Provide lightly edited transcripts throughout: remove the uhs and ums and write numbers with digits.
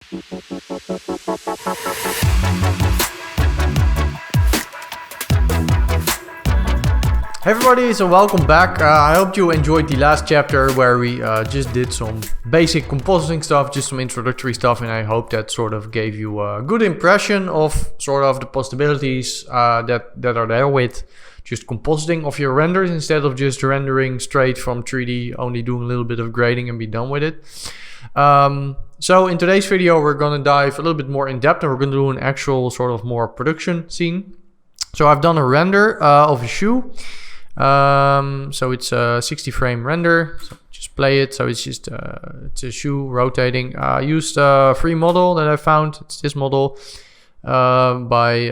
Hey everybody, so welcome back. I hope you enjoyed the last chapter where we just did some basic compositing stuff, just some introductory stuff, and I hope that sort of gave you a good impression of sort of the possibilities that are there with just compositing of your renders instead of just rendering straight from 3D, only doing a little bit of grading and be done with it. So in today's video, we're going to dive a little bit more in depth and we're going to do an actual sort of more production scene. So I've done a render of a shoe. So it's a 60 frame render, so just play it. So it's just it's a shoe rotating. I used a free model that I found. It's this model by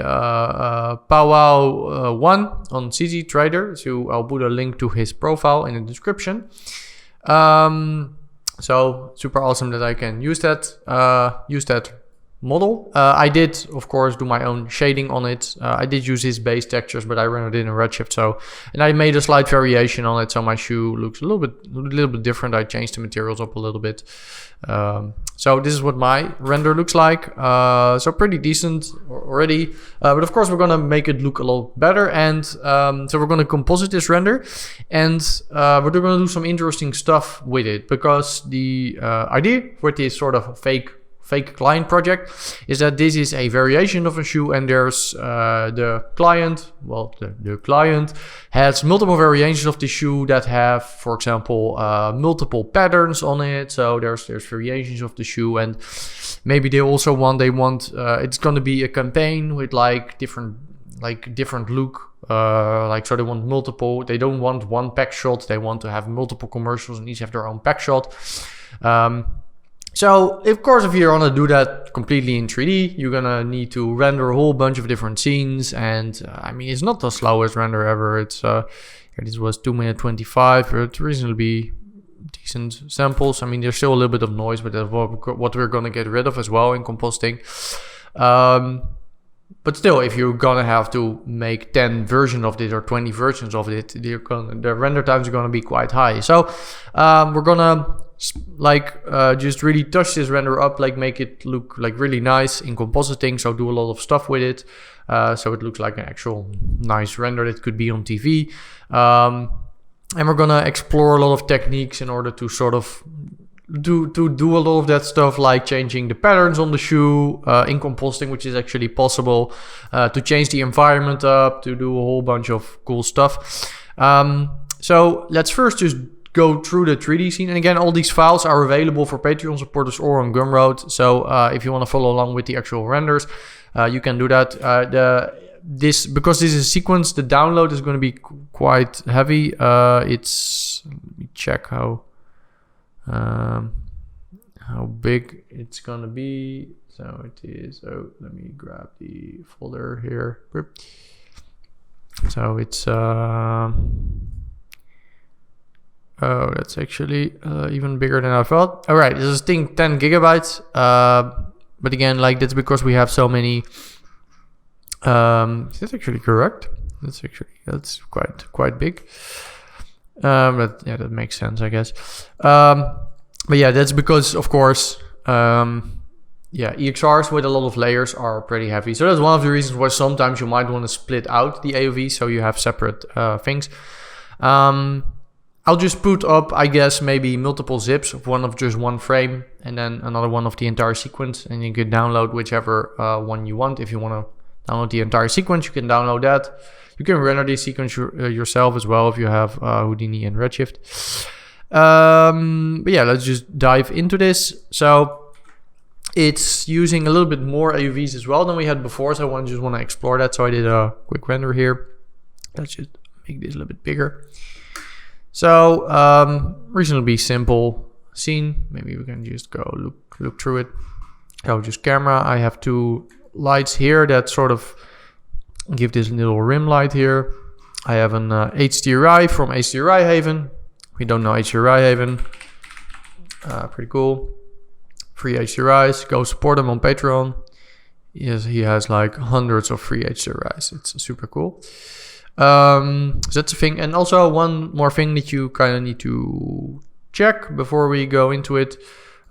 Powwow1 on CZ Trader. So I'll put a link to his profile in the description. So super awesome that I can use that model. I did, of course, do my own shading on it. I did use his base textures, but I rendered it in Redshift. And I made a slight variation on it, so my shoe looks a little bit different. I changed the materials up a little bit. So this is what my render looks like. So pretty decent already. But of course, we're gonna make it look a lot better. And so we're gonna composite this render, and we're gonna do some interesting stuff with it, because the idea with this sort of fake client project is that this is a variation of a shoe, and there's the client, well, the client has multiple variations of the shoe that have, for example, multiple patterns on it. So there's variations of the shoe, and maybe they also want it's going to be a campaign with different look, so they want multiple. They don't want one pack shot. They want to have multiple commercials and each have their own pack shot. So, of course, if you're gonna do that completely in 3D, you're gonna need to render a whole bunch of different scenes. And I mean, it's not the slowest render ever. It's this was 2 minutes 25. It's reasonably decent samples. I mean, there's still a little bit of noise, but that's what we're gonna get rid of as well in compositing. But still, if you're gonna have to make 10 versions of this or 20 versions of it, the render times are gonna be quite high. So we're gonna just really touch this render up, make it look really nice in compositing. So do a lot of stuff with it, so it looks like an actual nice render that could be on TV. And we're gonna explore a lot of techniques in order to sort of do a lot of that stuff, like changing the patterns on the shoe in compositing, which is actually possible, to change the environment up, to do a whole bunch of cool stuff. So let's first just go through the 3D scene. And again, all these files are available for Patreon supporters or on Gumroad. So if you want to follow along with the actual renders, you can do that. Because this is a sequence, the download is going to be quite heavy. Let me check how big it's going to be. So it is, let me grab the folder here. So it's that's actually even bigger than I thought. All right, this is 10 gigabytes. But again, that's because we have so many. Is that actually correct? That's quite big. But yeah, that makes sense, I guess. But yeah, that's because, of course, EXRs with a lot of layers are pretty heavy. So that's one of the reasons why sometimes you might want to split out the AOV so you have separate things. I'll just put up, I guess, maybe multiple zips of one of just one frame and then another one of the entire sequence, and you can download whichever one you want. If you want to download the entire sequence, you can download that. You can render the sequence yourself as well if you have Houdini and Redshift. But yeah, let's just dive into this. So it's using a little bit more AOVs as well than we had before, so I just want to explore that. So I did a quick render here. Let's just make this a little bit bigger. So reasonably simple scene. Maybe we can just go look through it. So just camera. I have two lights here that sort of give this little rim light here. I have an HDRI from HDRI Haven. We don't know HDRI Haven. Pretty cool. Free HDRIs. Go support them on Patreon. Yes, he has hundreds of free HDRIs. It's super cool. So that's a thing. And also one more thing that you kind of need to check before we go into it.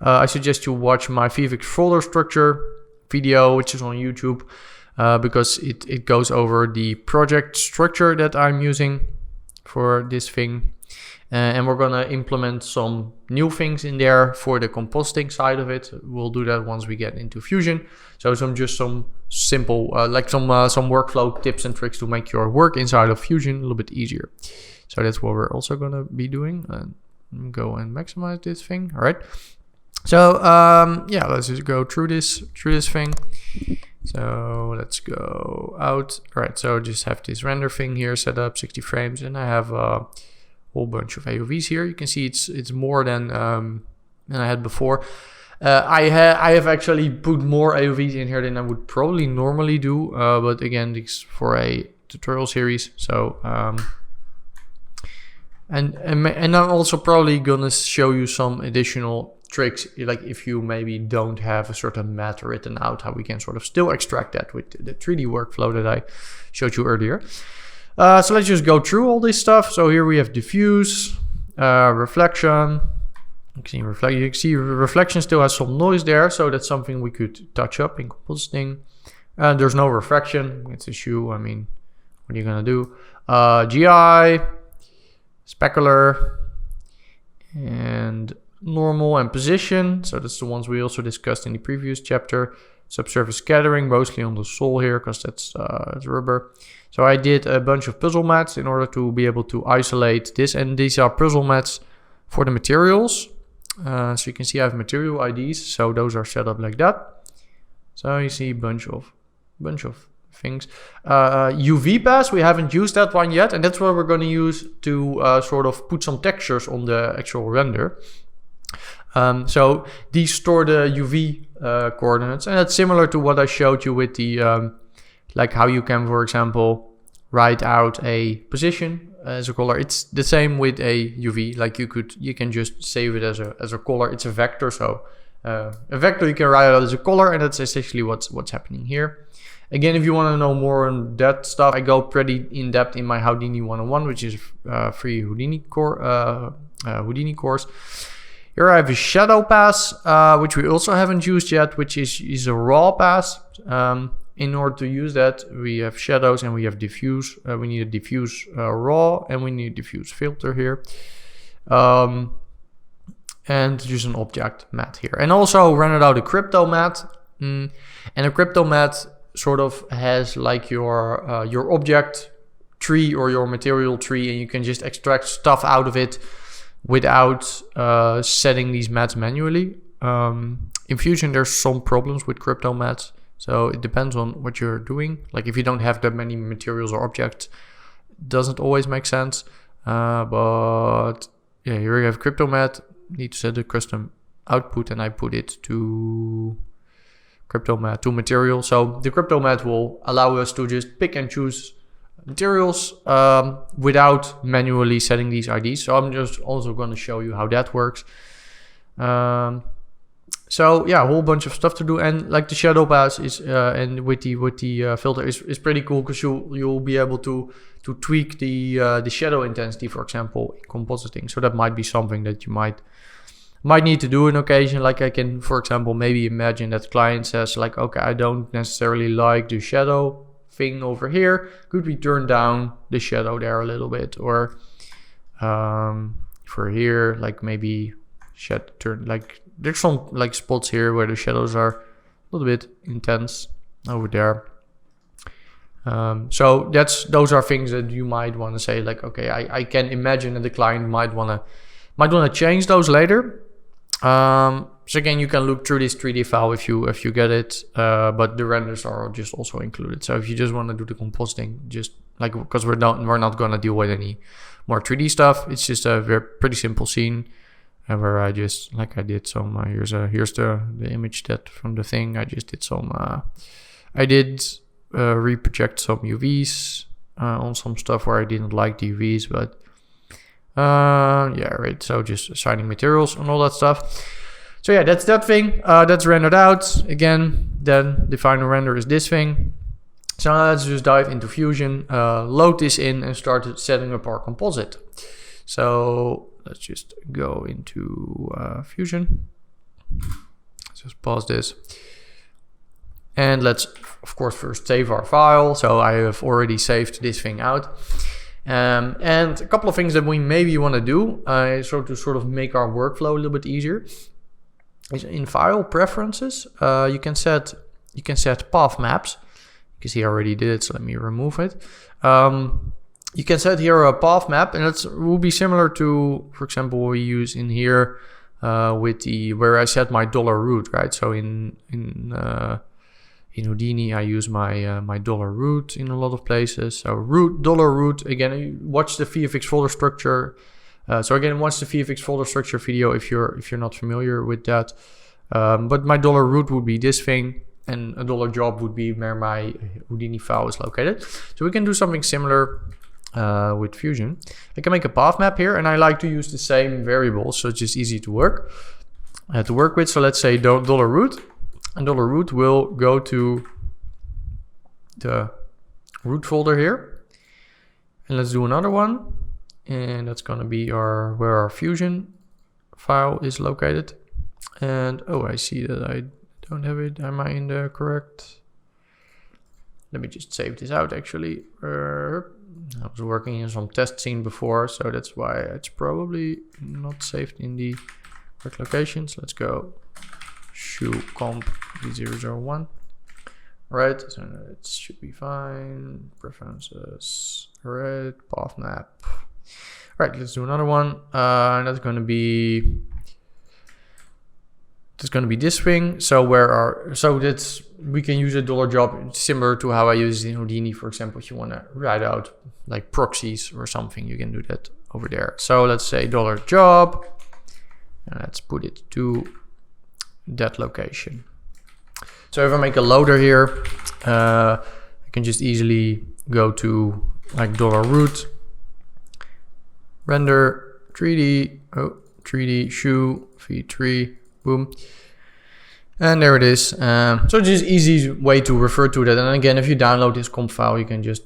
I suggest you watch my VFX folder structure video, which is on YouTube, because it goes over the project structure that I'm using for this thing. And we're gonna implement some new things in there for the compositing side of it. We'll do that once we get into Fusion. So some simple, some workflow tips and tricks to make your work inside of Fusion a little bit easier. So that's what we're also gonna be doing. Go and maximize this thing. All right. So yeah, let's just go through this thing. So let's go out. All right. So just have this render thing here set up 60 frames, and I have whole bunch of AOVs here. You can see it's more than I had before. I have actually put more AOVs in here than I would probably normally do, but again, it's for a tutorial series. So and I'm also probably gonna show you some additional tricks, like if you maybe don't have a certain mat written out, how we can sort of still extract that with the 3D workflow that I showed you earlier. So let's just go through all this stuff. So here we have diffuse, reflection. You can see reflection still has some noise there, so that's something we could touch up in compositing. There's no refraction. It's a shoe. I mean, what are you gonna do? GI, specular, and normal and position. So that's the ones we also discussed in the previous chapter. Subsurface scattering, mostly on the sole here, because that's rubber. So I did a bunch of puzzle mats in order to be able to isolate this, and these are puzzle mats for the materials. So you can see I have material IDs, so those are set up like that. So you see a bunch of things. UV pass, we haven't used that one yet, and that's what we're going to use to sort of put some textures on the actual render. So these store the UV coordinates, and it's similar to what I showed you with the like how you can, for example, write out a position as a color. It's the same with a UV. Like you can just save it as a color. It's a vector, so a vector you can write out as a color, and that's essentially what's happening here. Again, if you want to know more on that stuff, I go pretty in depth in my Houdini 101, which is free Houdini course. Here I have a shadow pass, which we also haven't used yet, which is a raw pass. In order to use that, we have shadows and we have diffuse. We need a diffuse raw, and we need a diffuse filter here. And just an object matte here. And also rendered out a cryptomatte. And a cryptomatte sort of has like your object tree or your material tree, and you can just extract stuff out of it without setting these mats manually. In Fusion, there's some problems with cryptomattes. So it depends on what you're doing. Like if you don't have that many materials or objects, it doesn't always make sense. But yeah, here we have cryptomatte. Need to set a custom output, and I put it to cryptomatte to material. So the cryptomatte will allow us to just pick and choose materials without manually setting these IDs. So I'm just also going to show you how that works. So yeah, a whole bunch of stuff to do, and like the shadow pass is and with the filter is pretty cool, because you'll be able to tweak the shadow intensity, for example, in compositing. So that might be something that you might need to do on occasion. Like I can, for example, maybe imagine that client says like, okay, I don't necessarily like the shadow thing over here. Could we turn down the shadow there a little bit, or for here, like maybe there's some like spots here where the shadows are a little bit intense over there. So those are things that you might want to say like, okay, I can imagine that the client might want to change those later. So again, you can look through this 3D file if you get it, but the renders are just also included. So if you just want to do the compositing, just like, because we're not going to deal with any more 3D stuff. It's just a pretty simple scene. Where I just, like I did some, here's the image that from the thing. I just did some, reproject some UVs on some stuff where I didn't like the UVs, but yeah, right. So just assigning materials and all that stuff. So yeah, that's that thing. That's rendered out. Again, then the final render is this thing. So now let's just dive into Fusion, load this in, and start setting up our composite. So let's just go into Fusion. Let's just pause this. And let's, of course, first save our file. So I have already saved this thing out. And a couple of things that we maybe want to do, so to sort of make our workflow a little bit easier, is in file preferences, you can set path maps. You can see I already did it, so let me remove it. You can set here a path map, and it will be similar to, for example, what we use in here with the where I set my $root, right? So in Houdini, I use my $root in a lot of places. So $root, again, watch the VFX folder structure. So again, watch the VFX folder structure video if you're not familiar with that. But my $root would be this thing, and a $job would be where my Houdini file is located. So we can do something similar with Fusion. I can make a path map here, and I like to use the same variables, so it's just easy to work with. So let's say $root. And $root will go to the root folder here. And let's do another one. And that's going to be where our Fusion file is located. And I see that I don't have it. Am I in the correct? Let me just save this out actually. I was working in some test scene before, so that's why it's probably not saved in the correct locations. Let's go. Shoe comp v001. Right, so it should be fine. Preferences, right, path map. Right, let's do another one. And that's going to be this thing. So we can use a $job similar to how I use it in Houdini, for example. If you want to write out like proxies or something, you can do that over there. So let's say $job, and let's put it to that location. So if I make a loader here, I can just easily go to like $root, render 3D shoe v3, boom, and there it is. So just easy way to refer to that. And again, if you download this comp file, you can just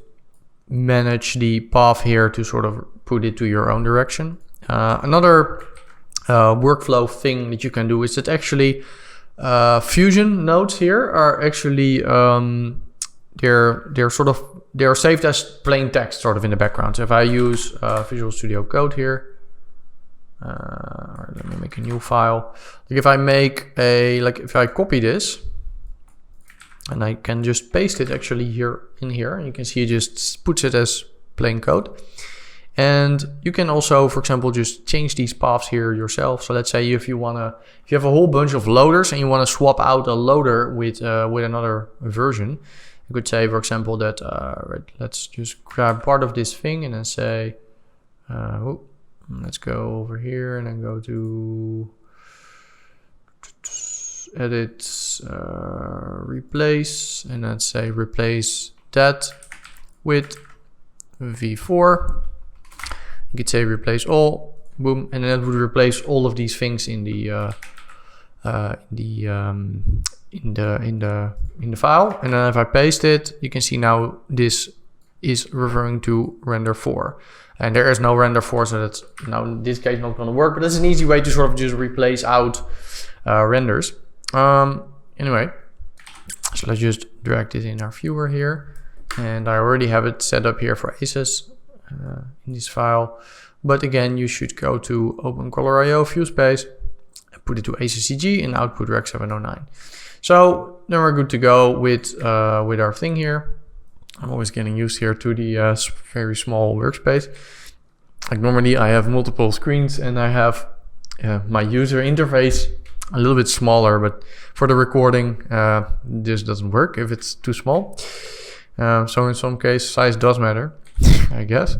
manage the path here to sort of put it to your own direction. Another workflow thing that you can do is that actually Fusion nodes here are actually they're saved as plain text sort of in the background. So if I use Visual Studio Code here, let me make a new file. Like if I copy this, and I can just paste it actually here in here, and you can see it just puts it as plain code. And you can also, for example, just change these paths here yourself. So let's say if you have a whole bunch of loaders and you want to swap out a loader with another version, you could say, for example, that right, let's just grab part of this thing and then say, let's go over here and then go to edit, replace, and then say replace that with v4. You could say replace all, boom, and then it would replace all of these things in the file. And then if I paste it, you can see now this is referring to render 4, and there is no render 4, so that's now in this case not going to work. But that's an easy way to sort of just replace out renders. Anyway, so let's just drag this in our viewer here, and I already have it set up here for ACES. In this file, but again, you should go to OpenColor.io view space and put it to ACCG and output Rec 709. So then we're good to go with our thing here. I'm always getting used here to the very small workspace. Like normally I have multiple screens and I have my user interface a little bit smaller, but for the recording this doesn't work if it's too small. So in some case size does matter. I guess.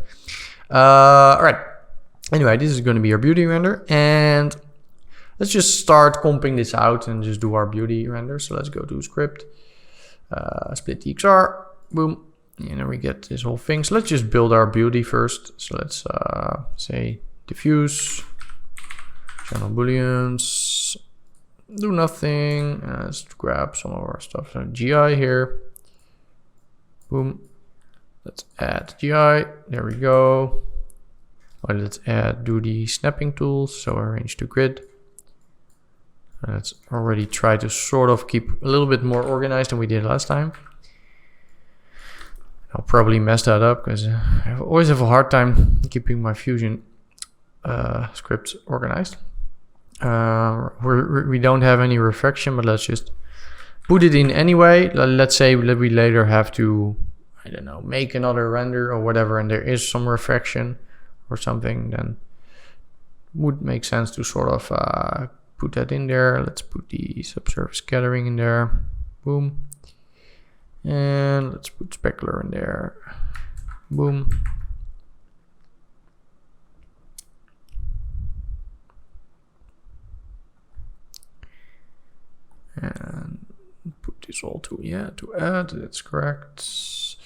All right. Anyway, this is going to be our beauty render, and let's just start comping this out and just do our beauty render. So let's go to script, split TXR, boom, and then we get this whole thing. So let's just build our beauty first. So let's say diffuse, channel booleans, do nothing. Let's grab some of our stuff. So GI here, boom. Let's add GI, there we go. Let's do the snapping tools, so arrange to grid. Let's already try to sort of keep a little bit more organized than we did last time. I'll probably mess that up because I always have a hard time keeping my Fusion scripts organized. We don't have any reflection, but let's just put it in anyway. Let's say that we later have to, I don't know, make another render or whatever, and there is some reflection or something, then would make sense to sort of put that in there. Let's put the subsurface scattering in there. Boom. And let's put specular in there. Boom. And put this all to add. That's correct.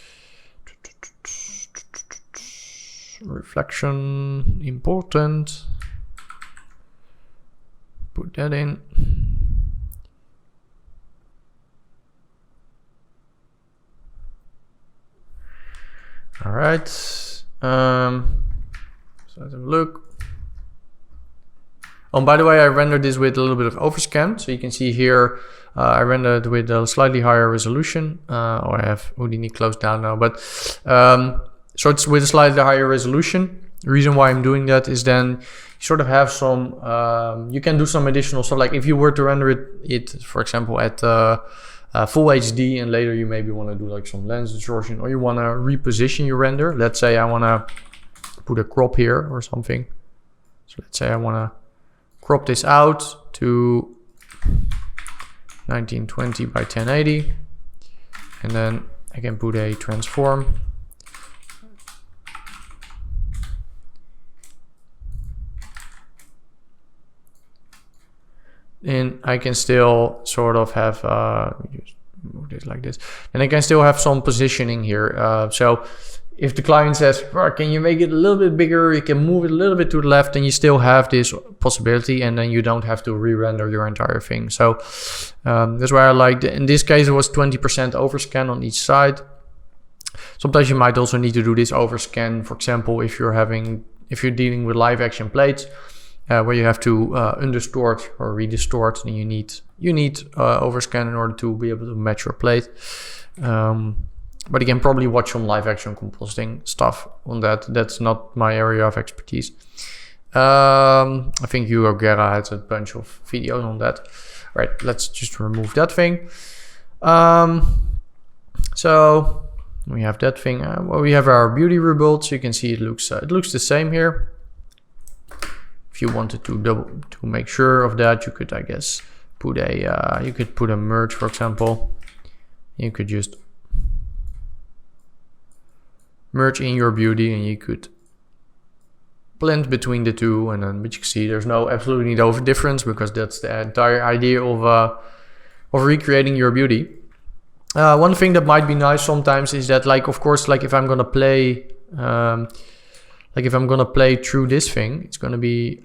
Reflection, important. Put that in. All right. So let's have a look. Oh, by the way, I rendered this with a little bit of overscan. So you can see here, I rendered with a slightly higher resolution. I have Houdini closed down now, but so it's with a slightly higher resolution. The reason why I'm doing that is then you sort of have some, you can do some additional stuff. Like if you were to render it for example, at full HD, and later you maybe want to do like some lens distortion, or you want to reposition your render. Let's say I want to put a crop here or something. So let's say I want to crop this out to 1920 by 1080, and then I can put a transform. And I can still sort of have, just move this like this. And I can still have some positioning here. So if the client says, oh, can you make it a little bit bigger? You can move it a little bit to the left, and you still have this possibility, and then you don't have to re-render your entire thing. So that's why I liked it. In this case, it was 20% overscan on each side. Sometimes you might also need to do this overscan. For example, if you're dealing with live action plates, where you have to undistort or redistort, then you need overscan in order to be able to match your plate. But you can probably watch some live action compositing stuff on that. That's not my area of expertise. I think Hugo Guerra has a bunch of videos on that. All right, let's just remove that thing. So we have that thing. Well, we have our beauty rebuild. So you can see it looks the same here. If you wanted to make sure of that, you could, I guess, put a merge, for example. You could just merge in your beauty, and you could blend between the two, and then, but you can see there's absolutely no difference, because that's the entire idea of recreating your beauty. One thing that might be nice sometimes is that, like, of course, like if I'm gonna play, through this thing, it's gonna be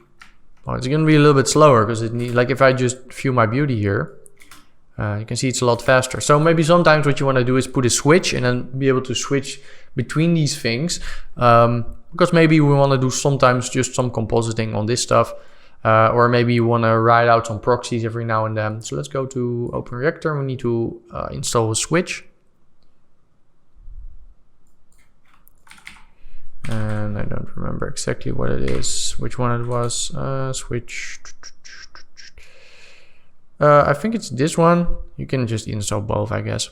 a little bit slower, because like if I just view my beauty here, you can see it's a lot faster. So maybe sometimes what you want to do is put a switch, and then be able to switch between these things, because maybe we want to do sometimes just some compositing on this stuff, or maybe you want to write out some proxies every now and then. So let's go to Open Reactor. We need to install a switch. And I don't remember exactly what it is, which one it was. Switch. I think it's this one. You can just install both, I guess.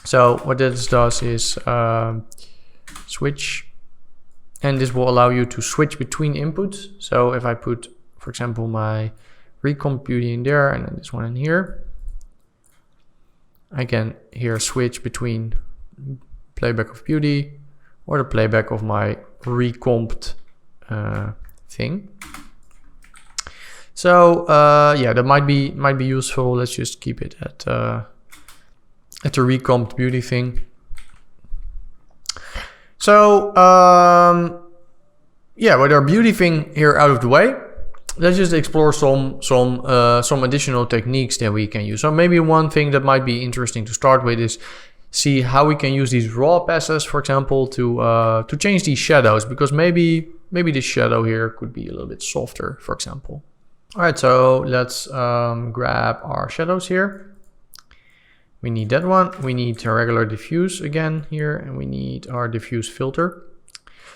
So what this does is switch, and this will allow you to switch between inputs. So if I put, for example, my recomp beauty in there, and then this one in here, I can here switch between playback of beauty or the playback of my recomped thing. So yeah, that might be useful. Let's just keep it at the recomped beauty thing. So yeah, with our beauty thing here out of the way, let's just explore some additional techniques that we can use. So maybe one thing that might be interesting to start with is see how we can use these raw passes, for example, to change these shadows, because maybe this shadow here could be a little bit softer, for example. All right, so let's grab our shadows here. We need that one. We need a regular diffuse again here, and we need our diffuse filter.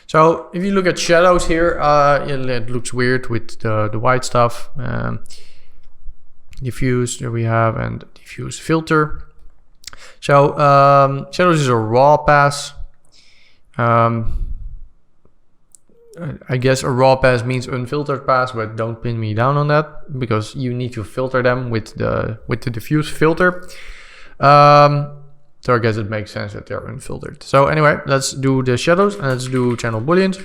So if you look at shadows here, it looks weird with the white stuff. Diffuse, there we have, and diffuse filter. So shadows is a raw pass. I guess a raw pass means unfiltered pass, but don't pin me down on that because you need to filter them with the diffuse filter. So I guess it makes sense that they're unfiltered. So anyway, let's do the shadows and let's do channel booleans.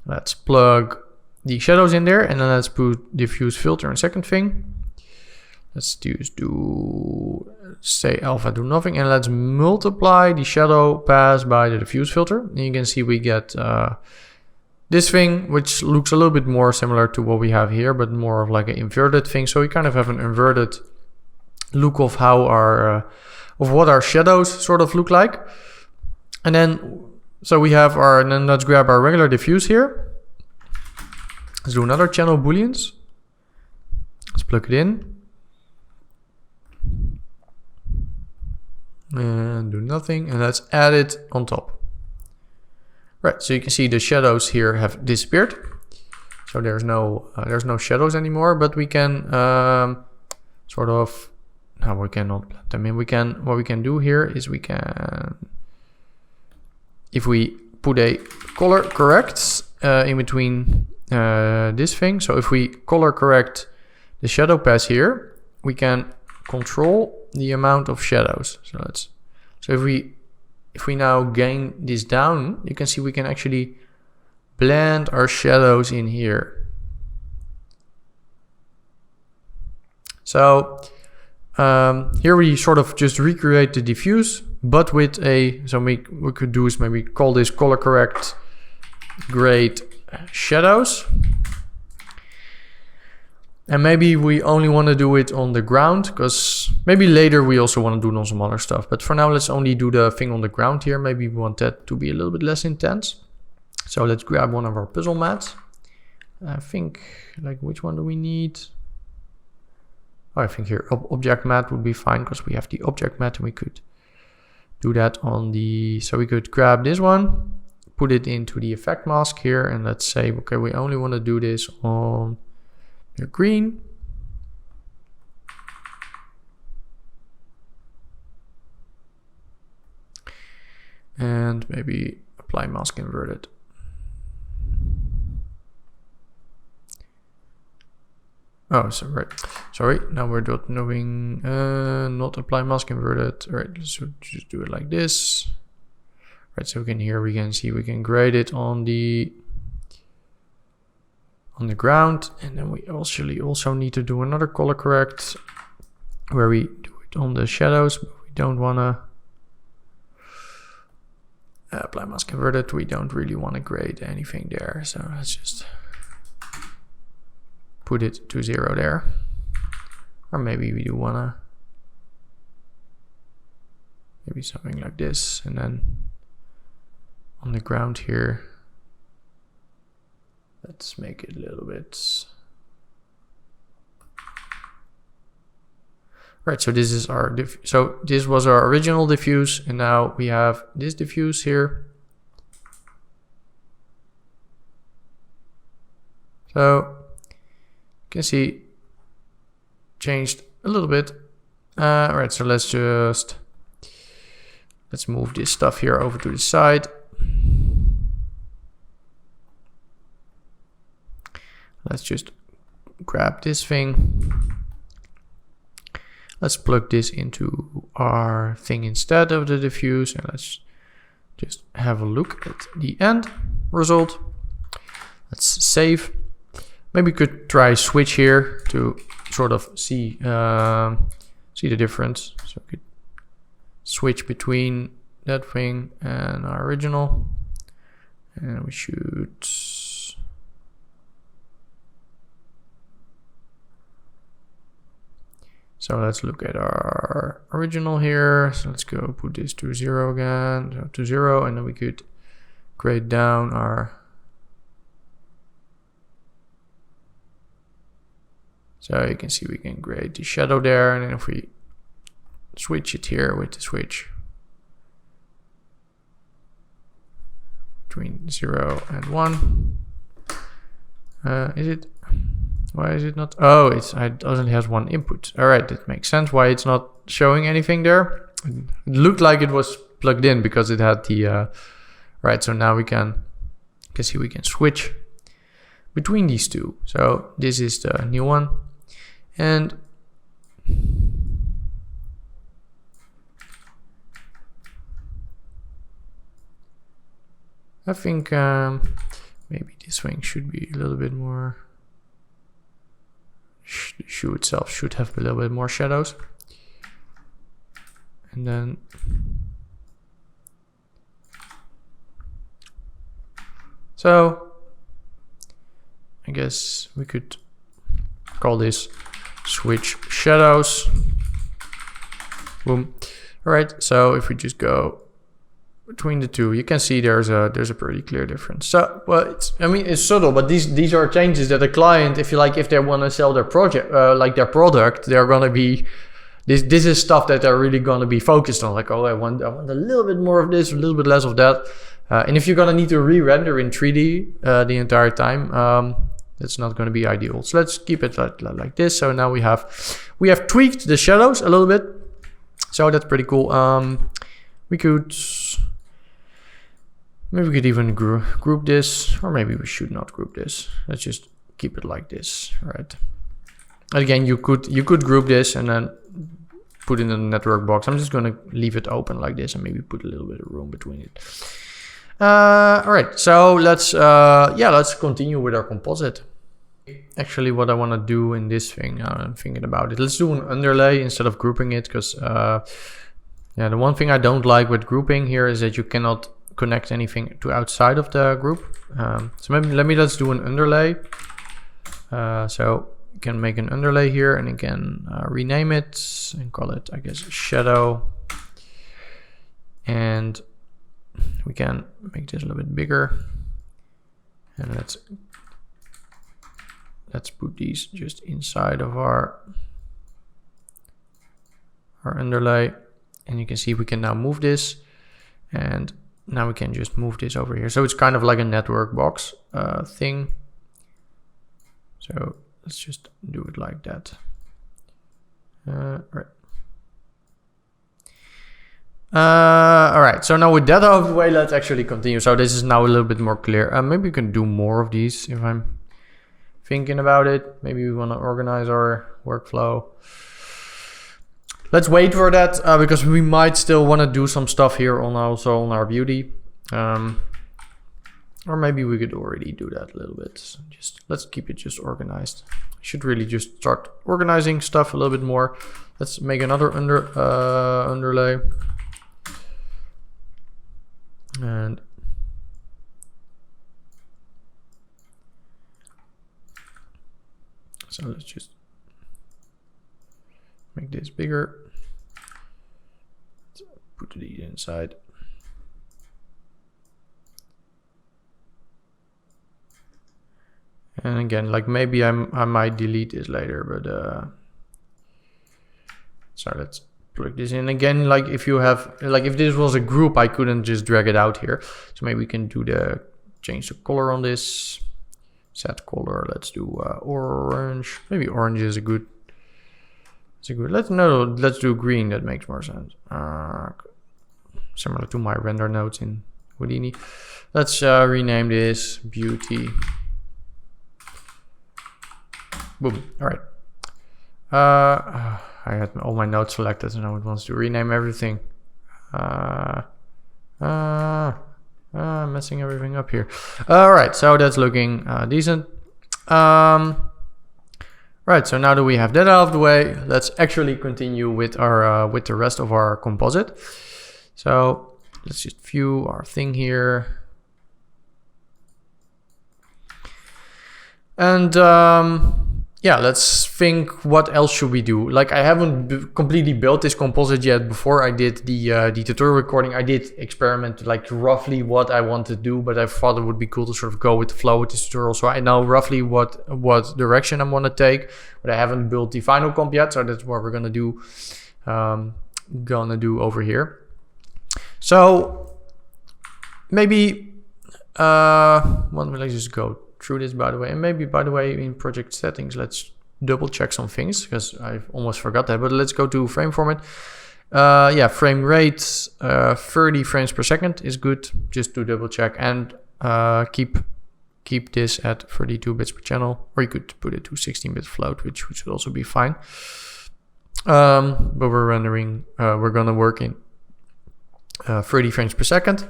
Let's plug the shadows in there and then let's put diffuse filter in second thing. Let's do say alpha do nothing and let's multiply the shadow pass by the diffuse filter. And you can see we get this thing, which looks a little bit more similar to what we have here, but more of like an inverted thing. So we kind of have an inverted look of how our of what our shadows sort of look like. And then so we have our, and then let's grab our regular diffuse here. Let's do another channel booleans. Let's plug it in. And do nothing, and let's add it on top. Right, so you can see the shadows here have disappeared. So there's no shadows anymore, but we can sort of, no, we cannot blend them in. We can, what we can do here is we can, if we put a color correct in between this thing. So if we color correct the shadow pass here, we can control the amount of shadows. So if we now gain this down, you can see we can actually blend our shadows in here. So here we sort of just recreate the diffuse, but with a, so we could do is maybe call this color correct grade shadows. And maybe we only want to do it on the ground, because maybe later we also want to do it on some other stuff. But for now, let's only do the thing on the ground here. Maybe we want that to be a little bit less intense. So let's grab one of our puzzle mats. I think, like, which one do we need? Oh, I think here object mat would be fine, because we have the object mat and we could do that on the, so we could grab this one, put it into the effect mask here, and let's say, okay, we only want to do this on your green. And maybe apply mask inverted. Oh, sorry. Now we're doing not apply mask inverted. All right, let's just do it like this. Right, so we can see we can grade it on the ground, and then we also need to do another color correct where we do it on the shadows, but we don't want to apply mask inverted. We don't really want to grade anything there, so let's just put it to 0 there. Or maybe we do want to, maybe something like this, and then on the ground here, let's make it a little bit. Right, so this is our so this was our original diffuse, and now we have this diffuse here. So you can see changed a little bit. Right, so let's move this stuff here over to the side. Let's just grab this thing. Let's plug this into our thing instead of the diffuse, and let's just have a look at the end result. Let's save. Maybe we could try switch here to sort of see the difference. So we could switch between that thing and our original, and we should. So let's look at our original here. So let's go put this to 0 again, so to 0, and then we could grade down our So you can see we can create the shadow there, and then if we switch it here with the switch between 0 and 1, is it? Why is it not? Oh, it only has one input. All right, that makes sense why it's not showing anything there. It looked like it was plugged in because it had the right. So now we can see we can switch between these two. So this is the new one, and I think maybe this thing should be a little bit more. The shoe itself should have a little bit more shadows. And then so I guess we could call this switch shadows. Boom. All right, so if we just go between the two, you can see there's a pretty clear difference. So, well, it's subtle, but these are changes that a client, if they want to sell their project, their product, they're gonna be. This is stuff that they're really gonna be focused on. Like, oh, I want a little bit more of this, a little bit less of that. And if you're gonna need to re-render in 3D the entire time, that's not gonna be ideal. So let's keep it like this. So now we have tweaked the shadows a little bit. So that's pretty cool. We could. Maybe we could even group this, or maybe we should not group this. Let's just keep it like this, right? Again, you could group this and then put it in the network box. I'm just gonna leave it open like this and maybe put a little bit of room between it. All right, so let's continue with our composite. Actually, what I want to do in this thing, I'm thinking about it. Let's do an underlay instead of grouping it, because the one thing I don't like with grouping here is that you cannot connect anything to outside of the group. So maybe let's do an underlay. So you can make an underlay here, and you can rename it and call it, I guess, shadow. And we can make this a little bit bigger. And let's put these just inside of our underlay. And you can see we can now move this, and now we can just move this over here. So it's kind of like a network box thing. So let's just do it like that. Right. All right, so now with that out of the way, let's actually continue. So this is now a little bit more clear. Maybe we can do more of these if I'm thinking about it. Maybe we want to organize our workflow. Let's wait for that because we might still want to do some stuff here on our beauty. Or maybe we could already do that a little bit. So let's keep it just organized. I should really just start organizing stuff a little bit more. Let's make another underlay. And so let's just make this bigger. Let's put these inside. And again, like maybe I might delete this later, but so let's plug this in again. Like if you have, like if this was a group, I couldn't just drag it out here. So maybe we can do change the color on this. Set color. Let's do orange. Maybe orange is a good. Let's do green. That makes more sense. Similar to my render nodes in Houdini. Let's rename this beauty. Boom. All right. I had all my nodes selected, and now it wants to rename everything. Messing everything up here. All right, so that's looking decent. Right, so now that we have that out of the way, let's actually continue with our with the rest of our composite. So let's just view our thing here. And yeah, let's think what else should we do. Like I haven't completely built this composite yet. Before I did the tutorial recording, I did experiment like roughly what I want to do, but I thought it would be cool to sort of go with the flow with this tutorial. So I know roughly what direction I want to take, but I haven't built the final comp yet. So that's what we're gonna do. Over here. So maybe let's just go through this, by the way. And maybe, by the way, in project settings, let's double check some things because I almost forgot that. But let's go to frame format. Yeah, frame rate 30 frames per second is good, just to double check. And keep this at 32 bits per channel, or you could put it to 16-bit float, which should also be fine. But we're gonna work in 30 frames per second.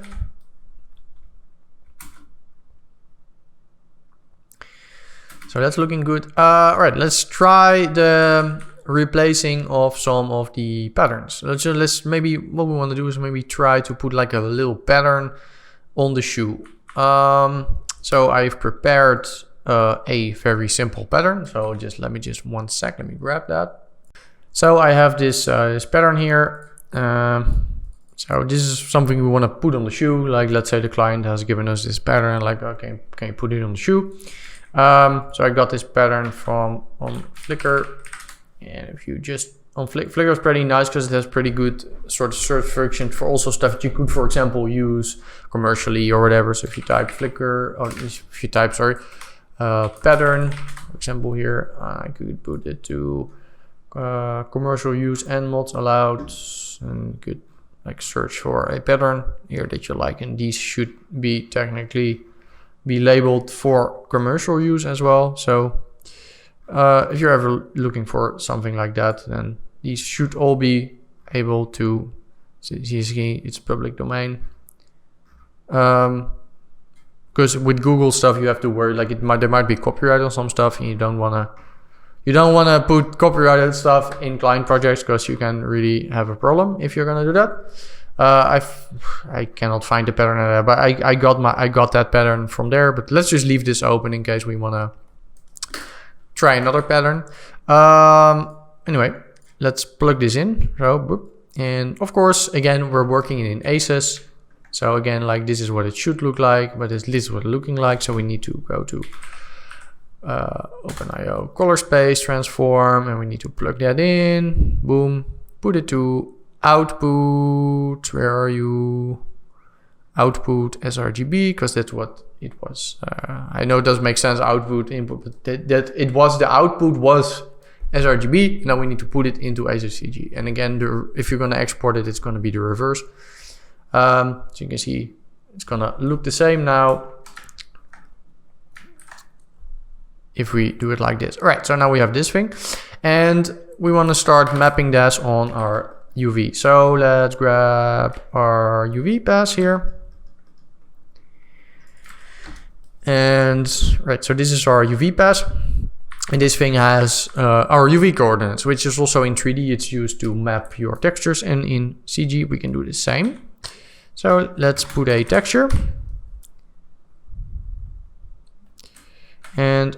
So that's looking good. All right, let's try the replacing of some of the patterns. Let's maybe what we want to do is maybe try to put like a little pattern on the shoe. So I've prepared a very simple pattern. So let me 1 sec. Let me grab that. So I have this pattern here. So this is something we want to put on the shoe. Like let's say the client has given us this pattern. Like okay, can you put it on the shoe? So I got this pattern on Flickr, and if you just on Flickr is pretty nice because it has pretty good sort of search function for also stuff that you could, for example, use commercially or whatever. So if you type Flickr, or if you type pattern, for example here, I could put it to commercial use and mods allowed, and could like search for a pattern here that you like, and these should be technically be labeled for commercial use as well. So if you're ever looking for something like that, then these should all be able to see it's public domain. Because with Google stuff you have to worry, like there might be copyright on some stuff, and you don't wanna put copyrighted stuff in client projects because you can really have a problem if you're gonna do that. I cannot find the pattern there, but I got that pattern from there. But let's just leave this open in case we wanna try another pattern. Anyway, let's plug this in. So, and of course, again, we're working in ACES. So again, like this is what it should look like, but this is what it's looking like. So we need to go to OpenIO color space transform, and we need to plug that in. Boom, put it to output. Where are you? Output sRGB, because that's what it was. I know it does make sense, output input, but that it was the output was sRGB. Now we need to put it into ACG. And again, if you're going to export it, it's going to be the reverse. So you can see it's going to look the same now if we do it like this. All right, so now we have this thing, and we want to start mapping that on our UV. So let's grab our UV pass here. And right, so this is our UV pass. And this thing has our UV coordinates, which is also in 3D. It's used to map your textures, and in CG we can do the same. So let's put a texture. And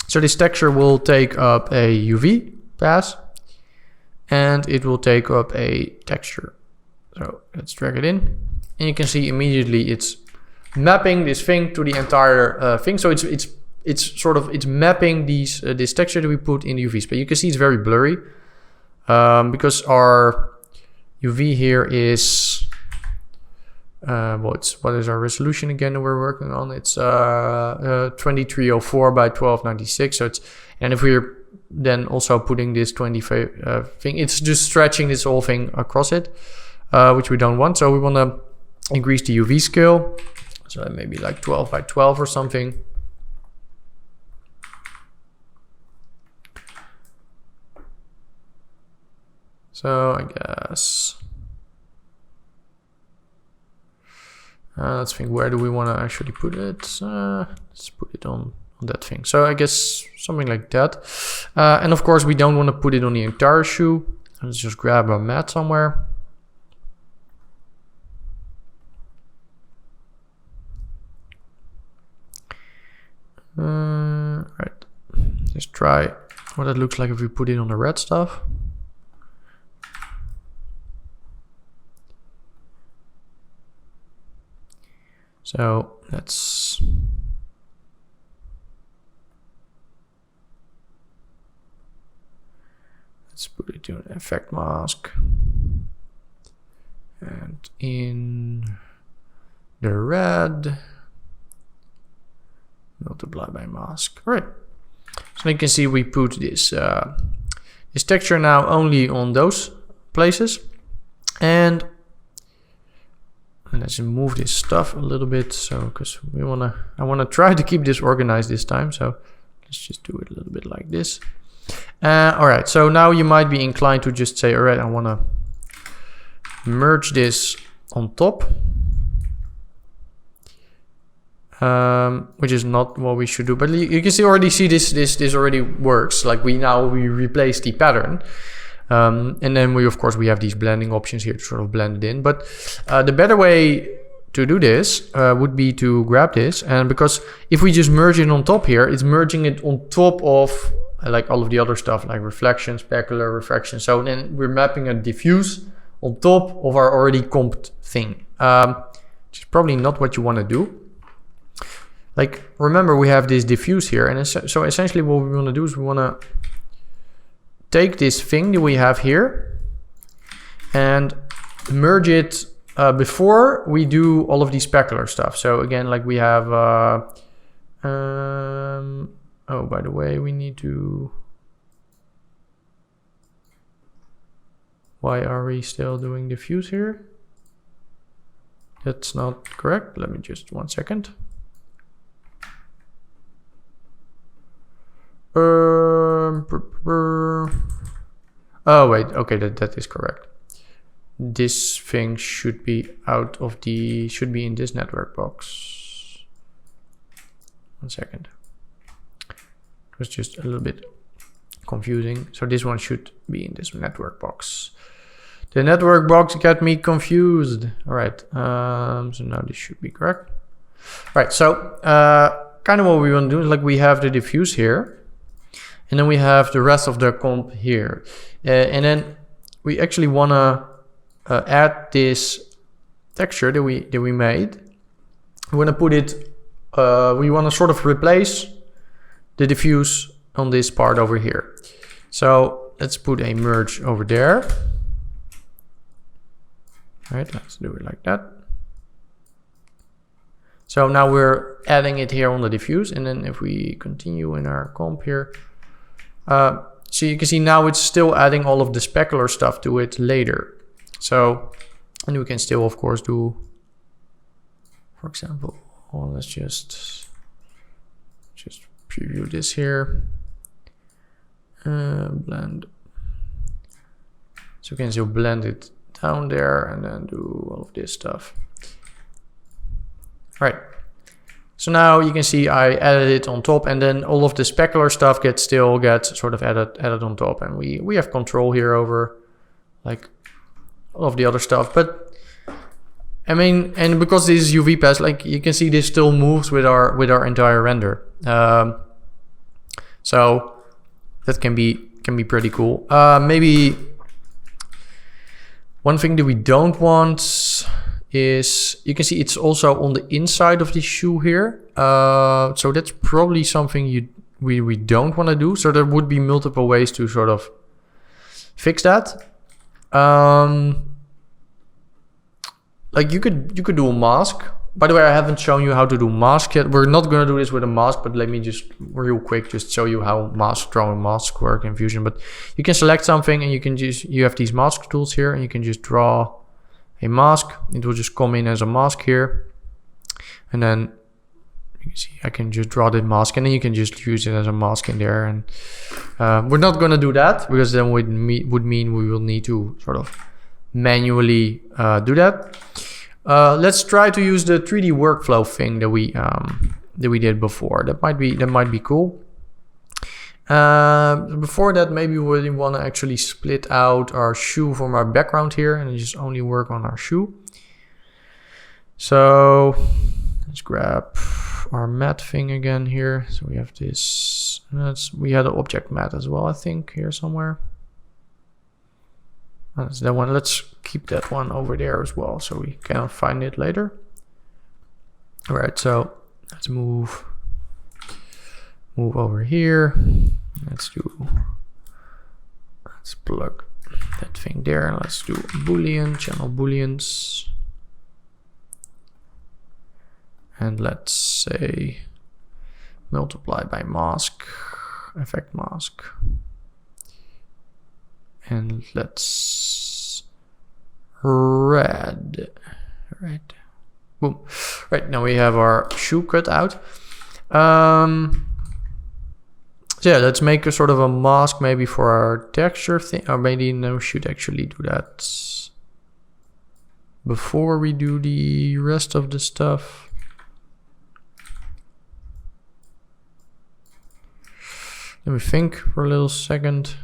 so this texture will take up a UV pass, and it will take up a texture. So let's drag it in, and you can see immediately it's mapping this thing to the entire thing. So it's mapping this texture that we put in the UVs. But you can see it's very blurry because our UV here is what is our resolution again that we're working on? It's 2304 by 1296. So and if we're then also putting this 25 thing, it's just stretching this whole thing across it, which we don't want. So we want to increase the UV scale. So maybe like 12 by 12 or something. So I guess let's think, where do we want to actually put it? Let's put it on that thing. So I guess something like that. And of course we don't want to put it on the entire shoe. Let's just grab a mat somewhere. Right, Let's try what it looks like if we put it on the red stuff. So let's put it to an effect mask. And in the red, multiply by mask. All right. So you can see we put this this texture now only on those places. And let's move this stuff a little bit, so because I wanna try to keep this organized this time. So let's just do it a little bit like this. All right. So now you might be inclined to just say, all right, I wanna merge this on top, which is not what we should do. But you can already see this already works. Like we replace the pattern. And then we have these blending options here to sort of blend it in. But the better way to do this would be to grab this. And because if we just merge it on top here, it's merging it on top of like all of the other stuff like reflection, specular, refraction. So then we're mapping a diffuse on top of our already comped thing, which is probably not what you want to do. Like, remember, we have this diffuse here. And so essentially what we want to do is we want to take this thing that we have here and merge it before we do all of the specular stuff. So again, like we have, oh, by the way, we need to, why are we still doing diffuse here? That's not correct. Let me just 1 second. Oh wait, okay, that is correct. This thing should be should be in this network box. 1 second. It was just a little bit confusing. So this one should be in this network box. The network box got me confused. All right, so now this should be correct. All right, so kind of what we want to do is like we have the diffuse here. And then we have the rest of the comp here. And then we actually want to add this texture that we made. We want to put it, we want to sort of replace the diffuse on this part over here. So let's put a merge over there. All right, let's do it like that. So now we're adding it here on the diffuse. And then if we continue in our comp here, so you can see now it's still adding all of the specular stuff to it later. So, and we can still, of course, do, for example, let's just preview this here. Blend. So you can still blend it down there and then do all of this stuff. All right. So now you can see I added it on top, and then all of the specular stuff gets sort of added on top, and we have control here over like all of the other stuff. But I mean, and because this is UV pass, like you can see this still moves with our entire render. So that can be pretty cool. Maybe one thing that we don't want is, you can see it's also on the inside of the shoe here. So that's probably something we don't want to do. So there would be multiple ways to sort of fix that. Like you could do a mask. By the way, I haven't shown you how to do mask yet. We're not going to do this with a mask, but let me just real quick just show you how drawing masks work in Fusion. But you can select something and you have these mask tools here, and you can just draw a mask. It will just come in as a mask here, and then you can see I can just draw the mask, and then you can just use it as a mask in there. And we're not going to do that because then would mean we will need to sort of manually do that. Let's try to use the 3D workflow thing that we did before. That might be cool. Before that, maybe we want to actually split out our shoe from our background here and just only work on our shoe. So let's grab our mat thing again here. So we have this, we had an object mat as well, I think, here somewhere. That's that one. Let's keep that one over there as well, so we can find it later. All right, so let's move over here. Let's plug that thing there. Let's do boolean, channel booleans. And let's say multiply by mask, effect mask. And let's red, right? Boom. Right, now we have our shoe cut out. So yeah, let's make a sort of a mask maybe for our texture thing, or maybe no, we should actually do that before we do the rest of the stuff. Let me think for a little second.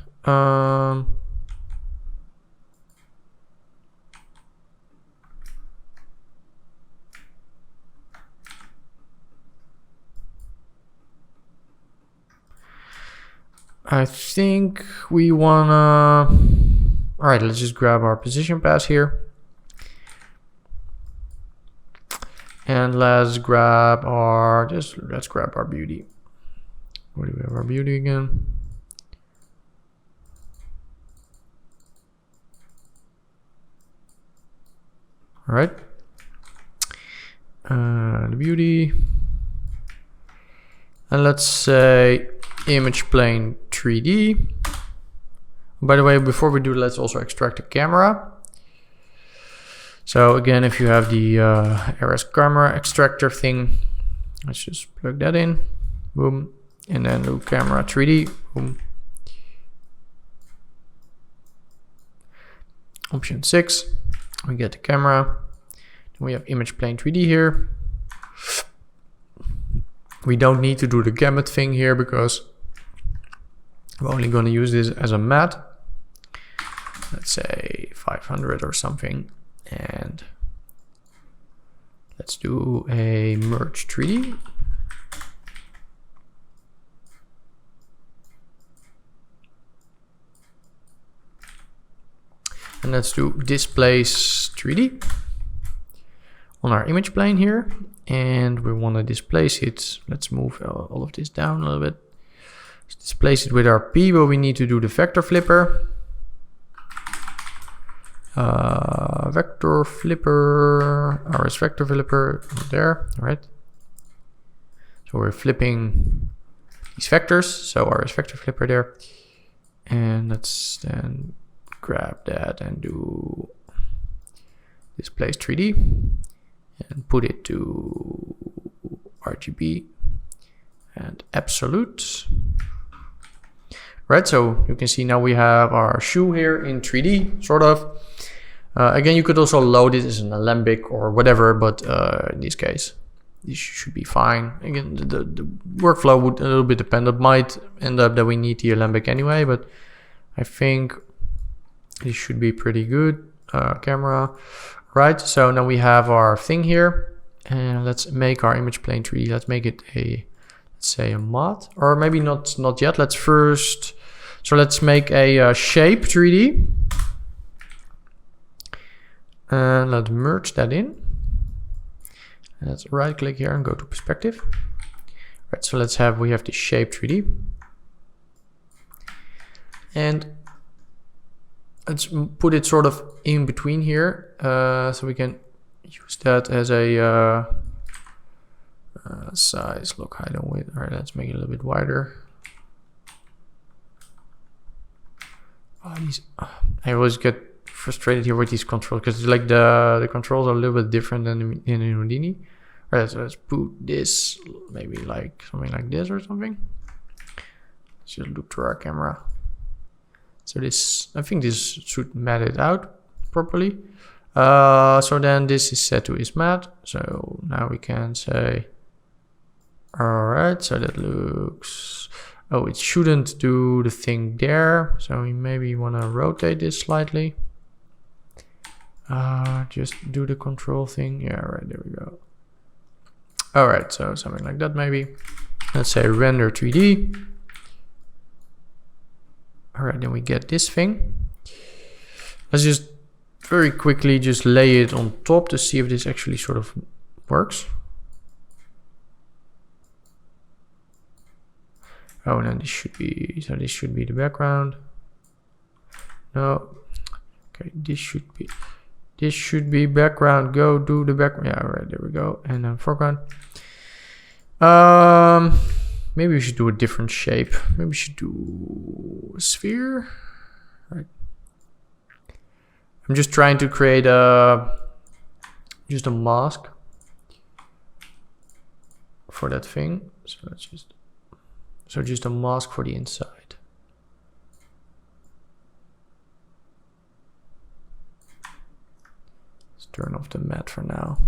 I think we wanna, all right, let's just grab our position pass here. And let's grab our, let's grab our beauty. Where do we have our beauty again? All right. The beauty. And let's say image plane 3D. By the way, before we do, let's also extract the camera. So again, if you have the RS camera extractor thing, let's just plug that in. Boom. And then do camera 3D. Boom. Option 6. We get the camera. Then we have image plane 3D here. We don't need to do the gamut thing here because we're only going to use this as a mat. Let's say 500 or something. And let's do a merge 3D. And let's do displace 3D on our image plane here. And we want to displace it. Let's move all of this down a little bit. Let's displace it with our P, but we need to do the vector flipper. Vector flipper, RS vector flipper there, all right? So we're flipping these vectors, so RS vector flipper there. And let's then grab that and do displace 3D and put it to RGB and absolute. Right, so you can see now we have our shoe here in 3D, sort of. Again, you could also load it as an alembic or whatever, but in this case, this should be fine. Again, the workflow would a little bit depend. It might end up that we need the alembic anyway, but I think this should be pretty good. Camera, right? So now we have our thing here, and let's make our image plane 3D. Let's make it a, let's say a mod, or maybe not yet. Let's first, so let's make a shape 3D, and let's merge that in. And let's right click here and go to perspective. Right, so let's have, we have the shape 3D, and let's put it sort of in between here, so we can use that as a size, look, height and width. All right, let's make it a little bit wider. Oh, I always get frustrated here with these controls because like the controls are a little bit different than in Houdini. All right, so let's put this maybe like something like this or something. Let's just look through our camera. So this, I think this should mat it out properly. So then this is set to is mat. So now we can say, all right, so that looks, oh, it shouldn't do the thing there. So we maybe want to rotate this slightly. Just do the control thing. Yeah, right, there we go. All right, so something like that maybe. Let's say render 3D. All right, then we get this thing. Let's just very quickly just lay it on top to see if this actually sort of works. Oh, and then this should be, so this should be the background. No, okay, this should be background. Go do the background. Yeah, all right, there we go. And then foreground. Maybe we should do a different shape. Maybe we should do a sphere. Right. I'm just trying to create just a mask for that thing. So let's just a mask for the inside. Let's turn off the matte for now.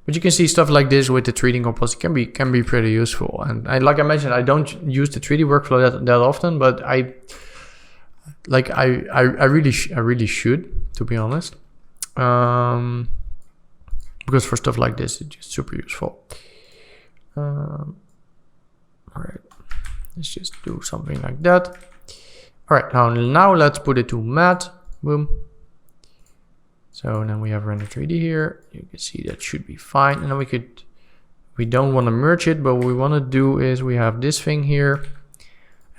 But you can see stuff like this with the 3D composite can be pretty useful. And like I mentioned, I don't use the 3D workflow that often, but I really should, to be honest. Because for stuff like this, it's just super useful. All right, let's just do something like that. All right, now let's put it to matte. Boom. So then we have render 3D here. You can see that should be fine. And then we don't want to merge it, but what we want to do is we have this thing here.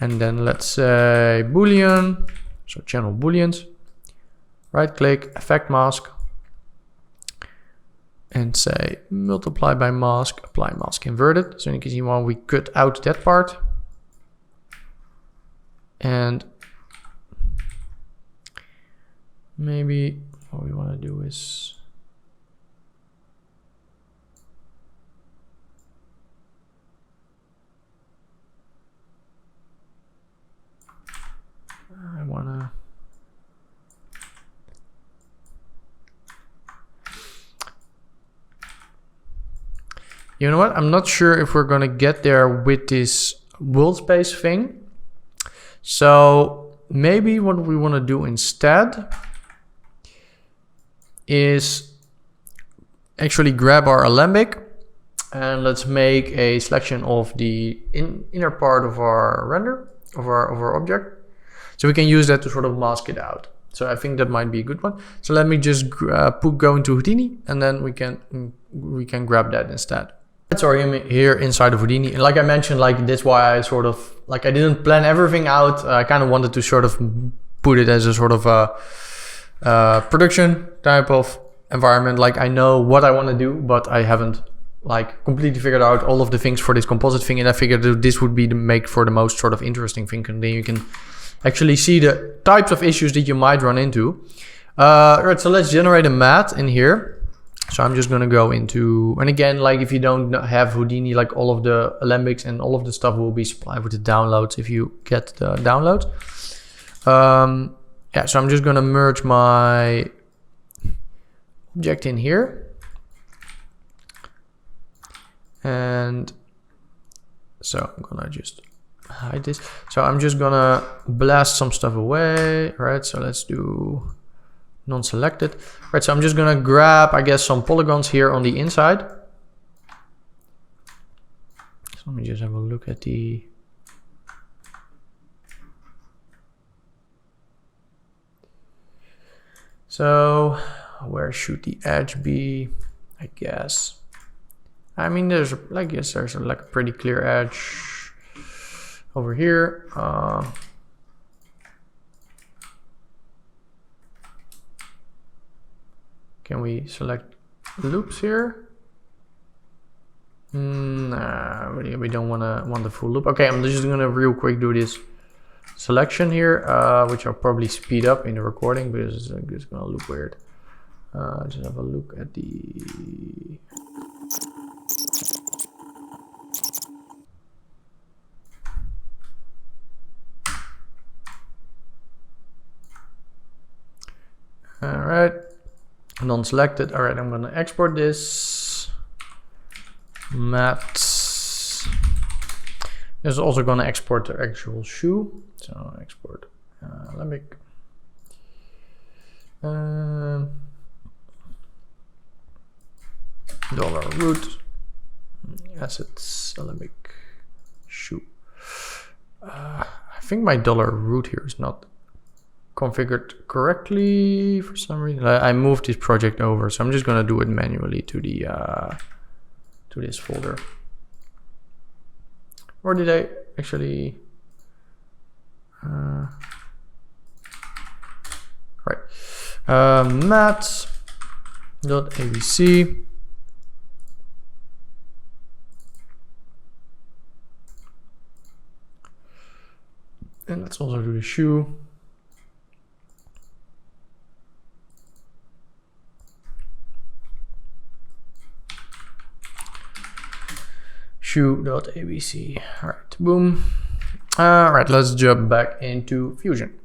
And then let's say Boolean. So channel Booleans. Right click, effect mask. And say multiply by mask, apply mask inverted. So you can see when we cut out that part. And maybe what we want to do is I want to you know what? I'm not sure if we're going to get there with this world space thing. So maybe what we want to do instead is actually grab our alembic and let's make a selection of the inner part of our render, of our object. So we can use that to sort of mask it out. So I think that might be a good one. So let me just go into Houdini and then we can grab that instead. That's our image here inside of Houdini. And like I mentioned, like that's why I sort of, like I didn't plan everything out. I kind of wanted to sort of put it as a sort of production type of environment. Like I know what I want to do, but I haven't like completely figured out all of the things for this composite thing. And I figured that this would be the make for the most sort of interesting thing. And then you can actually see the types of issues that you might run into. Right, so let's generate a matte in here. So I'm just gonna go into, and again, like if you don't have Houdini, like all of the alembics and all of the stuff will be supplied with the downloads if you get the downloads. Yeah, so I'm just gonna merge my object in here. And so I'm gonna just hide this. So I'm just gonna blast some stuff away, right? So let's do non-selected. Right, so I'm just gonna grab, I guess, some polygons here on the inside. So let me just have a look at the... So where should the edge be? I guess. I mean, there's, I guess there's like a pretty clear edge over here. Can we select loops here? Nah, we don't want the full loop. Okay, I'm just gonna real quick do this selection here, which I'll probably speed up in the recording because it's gonna look weird. Just have a look at the... All right. non-selected. All right, I'm gonna export this. Mats. This is also gonna export the actual shoe. So export Alembic. $root assets Alembic shoe. I think my $root here is not configured correctly for some reason. I moved this project over, so I'm just gonna do it manually to the to this folder. Or did I actually? Right. Mat.abc. And let's also do the shoe. Shoe.abc. All right, boom. All right, let's jump back into Fusion.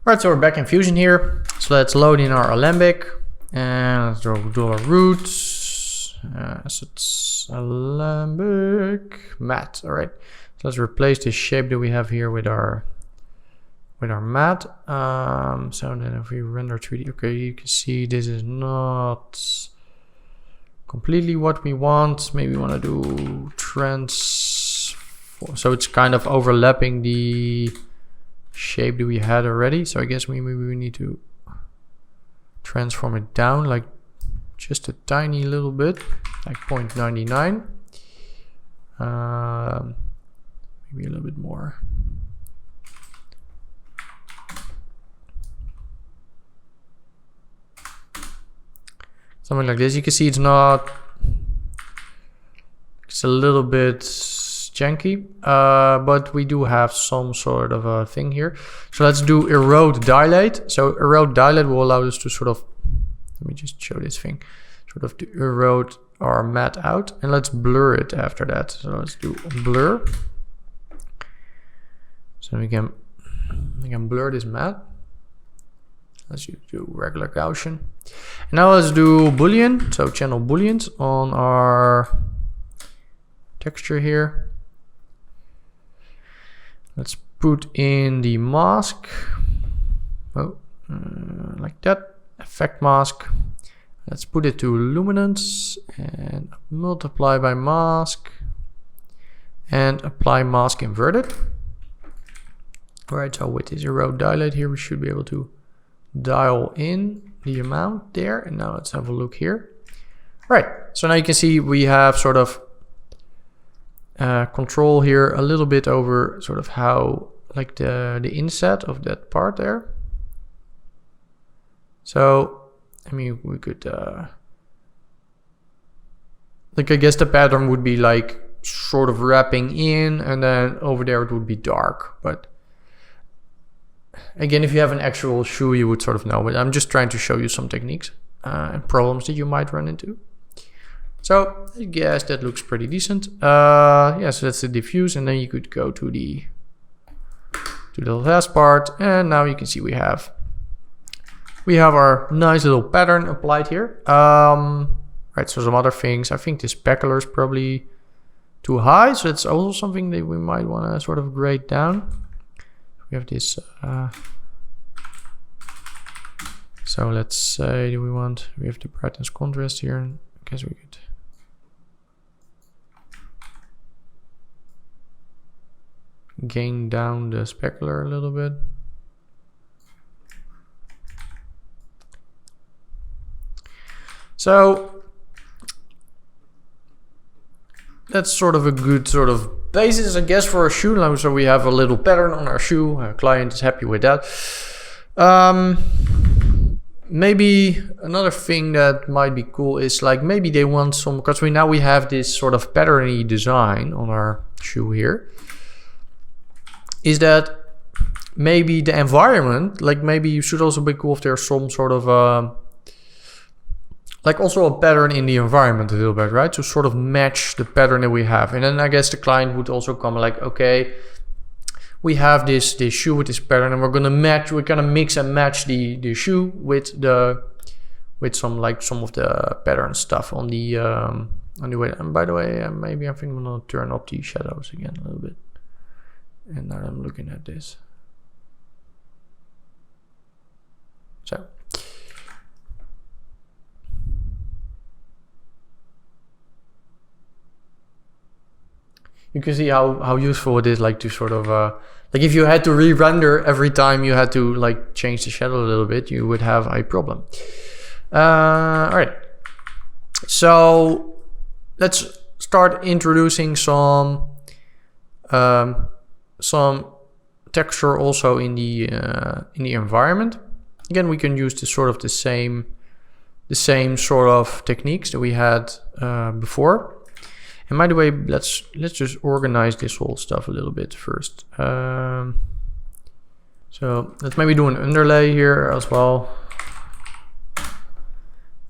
All right, so we're back in Fusion here. So let's load in our Alembic and let's do $roots assets Alembic mat. All right, so let's replace this shape that we have here with our mat. So then if we render 3D, okay, you can see this is not completely what we want. Maybe we want to do transform, so it's kind of overlapping the shape that we had already. So I guess maybe we need to transform it down like just a tiny little bit, like 0.99. Maybe a little bit more. Something like this. You can see it's not, it's a little bit janky, but we do have some sort of a thing here. So let's do erode dilate. So erode dilate will allow us to sort of, let me just show this thing, sort of to erode our mat out, and let's blur it after that. So let's do blur. So we can blur this mat. Let's do regular Gaussian. And now let's do Boolean, so channel Booleans on our texture here. Let's put in the mask, like that, effect mask. Let's put it to luminance and multiply by mask and apply mask inverted. All right, so with this erode dilate here, we should be able to dial in the amount there. And now let's have a look here. All right, so now you can see we have sort of control here a little bit over sort of how, like the inset of that part there. So I mean, we could like, I guess the pattern would be like sort of wrapping in, and then over there it would be dark. But again, if you have an actual shoe, you would sort of know, but I'm just trying to show you some techniques and problems that you might run into. So I guess that looks pretty decent. Yeah, so that's the diffuse, and then you could go to the last part, and now you can see we have our nice little pattern applied here. Right, so some other things. I think this specular is probably too high, so it's also something that we might want to sort of grade down. We have this, so let's say, we have the brightness contrast here, and I guess we could gain down the specular a little bit. So that's sort of a good sort of basis, I guess, for a shoe. Now, so we have a little pattern on our shoe. Our client is happy with that. Maybe another thing that might be cool is like maybe they want some, because we have this sort of patterny design on our shoe here, is that maybe the environment, like maybe you should also be cool if there's some sort of like also a pattern in the environment a little bit, right? To sort of match the pattern that we have. And then I guess the client would also come like, okay, we have this shoe with this pattern, and we're gonna mix and match the shoe with the with some of the pattern stuff on the way. And by the way, maybe I think I'm gonna turn up the shadows again a little bit. And now I'm looking at this. So. You can see how useful it is, like to sort of, like if you had to re-render every time you had to like change the shadow a little bit, you would have a problem. All right, so let's start introducing some texture also in the environment. Again, we can use the same sort of techniques that we had before. And by the way, let's just organize this whole stuff a little bit first. So let's maybe do an underlay here as well.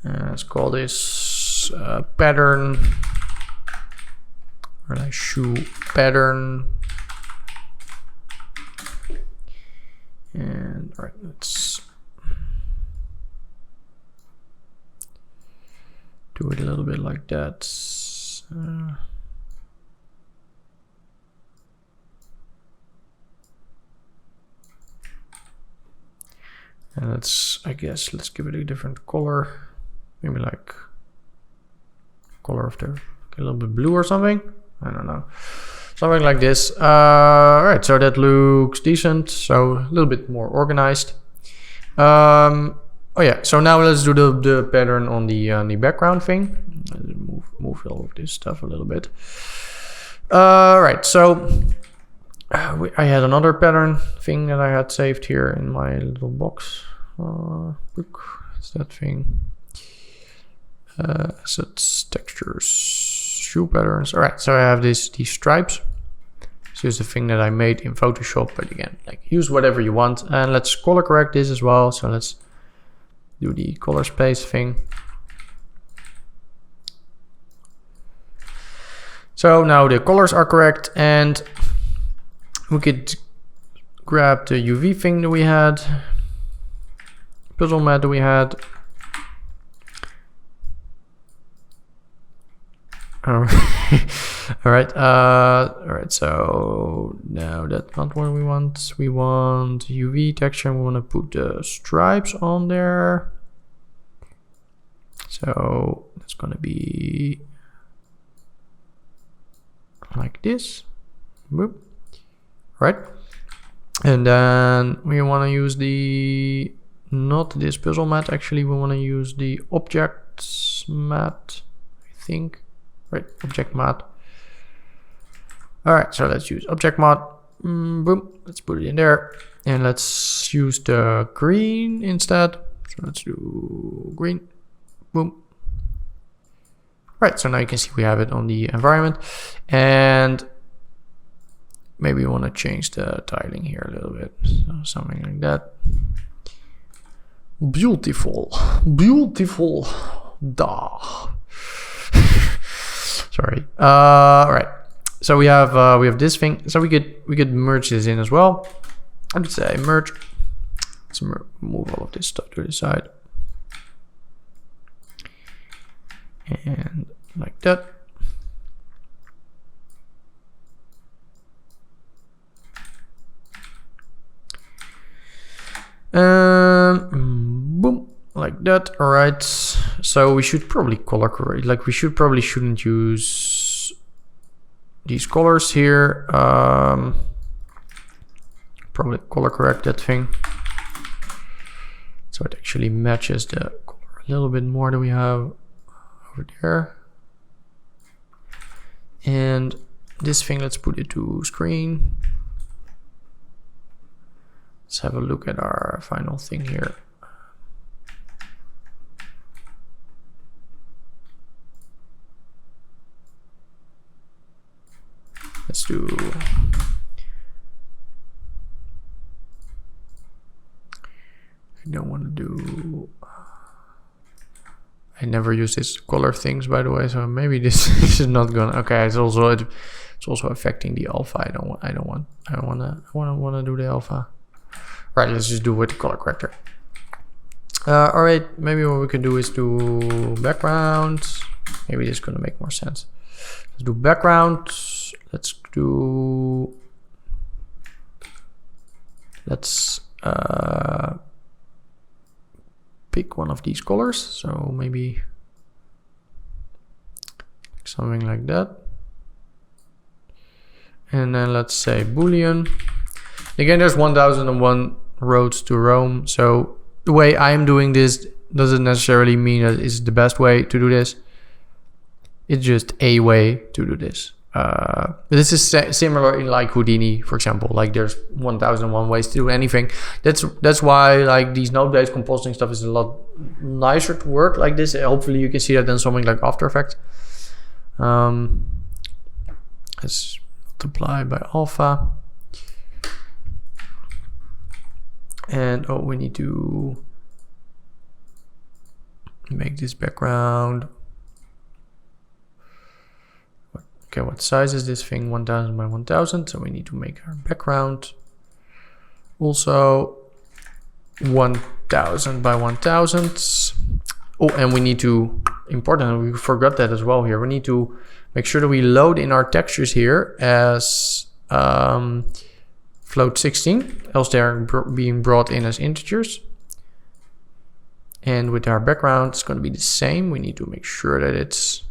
Let's call this pattern, or like shoe pattern. And all right, let's do it a little bit like that. And let's give it a different color, maybe like color of a little bit blue or something. I don't know, something like this. All right, so that looks decent. So a little bit more organized. Oh yeah, so now let's do the pattern on the background thing. Move all of this stuff a little bit. Right, so I had another pattern thing that I had saved here in my little box. It's that thing. Assets, textures, shoe patterns. All right, so I have these stripes. This is the thing that I made in Photoshop, but again, like use whatever you want. And let's color correct this as well. So let's do the color space thing. So now the colors are correct, and we could grab the UV thing that we had, puzzle mat that we had. All right, so now that's not what we want. We want UV texture, and we want to put the stripes on there. So that's gonna be like this. Boop. Right, and then we want to use not this puzzle mat, actually we want to use the objects mat, I think. Right, object mat. All right, so let's use object mat. Boom, let's put it in there, and let's use the green instead. So let's do green. Boom. Right, so now you can see we have it on the environment, and maybe we want to change the tiling here a little bit, so something like that. Beautiful, beautiful. Da. Sorry. All right. So we have this thing. So we could merge this in as well. I would say merge. Let's move all of this stuff to the side. And like that. Boom, like that. All right. So we should probably color correct. Like we shouldn't use these colors here. Probably color correct that thing, so it actually matches the color a little bit more that we have over there. And this thing, let's put it to screen. Let's have a look at our final thing here. Let's do, I don't want to do, I never use this color things, by the way, so maybe this is not gonna, okay, it's also affecting the alpha. I don't want to do the alpha. Right, let's just do with the color corrector. All right, maybe what we can do is do background. Maybe this is gonna make more sense. Let's do background. Let's pick one of these colors. So maybe something like that. And then let's say Boolean. Again, there's 1001 roads to Rome. So the way I'm doing this doesn't necessarily mean that it's the best way to do this. It's just a way to do this. This is similar in like Houdini, for example. Like there's 1001 ways to do anything. That's why like these node-based compositing stuff is a lot nicer to work like this. Hopefully you can see that in something like After Effects. Let's multiply by alpha. And we need to make this background. Okay, what size is this thing? 1000 by 1000. So we need to make our background also 1000 by 1000. Oh, and we need to import, and we forgot that as well here. We need to make sure that we load in our textures here as float 16, else they're being brought in as integers. And with our background, it's going to be the same. We need to make sure that it's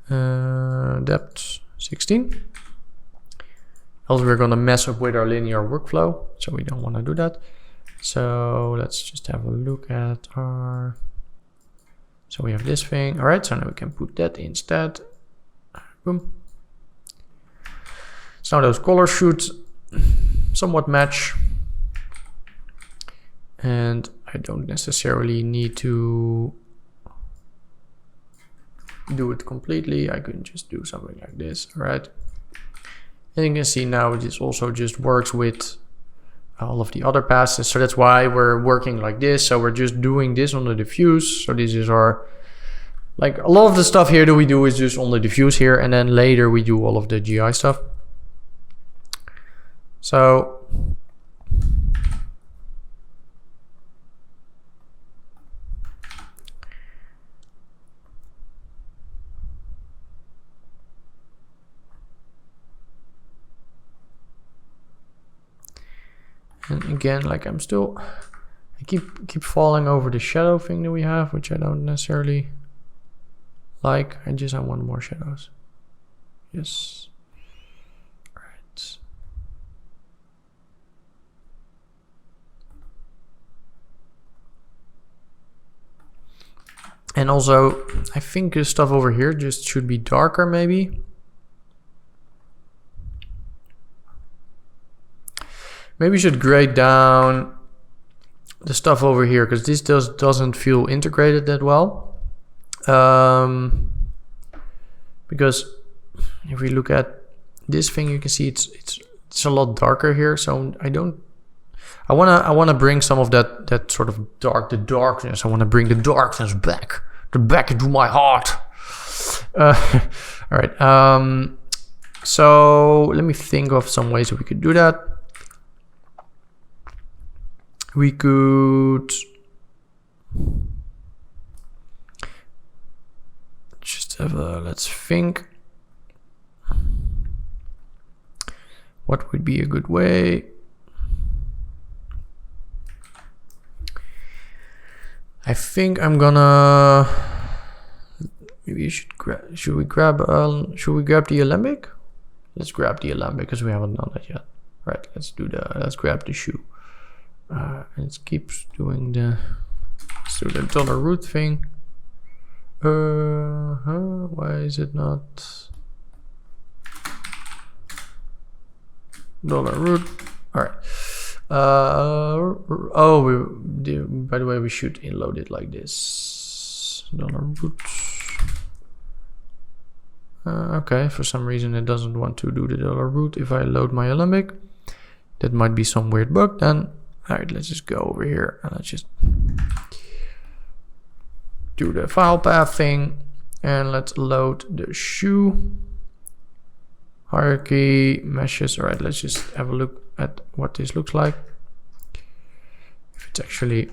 depth 16. Else we're going to mess up with our linear workflow, so we don't want to do that. So let's just have a look at our... So we have this thing. All right, so now we can put that instead. Boom. So now those colors should somewhat match. And I don't necessarily need to do it completely. I can just do something like this, all right? And you can see now this also just works with all of the other passes. So that's why we're working like this. So we're just doing this on the diffuse. So this is our, like a lot of the stuff here that we do is just on the diffuse here. And then later we do all of the GI stuff. So and again, like I keep falling over the shadow thing that we have, which I don't necessarily like. I want more shadows. Yes. All right. And also, I think this stuff over here just should be darker maybe. Maybe you should grade down the stuff over here because this doesn't feel integrated that well. Because if we look at this thing, you can see it's a lot darker here. So I wanna bring some of that sort of the darkness. I wanna bring the darkness back into my heart. All right. So let me think of some ways that we could do that. We could just have let's think. What would be a good way? I think I'm gonna, maybe you should we grab the alembic? Let's grab the alembic because we haven't done that yet. Right, let's grab the shoe. It keeps doing let's do the dollar root thing. Why is it not dollar root? All right. By the way, we should load it like this. Dollar root. Okay, for some reason it doesn't want to do the dollar root if I load my alembic. That might be some weird bug then. All right, let's just go over here and let's just do the file path thing and let's load the shoe hierarchy meshes. All right, let's just have a look at what this looks like. If it's actually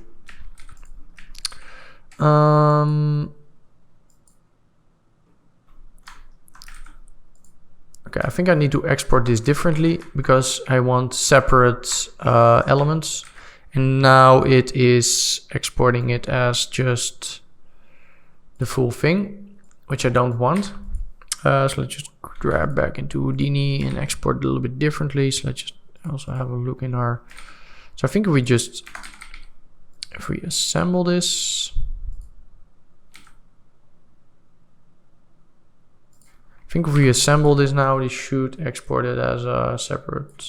Okay, I think I need to export this differently because I want separate elements. And now it is exporting it as just the full thing, which I don't want. So let's just grab back into Houdini and export it a little bit differently. So let's just also have a look in our... So I think if we assemble this... I think if we assemble this now, we should export it as a separate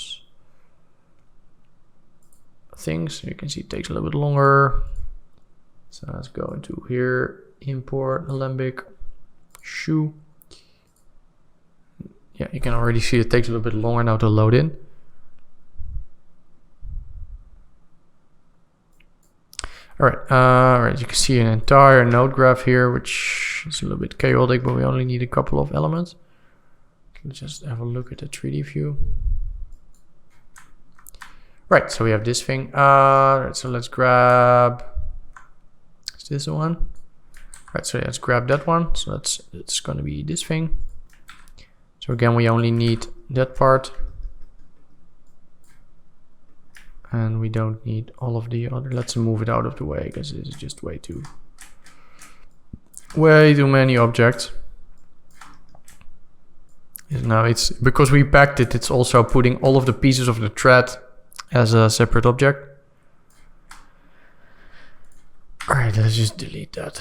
thing. So you can see it takes a little bit longer. So let's go into here, import Alembic shoe. Yeah, you can already see it takes a little bit longer now to load in. All right, you can see an entire node graph here, which is a little bit chaotic, but we only need a couple of elements. Let's just have a look at the 3D view. Right, so we have this thing. Right, so let's grab, is this the one? Right, so let's grab that one. So it's going to be this thing. So again, we only need that part. And we don't need all of the other. Let's move it out of the way because this is just way too many objects. Now it's because we packed it, it's also putting all of the pieces of the thread as a separate object. All right, let's just delete that.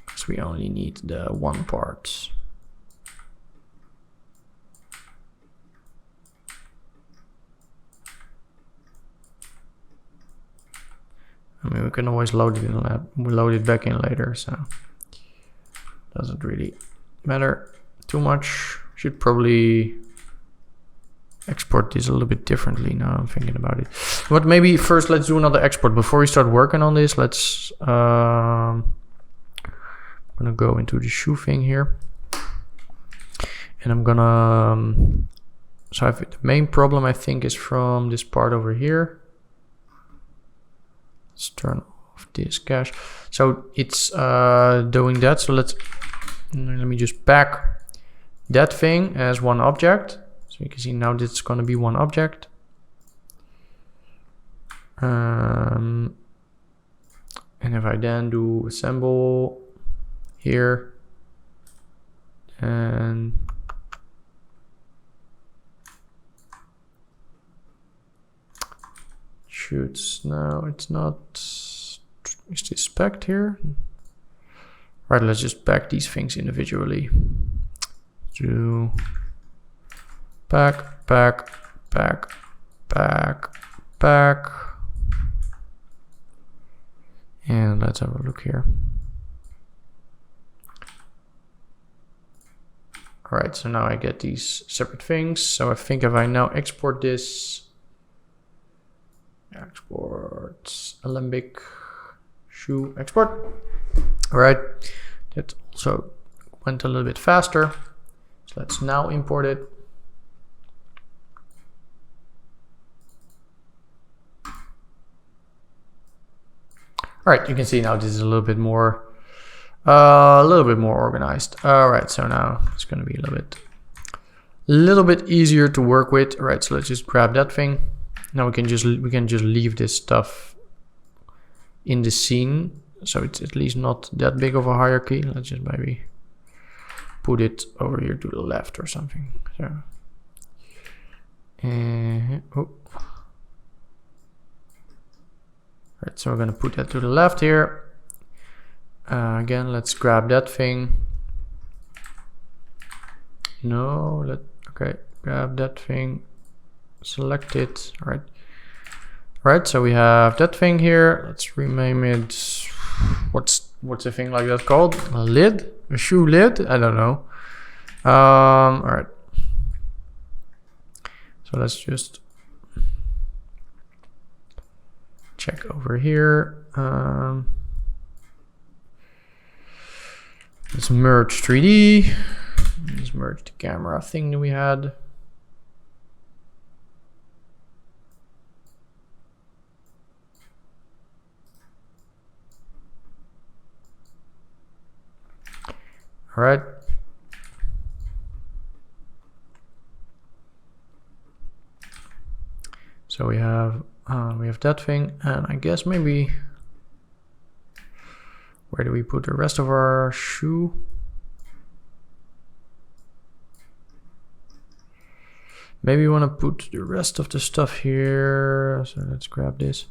Because we only need the one part. I mean, we can always load it back in later, so doesn't really matter too much. Should probably export this a little bit differently now I'm thinking about it. But maybe first let's do another export before we start working on this. Let's I'm gonna go into the shoe thing here, and I'm gonna so I have the main problem I think is from this part over here. Let's turn off this cache. So it's doing that. So let me just pack that thing as one object. So you can see now this is going to be one object. And if I then do assemble here and shoots, no, it's not. Is this packed here? Right, let's just pack these things individually. Do pack, pack, pack, pack, pack. And let's have a look here. All right, so now I get these separate things. So I think if I now export this, export Alembic shoe export. All right, that also went a little bit faster. So let's now import it. All right, you can see now this is a little bit more organized. All right, so now it's going to be a little bit easier to work with. All right, so let's just grab that thing. Now we can just leave this stuff in the scene, so it's at least not that big of a hierarchy. Let's just maybe put it over here to the left or something. So, oh. Right, so we're gonna put that to the left here. Again, let's grab that thing. No, okay, grab that thing, select it. All right. All right, so we have that thing here. Let's rename it. What's a thing like that called? A lid? A shoe lid? I don't know. All right. So let's just check over here. Let's merge 3D. Let's merge the camera thing that we had. All right. So we have that thing, and I guess maybe where do we put the rest of our shoe? Maybe we want to put the rest of the stuff here. So let's grab this.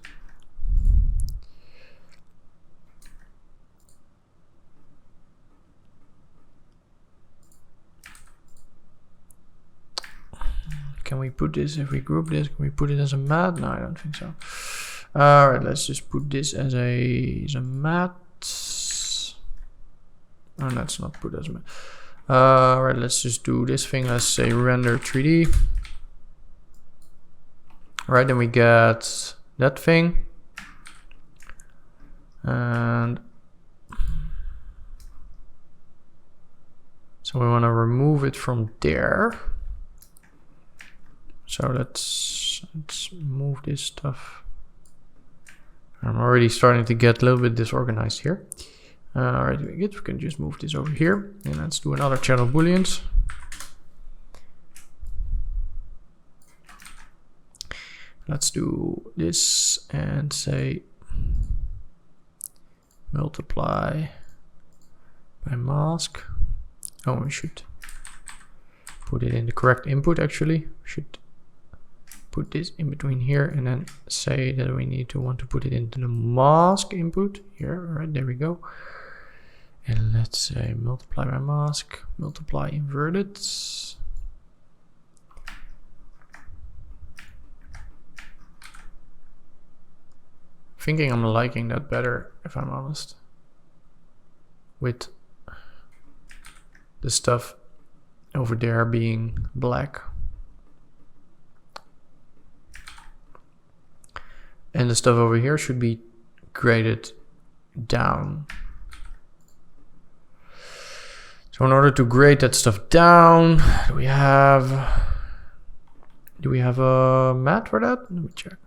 Can we put this, if we group this, can we put it as a mat? No, I don't think so. All right, let's just put this as a mat. Oh, let's not put as a mat. All right, let's just do this thing. Let's say render 3D. All right, then we get that thing. And so we want to remove it from there. So let's move this stuff. I'm already starting to get a little bit disorganized here. All right, we can just move this over here, and let's do another channel booleans. Let's do this and say multiply by mask. Oh, we should put it in the correct input actually. We should put this in between here and then say that we want to put it into the mask input here. All right, there we go. And let's say multiply by mask, multiply inverted. Thinking I'm liking that better, if I'm honest, with the stuff over there being black and the stuff over here should be graded down. So in order to grade that stuff down, do we have a mat for that? Let me check.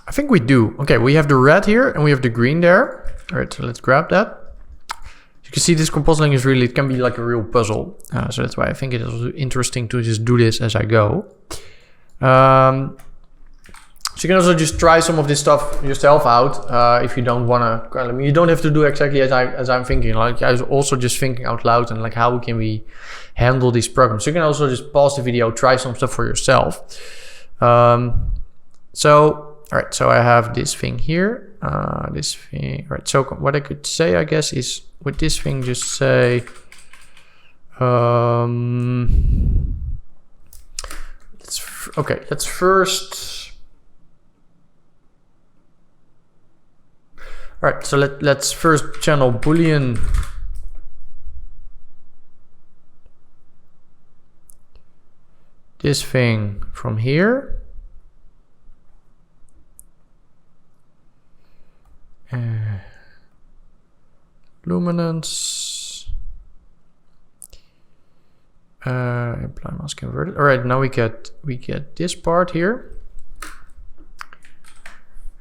I think we do. Okay, we have the red here and we have the green there. All right, so let's grab that. You can see this compositing is really, it can be like a real puzzle. So that's why I think it is interesting to just do this as I go. So you can also just try some of this stuff yourself out if you don't want to. I mean, you don't have to do exactly as I'm thinking. Like I was also just thinking out loud and like how can we handle these programs. So you can also just pause the video, try some stuff for yourself. All right, so I have this thing here, this thing. All right, so what I could say, I guess, is with this thing, just say, let's first. All right, so let's first channel boolean this thing from here. Luminance, apply mask inverted. All right, now we get this part here,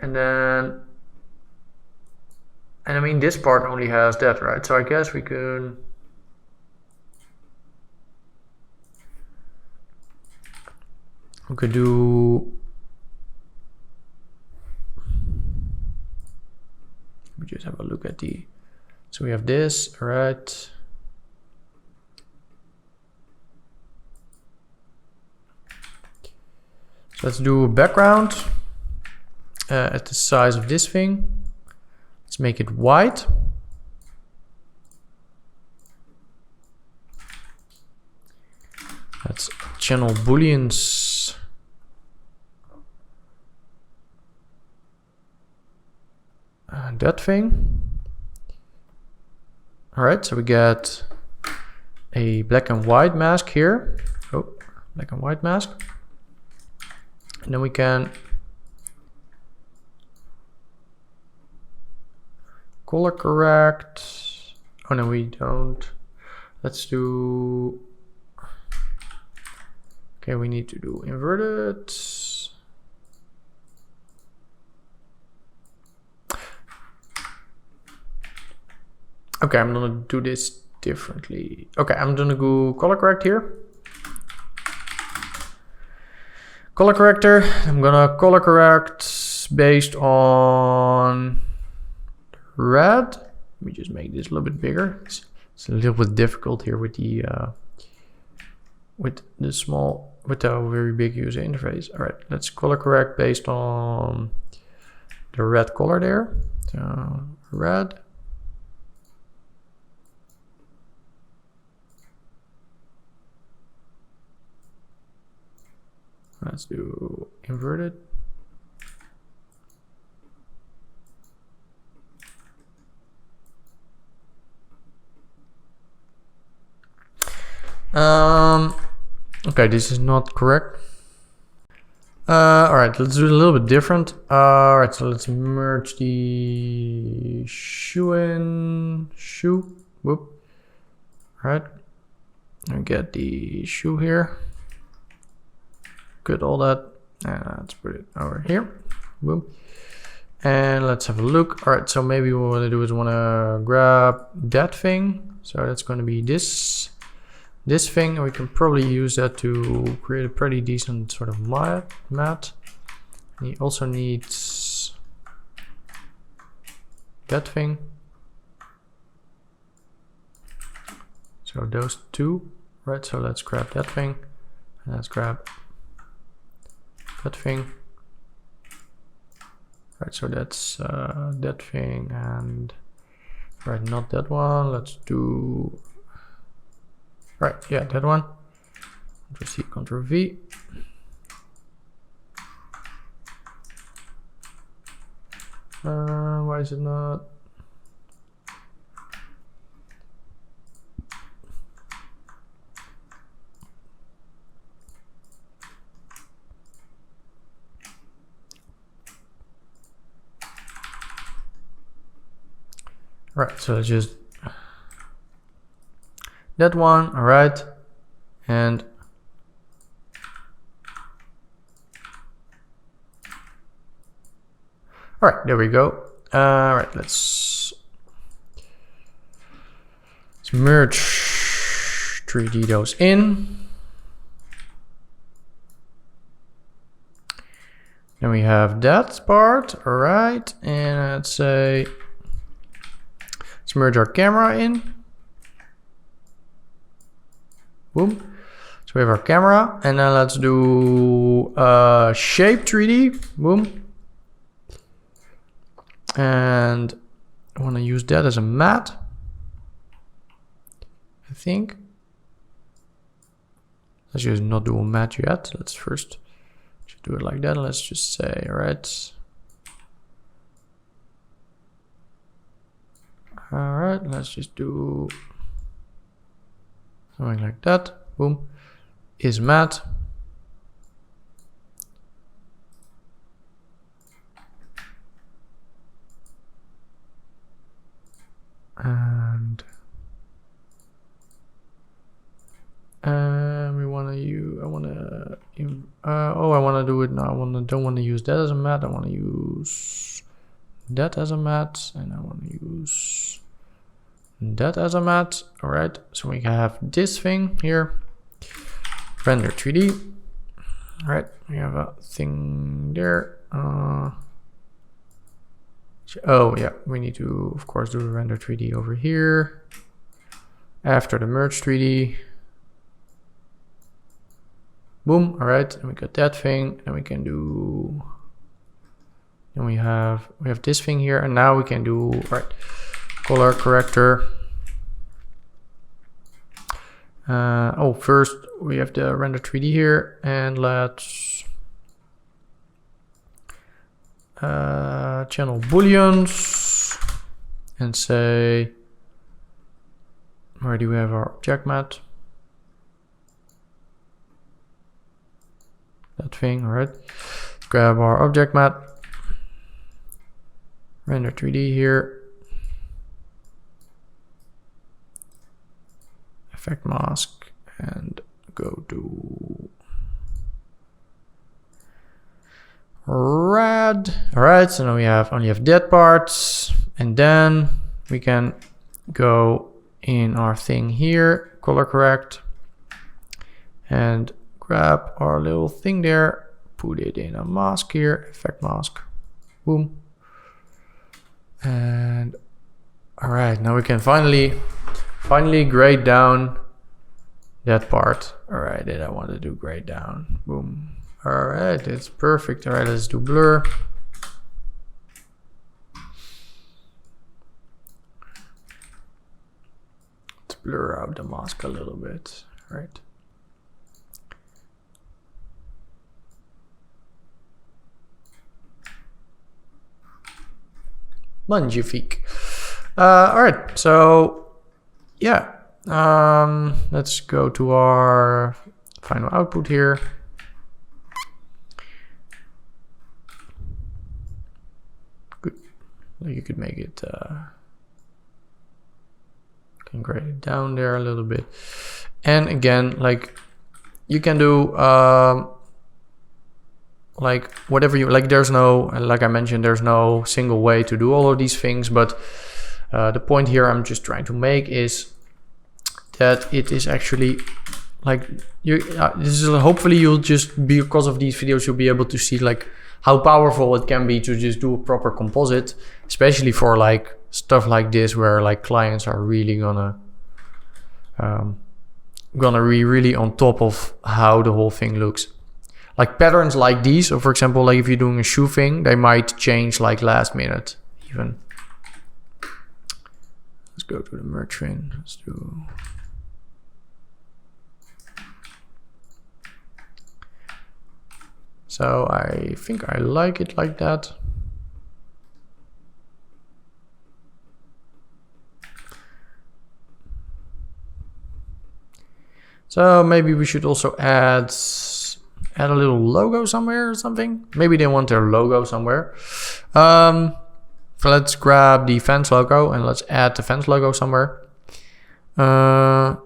and I mean this part only has that, right? So I guess we could do. We just have a look at the. So we have this, all right. So let's do a background at the size of this thing. Let's make it white. Let's channel booleans. That thing. All right, so we get a black and white mask here. Oh, black and white mask. And then we can color correct. Oh no, we don't. Let's do Okay, we need to do inverted. Okay, I'm gonna do this differently. Okay, I'm gonna go color correct here. Color corrector, I'm gonna color correct based on red. Let me just make this a little bit bigger. It's a little bit difficult here with the very big user interface. All right, let's color correct based on the red color there. So red. Let's do inverted. Okay, this is not correct. All right, let's do it a little bit different. All right, so let's merge the shoe and shoe. Whoop. All right, and get the shoe here. Good, all that. And let's put it over here. Boom. And let's have a look. All right, so maybe what we want to do is we want to grab that thing. So that's going to be this thing, and we can probably use that to create a pretty decent sort of mat. And he also needs that thing. So those two, right? So let's grab that thing, and let's grab that thing. Right, so that's that thing, and right, not that one. Let's do right, yeah, that one. Ctrl C, Ctrl V. Why is it not? Right, so let's just that one. All right, and all right, there we go. All right, let's merge 3D those in. Then we have that part. All right, and let's say let's merge our camera in. Boom. So we have our camera, and then let's do shape 3D. Boom. And I want to use that as a mat, I think. Let's just not do a mat yet. Let's first just do it like that. Let's just say, all right. All right, let's just do something like that. Boom. Is mat. And we want to use, I want to do it now. Don't want to use that as a mat. I want to use that as a mat, and I want to use that as a mat. All right, so we have this thing here, render 3D. All right, we have a thing there. Oh yeah, we need to of course do the render 3D over here after the merge 3D. Boom. All right, and we got that thing, and we can do. Then we have this thing here, and now we can do right color corrector. First we have the render 3D here, and let's channel booleans and say, where do we have our object mat? That thing. All right, grab our object mat, render 3D here, effect mask, and go to red. All right, so now we only have that parts, and then we can go in our thing here, color correct, and grab our little thing there, put it in a mask here, effect mask, boom. And all right, now we can finally grade down that part. All right, that I want to do grade down, boom. All right, that's perfect. All right, let's do blur. Let's blur out the mask a little bit, all right. Magnifique. All right, so yeah, let's go to our final output here. Good. You could make it, can grade it down there a little bit. And again, like you can do like whatever you like. There's no, like I mentioned, there's no single way to do all of these things, but the point here I'm just trying to make is that it is actually like this is hopefully you'll just, because of these videos, you'll be able to see like how powerful it can be to just do a proper composite, especially for like stuff like this where like clients are really gonna be really on top of how the whole thing looks. Like patterns like these, so for example, like if you're doing a shoe thing, they might change like last minute even. Let's go to the merge train. Let's do. So I think I like it like that. So maybe we should also add a little logo somewhere or something. Maybe they want their logo somewhere. So let's grab the fence logo and let's add the fence logo somewhere. Or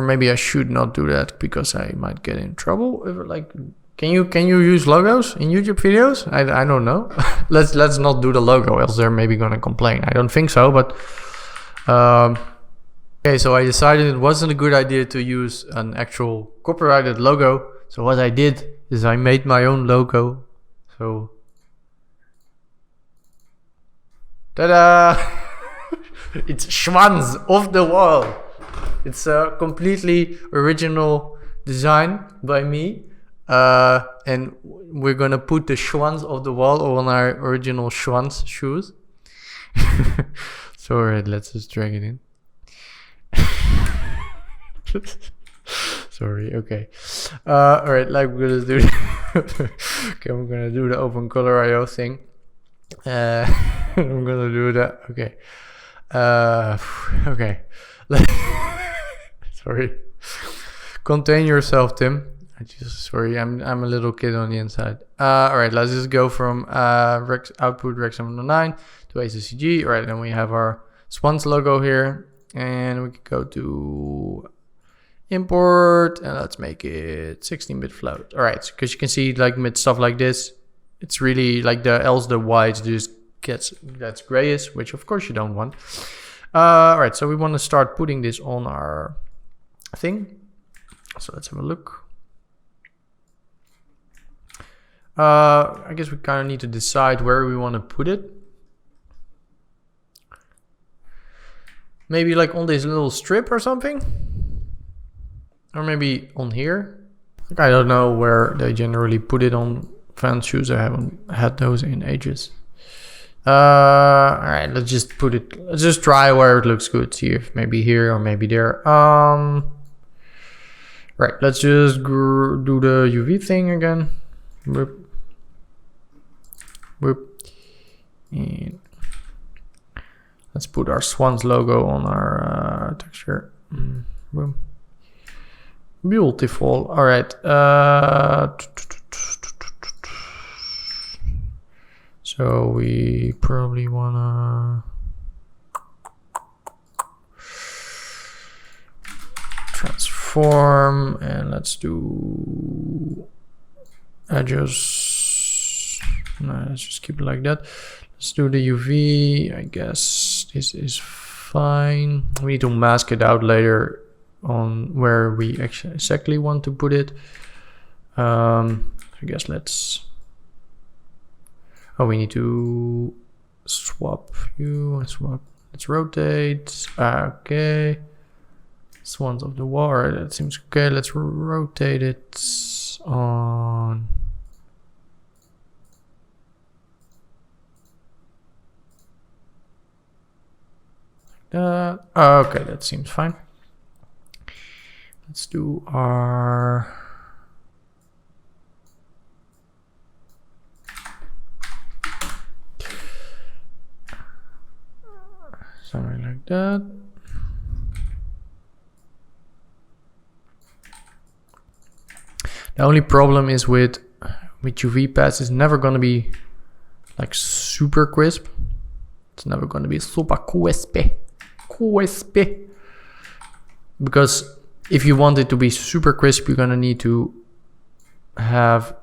maybe I should not do that because I might get in trouble. Like, can you use logos in YouTube videos? I don't know. let's not do the logo, else they're maybe gonna complain. I don't think so, but okay, so I decided it wasn't a good idea to use an actual copyrighted logo. So what I did is I made my own logo. So, ta-da! It's Schwanz of the Wall. It's a completely original design by me. And we're gonna put the Schwanz of the Wall on our original Schwanz shoes. So alright, let's just drag it in. Sorry, okay. Alright, like we're gonna do okay, we're gonna do the open color IO thing. I'm gonna do that. Okay. Okay. Sorry. Contain yourself, Tim. Sorry, I'm a little kid on the inside. Alright, let's just go from output rec 709 to ACCG. Alright, then we have our Swans logo here. And we can go to import and let's make it 16-bit float. All right, because you can see like with stuff like this, it's really like the white just that's grayish, which of course you don't want. All right, so we want to start putting this on our thing. So let's have a look. I guess we kind of need to decide where we want to put it. Maybe like on this little strip or something, or maybe on here. Like, I don't know where they generally put it on fan shoes. I haven't had those in ages. All right, let's just put it. Let's just try where it looks good. See if maybe here or maybe there. Right, let's just do the UV thing again. Whoop. Whoop. And let's put our Swans logo on our texture. Boom. Beautiful. All right. So we probably wanna transform and let's do edges. No, let's just keep it like that. Let's do the UV. I guess this is fine. We need to mask it out later on where we actually exactly want to put it. I guess let's. Oh, we need to swap you and swap. Let's rotate. Okay. Swans of the War. That seems okay. Let's rotate it on. Okay, that seems fine. Let's do our. Something like that. The only problem is with UV pads, it's never going to be like super crisp. It's never going to be super crispy. Because if you want it to be super crisp, you're going to need to have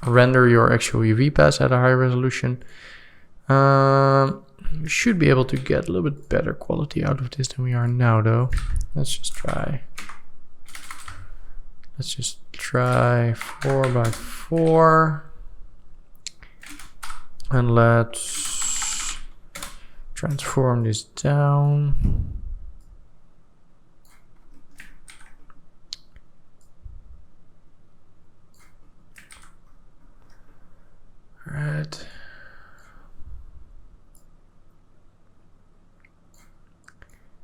render your actual UV pads at a high resolution. You should be able to get a little bit better quality out of this than we are now, though. Let's just try 4x4 and let's transform this down. All right.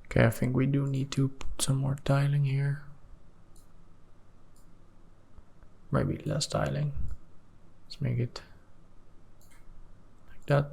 Okay, I think we do need to put some more tiling here. Maybe less tiling. Let's make it like that.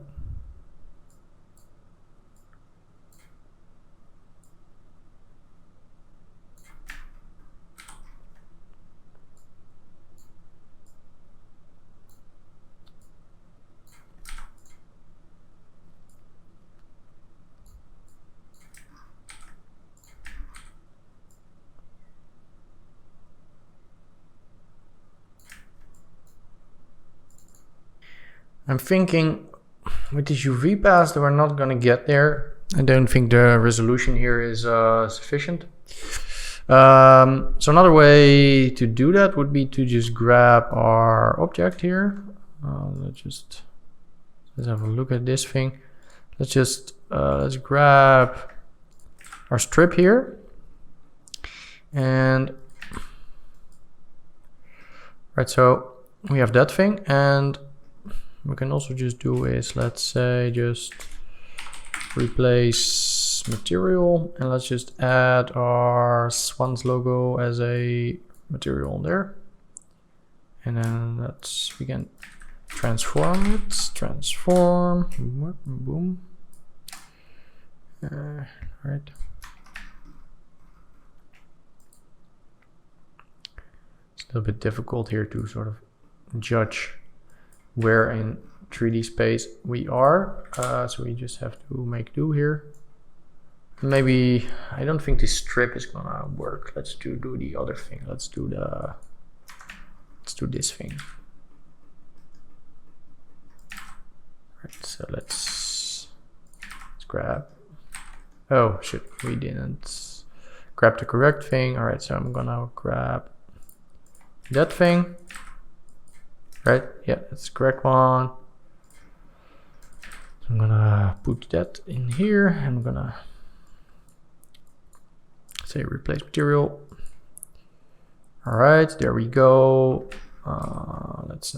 I'm thinking with these UV pads that we're not going to get there. I don't think the resolution here is sufficient. So another way to do that would be to just grab our object here. Let's have a look at this thing. Let's grab our strip here. And right, so we have that thing, and we can also just do is, let's say, just replace material, and let's just add our Swans logo as a material there. And then we can transform it, boom. Right. It's a little bit difficult here to sort of judge where in 3D space we are, so we just have to make do here. Maybe I don't think this strip is gonna work. Let's do the other thing. Let's do this thing. Right, so let's grab. Oh shit, we didn't grab the correct thing. All right, so I'm gonna grab that thing. Right, yeah, that's the correct one. So I'm gonna put that in here. I'm gonna say replace material. All right, there we go. Let's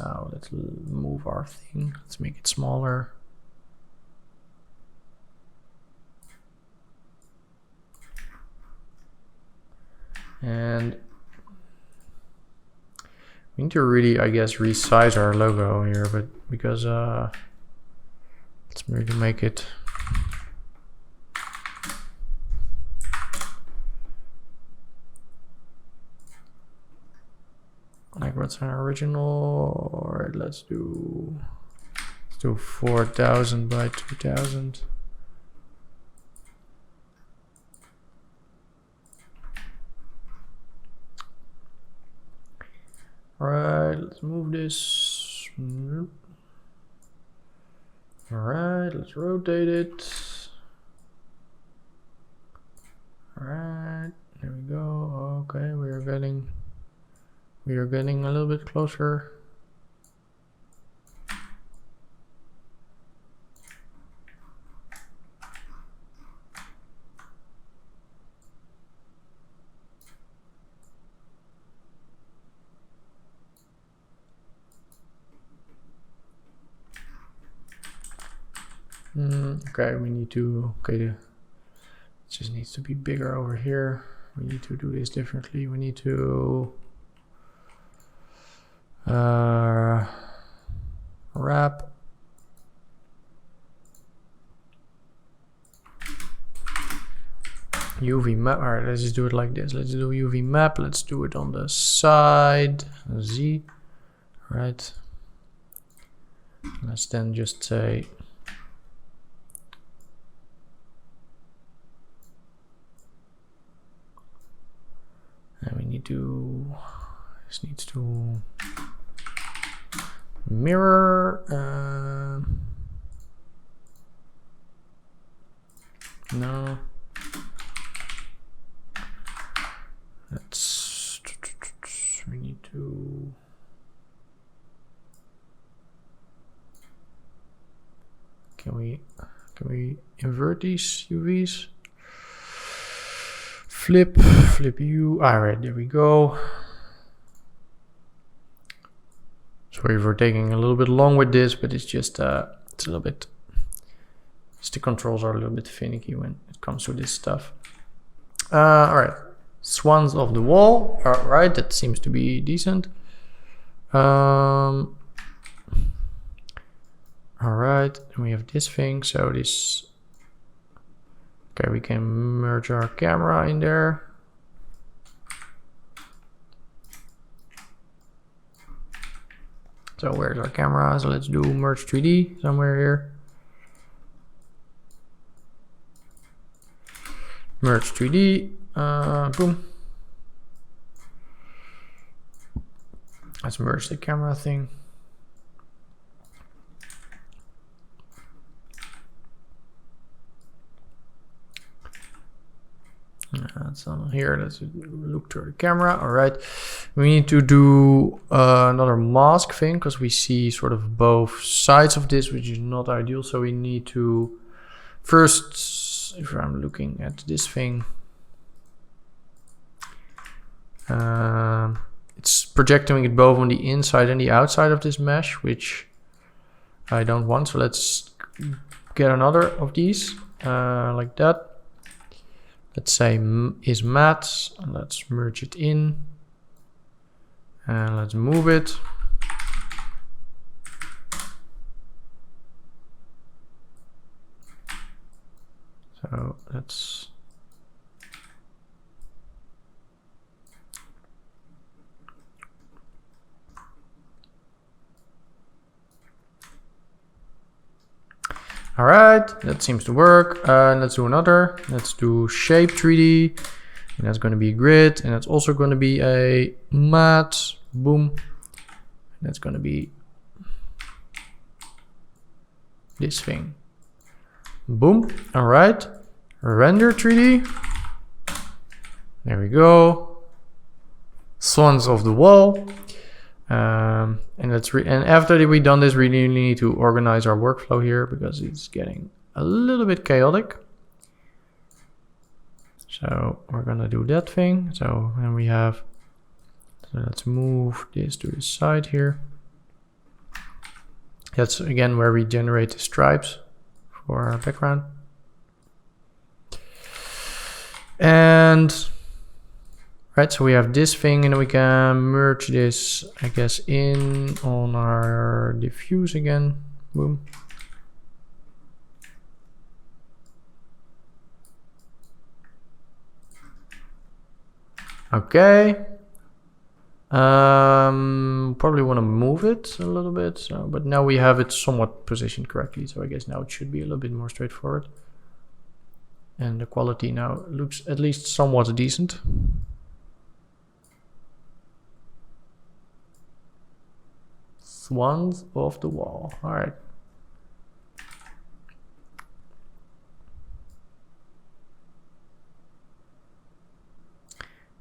move our thing. Let's make it smaller. And we need to really, I guess, resize our logo here, but because let's really make it like what's our original. All right, let's do 4,000 by 2,000. All right, let's move this. All right, let's rotate it. All right, there we go. Okay, we are getting a little bit closer. Okay, we need to, it just needs to be bigger over here. We need to do this differently. We need to wrap. UV map. All right, let's just do it like this. Let's do UV map. Let's do it on the side. Z. All right. Let's then just say and we need to, this needs to mirror, no, let's, we need to, can we invert these UVs? Flip U. All right, there we go. Sorry for taking a little bit long with this, but it's just it's a little bit. The controls are a little bit finicky when it comes to this stuff. All right, swans of the wall. All right, that seems to be decent. All right, and we have this thing. So this. Okay, we can merge our camera in there. So where's our camera? So let's do merge 3D somewhere here. Merge 3D, boom. Let's merge the camera thing. That's on here. Let's look to the camera. All right, we need to do another mask thing because we see sort of both sides of this, which is not ideal. So we need to first, if I'm looking at this thing, it's projecting it both on the inside and the outside of this mesh, which I don't want. So let's get another of these like that. Let's say is matte, and let's merge it in, and let's move it. So let's all right, that seems to work. Let's do another. Let's do shape 3D, and that's going to be grid, and that's also going to be a matte. Boom. And that's going to be this thing. Boom. All right. Render 3D. There we go. Swans of the wall. And after we've done this, we really need to organize our workflow here because it's getting a little bit chaotic. So we're gonna do that thing. So then we have, so let's move this to the side here. That's again where we generate the stripes for our background. And right, so we have this thing, and then we can merge this, I guess, in on our diffuse again. Boom. Okay. Probably want to move it a little bit, so, but now we have it somewhat positioned correctly, so I guess now it should be a little bit more straightforward. And the quality now looks at least somewhat decent. swans off the wall. All right.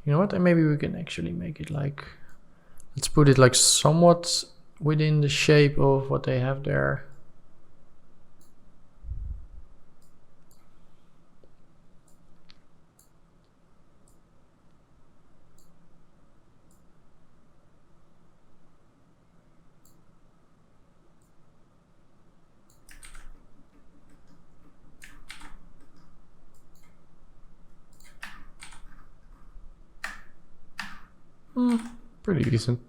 You know what? And maybe we can actually make it like, let's put it like somewhat within the shape of what they have there. Pretty decent.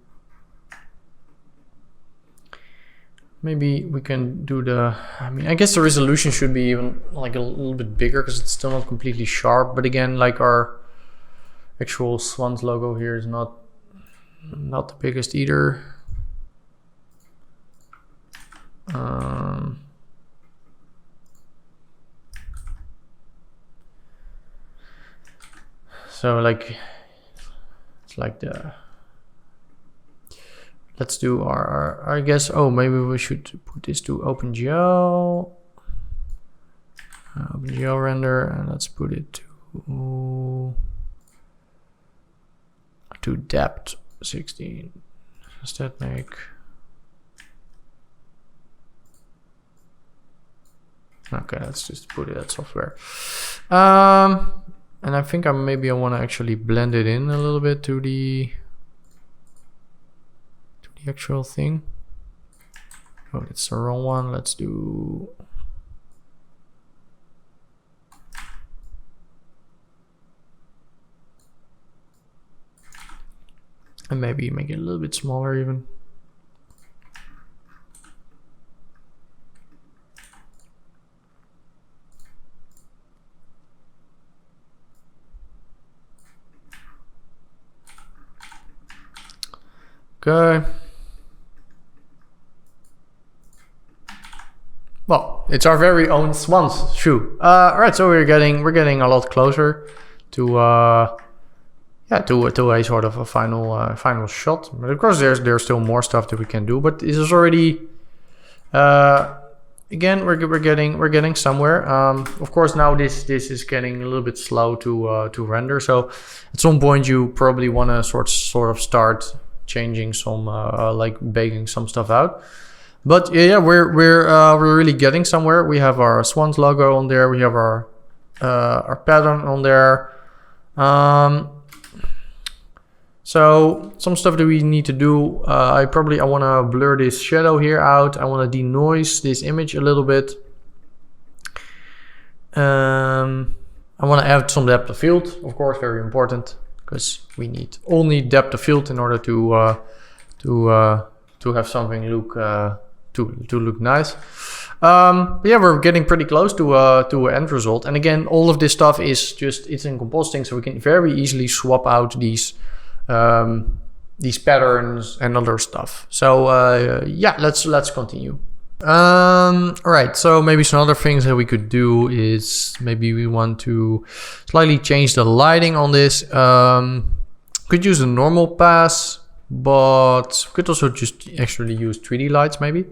Maybe we can do the, I mean, I guess the resolution should be even like a little bit bigger because it's still not completely sharp. But again, like our actual Swans logo here is not the biggest either. So like, it's like the, let's do our I guess, oh, maybe we should put this to OpenGL. OpenGL render, and let's put it to depth 16. Does that make? Okay, let's just put it at software. And I think maybe I want to actually blend it in a little bit to the actual thing. Oh, it's the wrong one. Let's do, and maybe make it a little bit smaller even. Okay. Well, it's our very own Swans shoe. All right, so we're getting a lot closer to to a sort of a final shot. But of course, there's still more stuff that we can do. But this is already again we're getting somewhere. Of course, now this is getting a little bit slow to render. So at some point you probably want to sort of start changing some like baking some stuff out. But yeah, we're really getting somewhere. We have our Swans logo on there. We have our pattern on there. So some stuff that we need to do. I want to blur this shadow here out. I want to denoise this image a little bit. I want to add some depth of field, of course, very important, because we need only depth of field in order to have something look to look nice. But yeah, we're getting pretty close to an end result. And again, all of this stuff is it's in compositing, so we can very easily swap out these patterns and other stuff. So yeah, let's continue. All right, so maybe some other things that we could do is maybe we want to slightly change the lighting on this. Could use a normal pass, but could also just actually use 3D lights maybe.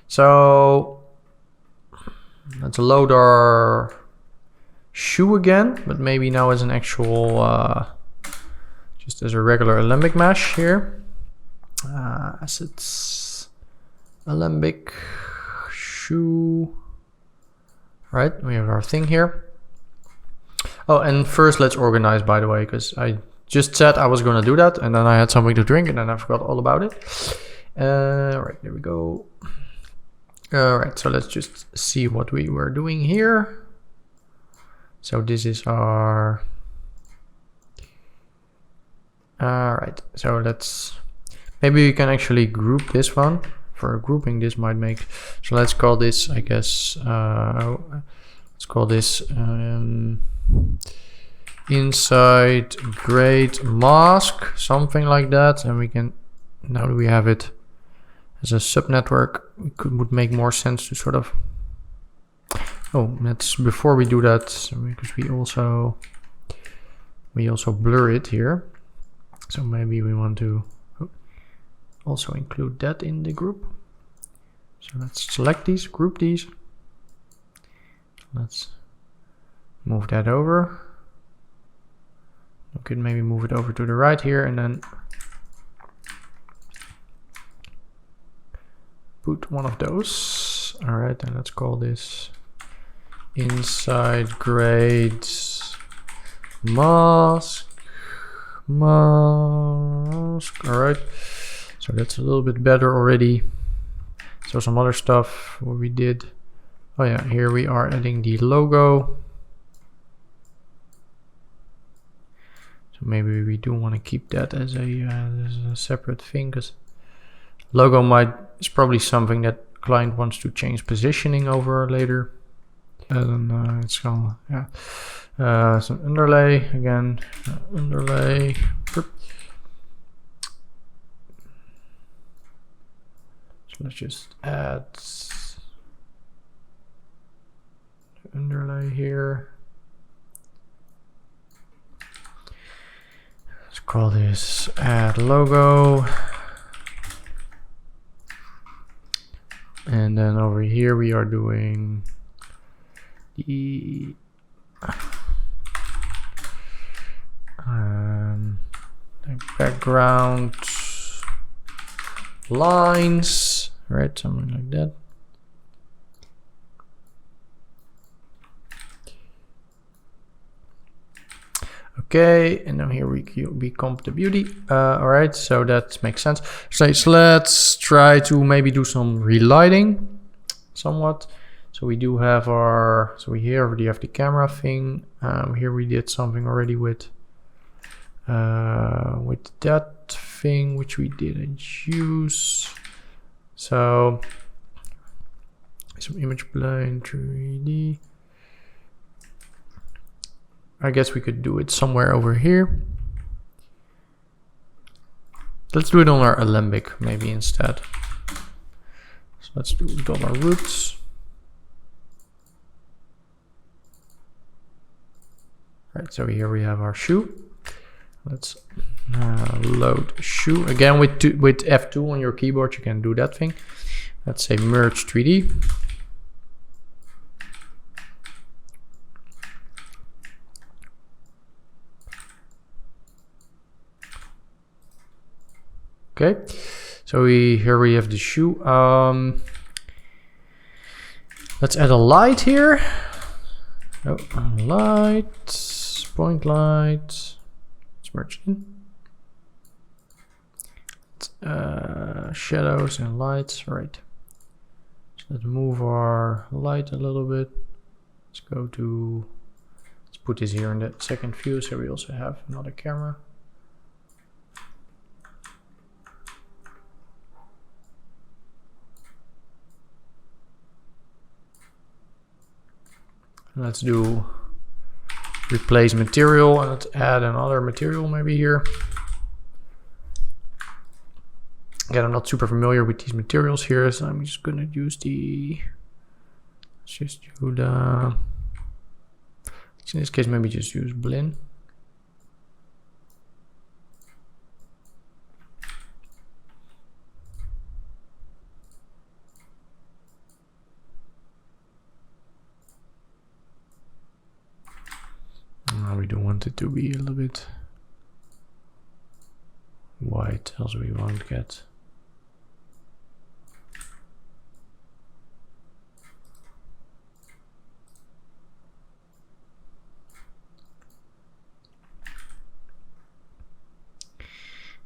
So let's load our shoe again, but maybe now as an actual just as a regular Alembic mesh here. Assets, Alembic shoe. Right, we have our thing here. Oh, and first let's organize, by the way, because I just said I was going to do that, and then I had something to drink, and then I forgot all about it. Right, there we go. All right, so let's just see what we were doing here. So this is our... All right, so maybe we can actually group this one. For grouping, this might make... So let's call this, I guess, let's call this... inside grade mask, something like that, and we can, now that we have it as a subnetwork, would make more sense to sort of, oh, that's before we do that, because we also blur it here, so maybe we want to also include that in the group. So let's select these, group these. Let's move that over. We could maybe move it over to the right here and then put one of those. All right, and let's call this inside grades mask. All right, so that's a little bit better already. So some other stuff what we did. Oh yeah, here we are adding the logo. So maybe we do want to keep that as a separate thing, because logo is probably something that client wants to change positioning over later. And then it's gonna, yeah. Some underlay again, underlay. So let's just add underlay here. Let's call this add logo. And then over here we are doing the background lines, right? Something like that. Okay, and then here we comp the beauty. All right, so that makes sense. So let's try to maybe do some relighting somewhat. So we do have our, so we here already have the camera thing. Here we did something already with that thing, which we didn't use. So some image plane 3D. I guess we could do it somewhere over here. Let's do it on our alembic maybe instead. So let's do it on our roots. Right, so here we have our shoe. Let's load shoe. Again, with F2 on your keyboard, you can do that thing. Let's say merge 3D. Okay, so here we have the shoe. Let's add a light here. Oh, light, point light. Let's merge in. Shadows and lights, right. So let's move our light a little bit. Let's put this here in the second view so we also have another camera. Let's do replace material and let's add another material maybe here. Again, I'm not super familiar with these materials here, so I'm just gonna use let's just do the, in this case maybe just use blend. We do want it to be a little bit white, else we won't get.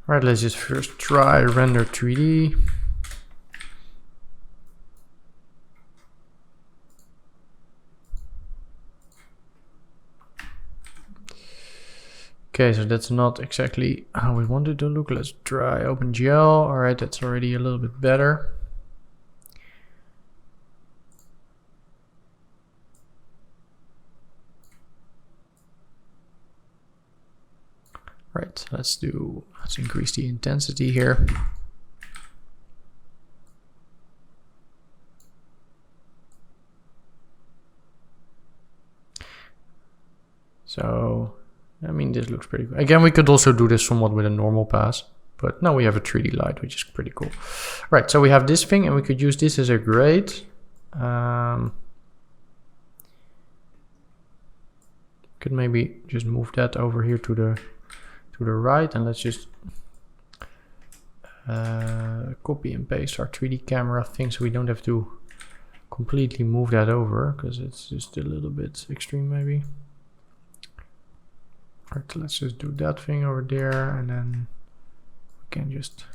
All right, let's just first try render 3D. Okay, so that's not exactly how we want it to look. Let's try OpenGL. All right, that's already a little bit better. Right, let's increase the intensity here. So, I mean, this looks pretty good. Again, we could also do this somewhat with a normal pass, But now we have a 3D light, which is pretty cool. Right, so we have this thing, and we could use this as a grade. Could maybe just move that over here to the right, and let's just copy and paste our 3D camera thing, so we don't have to completely move that over, because it's just a little bit extreme maybe. Right, let's just do that thing over there, and then we can just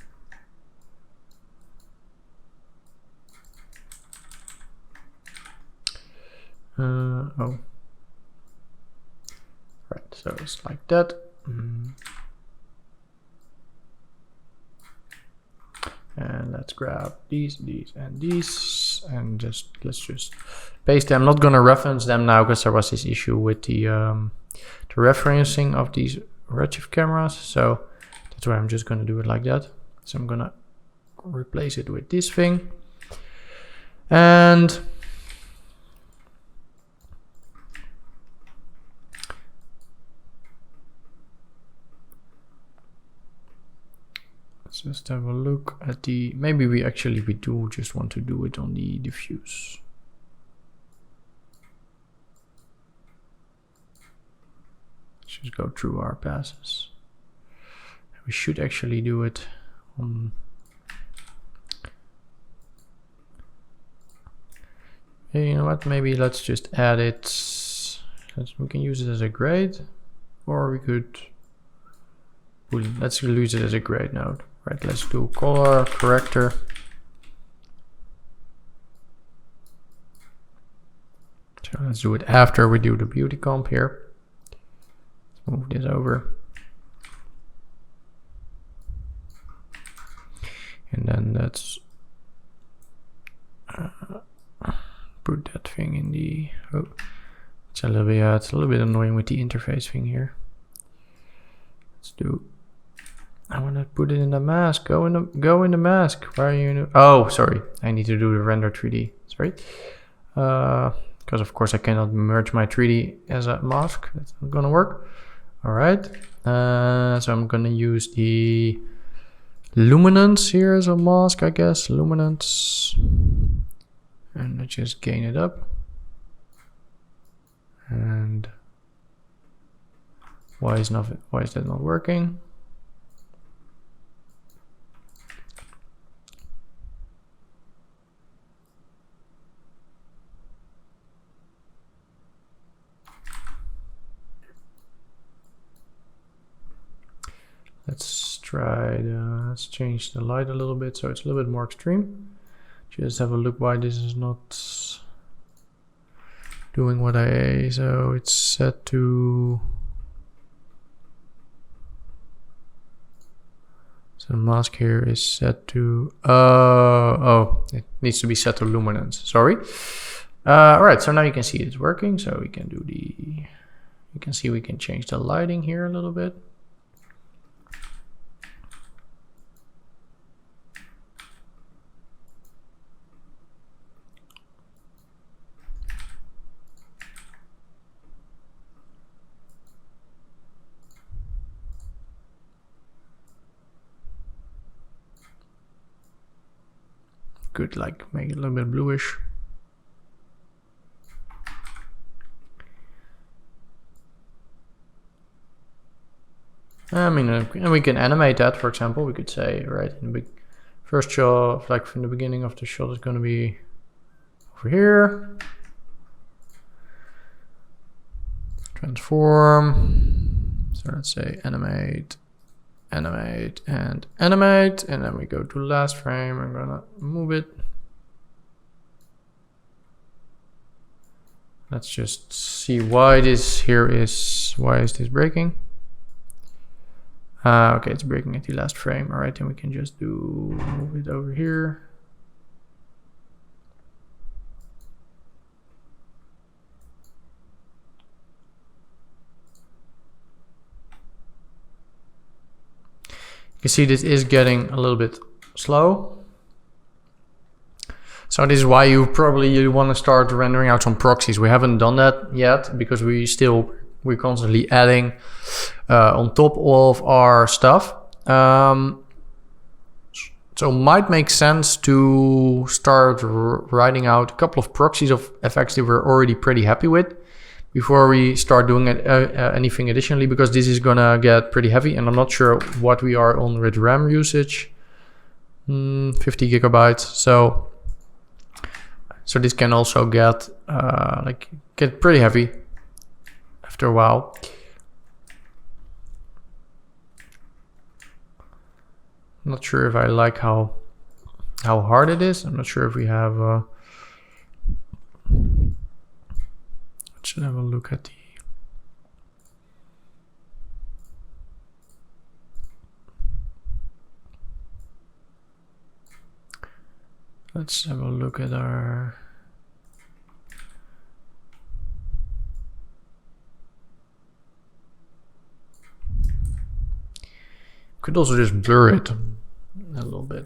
oh, right, so it's like that. And let's grab these, and these, and let's just paste them. I'm not gonna reference them now because there was this issue with the referencing of these Redshift cameras. So that's why I'm just gonna do it like that. So I'm gonna replace it with this thing. And let's just have a look at the, maybe we do just want to do it on the diffuse. Let's just go through our passes. We should actually do it on, hey, you know what, maybe let's just add it. We can use it as a grade, or we could, let's use it as a grade node. Right, let's do color corrector. So let's do it after we do the beauty comp here. Let's move this over. And then let's put that thing in the, oh, it's a little bit annoying with the interface thing here. Let's do, I want to put it in the mask. Go in the mask. Why are you in the, oh, sorry. I need to do the render 3D. Sorry. Because of course I cannot merge my 3D as a mask. That's not gonna work. All right. So I'm gonna use the luminance here as a mask, I guess. Luminance. And let's just gain it up. And why is that not working? Let's try let's change the light a little bit so it's a little bit more extreme. Just have a look why this is not doing what so it's set to, so the mask here is set to, oh, it needs to be set to luminance, sorry. All right, so now you can see it's working. So we can do you can see we can change the lighting here a little bit. Could like make it a little bit bluish. I mean, and we can animate that. For example, we could say, right, in the first shot, like from the beginning of the shot, is going to be over here. Transform. So let's say animate, animate, and animate, and then we go to last frame. I'm gonna move it. Let's just see why this here is, why is this breaking? Okay, it's breaking at the last frame. All right, then we can just move it over here. You can see this is getting a little bit slow. So this is why you want to start rendering out some proxies. We haven't done that yet because we're constantly adding on top of our stuff. So might make sense to start writing out a couple of proxies of effects that we're already pretty happy with before we start doing anything additionally, because this is gonna get pretty heavy, and I'm not sure what we are on with RAM usage. 50 gigabytes. So this can also get pretty heavy after a while. I'm not sure if I like how hard it is. I'm not sure if we have. Let's have a look at the. Let's have a look at our. Could also just blur it a little bit.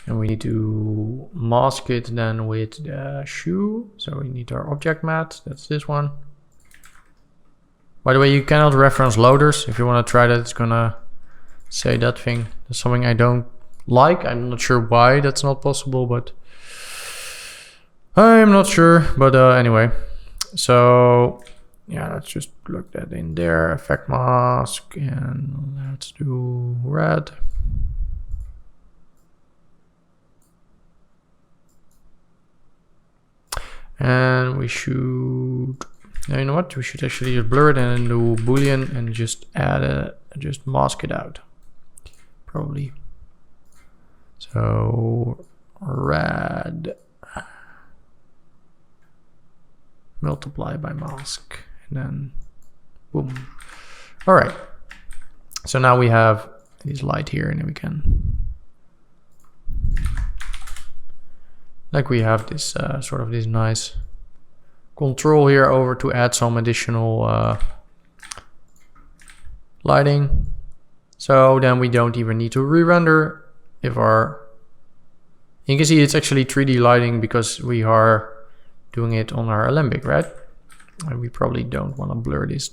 And we need to mask it then with the shoe. So we need our object mat. That's this one. By the way, you cannot reference loaders. If you want to try that, it's gonna say that thing. That's something I don't like. I'm not sure why that's not possible, but I'm not sure. But anyway, so yeah, let's just plug that in there. Effect mask, and let's do red. And we should, you know what? We should actually just blur it and then do Boolean and just add it, just mask it out. Probably. So red multiply by mask and then boom. All right. So now we have this light here, and then we can, like we have this sort of this nice control here over to add some additional lighting. So then we don't even need to re-render if our, you can see it's actually 3D lighting because we are doing it on our Alembic, right? And we probably don't want to blur this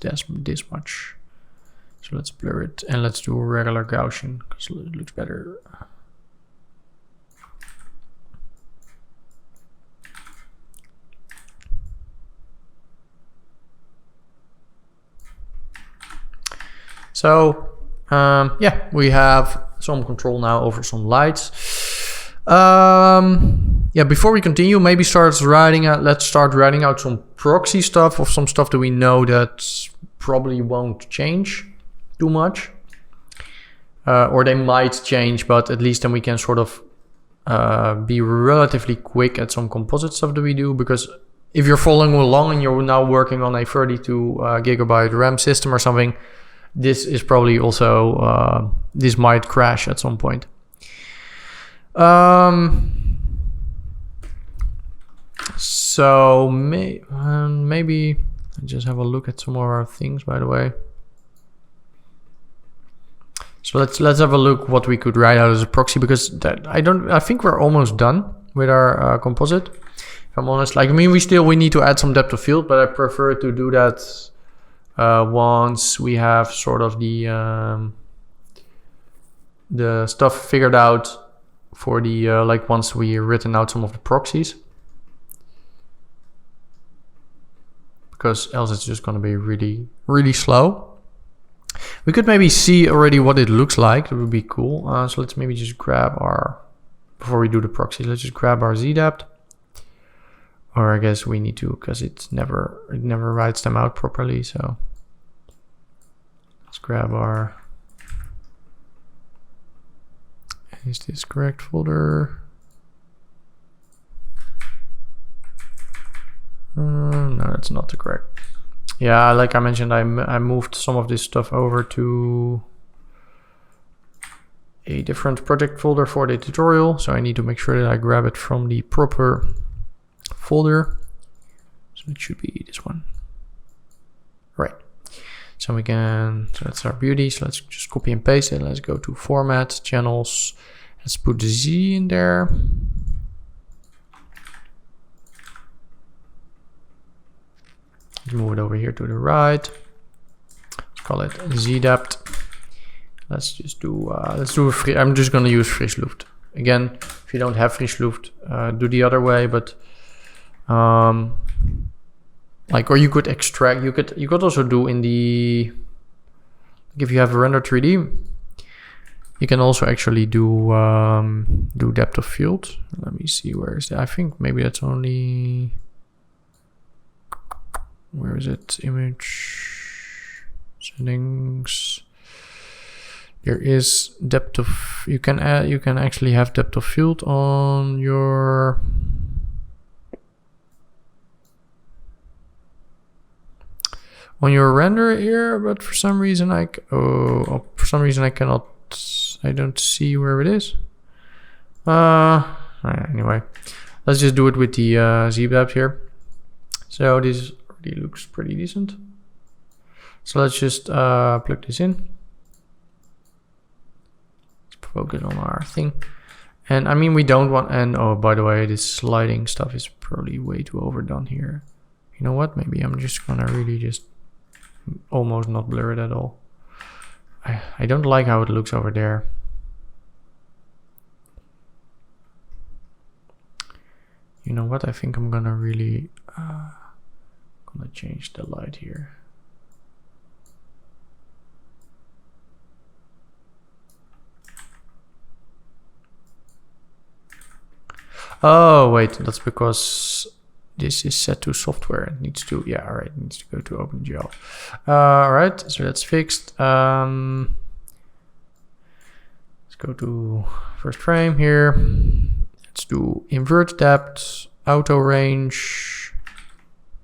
much. So let's blur it and let's do a regular Gaussian because it looks better. So yeah, we have some control now over some lights. Yeah, before we continue, maybe let's start writing out some proxy stuff of some stuff that we know that probably won't change too much. Or they might change, but at least then we can sort of be relatively quick at some composite stuff that we do, because if you're following along and you're now working on a 32 gigabyte RAM system or something, this is probably also, this might crash at some point. So maybe just have a look at some of our things, by the way. So let's have a look what we could write out as a proxy, because I think we're almost done with our composite. If I'm honest, like, I mean, we need to add some depth of field, but I prefer to do that once we have sort of the stuff figured out for the like once we've written out some of the proxies, because else it's just going to be really slow. We could maybe see already what it looks like. It would be cool. So let's maybe just grab our, before we do the proxy, let's just grab our Z depth. Or I guess we need to, because it never writes them out properly. So let's grab our, is this correct folder? No, that's not the correct. Yeah, like I mentioned, I moved some of this stuff over to a different project folder for the tutorial. So I need to make sure that I grab it from the proper folder. So it should be this one. Right. So so that's our beauty. So let's just copy and paste it. Let's go to format, channels, Let's put the Z in there. Let's move it over here to the right. Let's call it Z depth. Let's just do a free. I'm just gonna use Frischluft. Again, if you don't have Frischluft, do the other way. But like, or you could extract. You could also do in the. Like if you have a render 3D, you can also actually do depth of field. Let me see, where is that? I think maybe that's only. Where is it? Image settings. There is depth of. You can actually have depth of field on your. On your render here, but for some reason I cannot. I don't see where it is. Anyway, let's just do it with the Z-depth here. So this already looks pretty decent. So let's just plug this in. Let's focus on our thing. And I mean, we don't want, and oh, by the way, this sliding stuff is probably way too overdone here. You know what? Maybe I'm just gonna really just almost not blur it at all. I don't like how it looks over there. You know what? I think I'm gonna really gonna change the light here. Oh wait, that's because this is set to software. It needs to, yeah, all right, it needs to go to OpenGL. All right, so that's fixed. Let's go to first frame here. Let's do invert depth, auto range,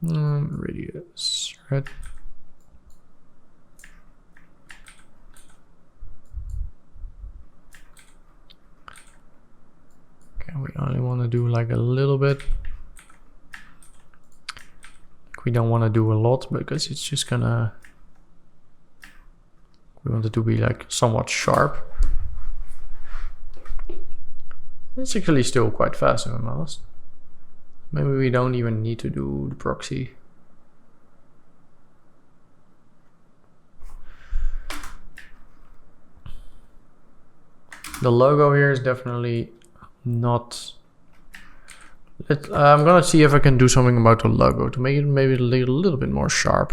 radius, right? Okay, we only want to do like a little bit. We don't want to do a lot because it's just gonna. We want it to be like somewhat sharp. It's actually still quite fast, if I'm honest. Maybe we don't even need to do the proxy. The logo here is definitely not. I'm gonna see if I can do something about the logo to make it maybe a little bit more sharp.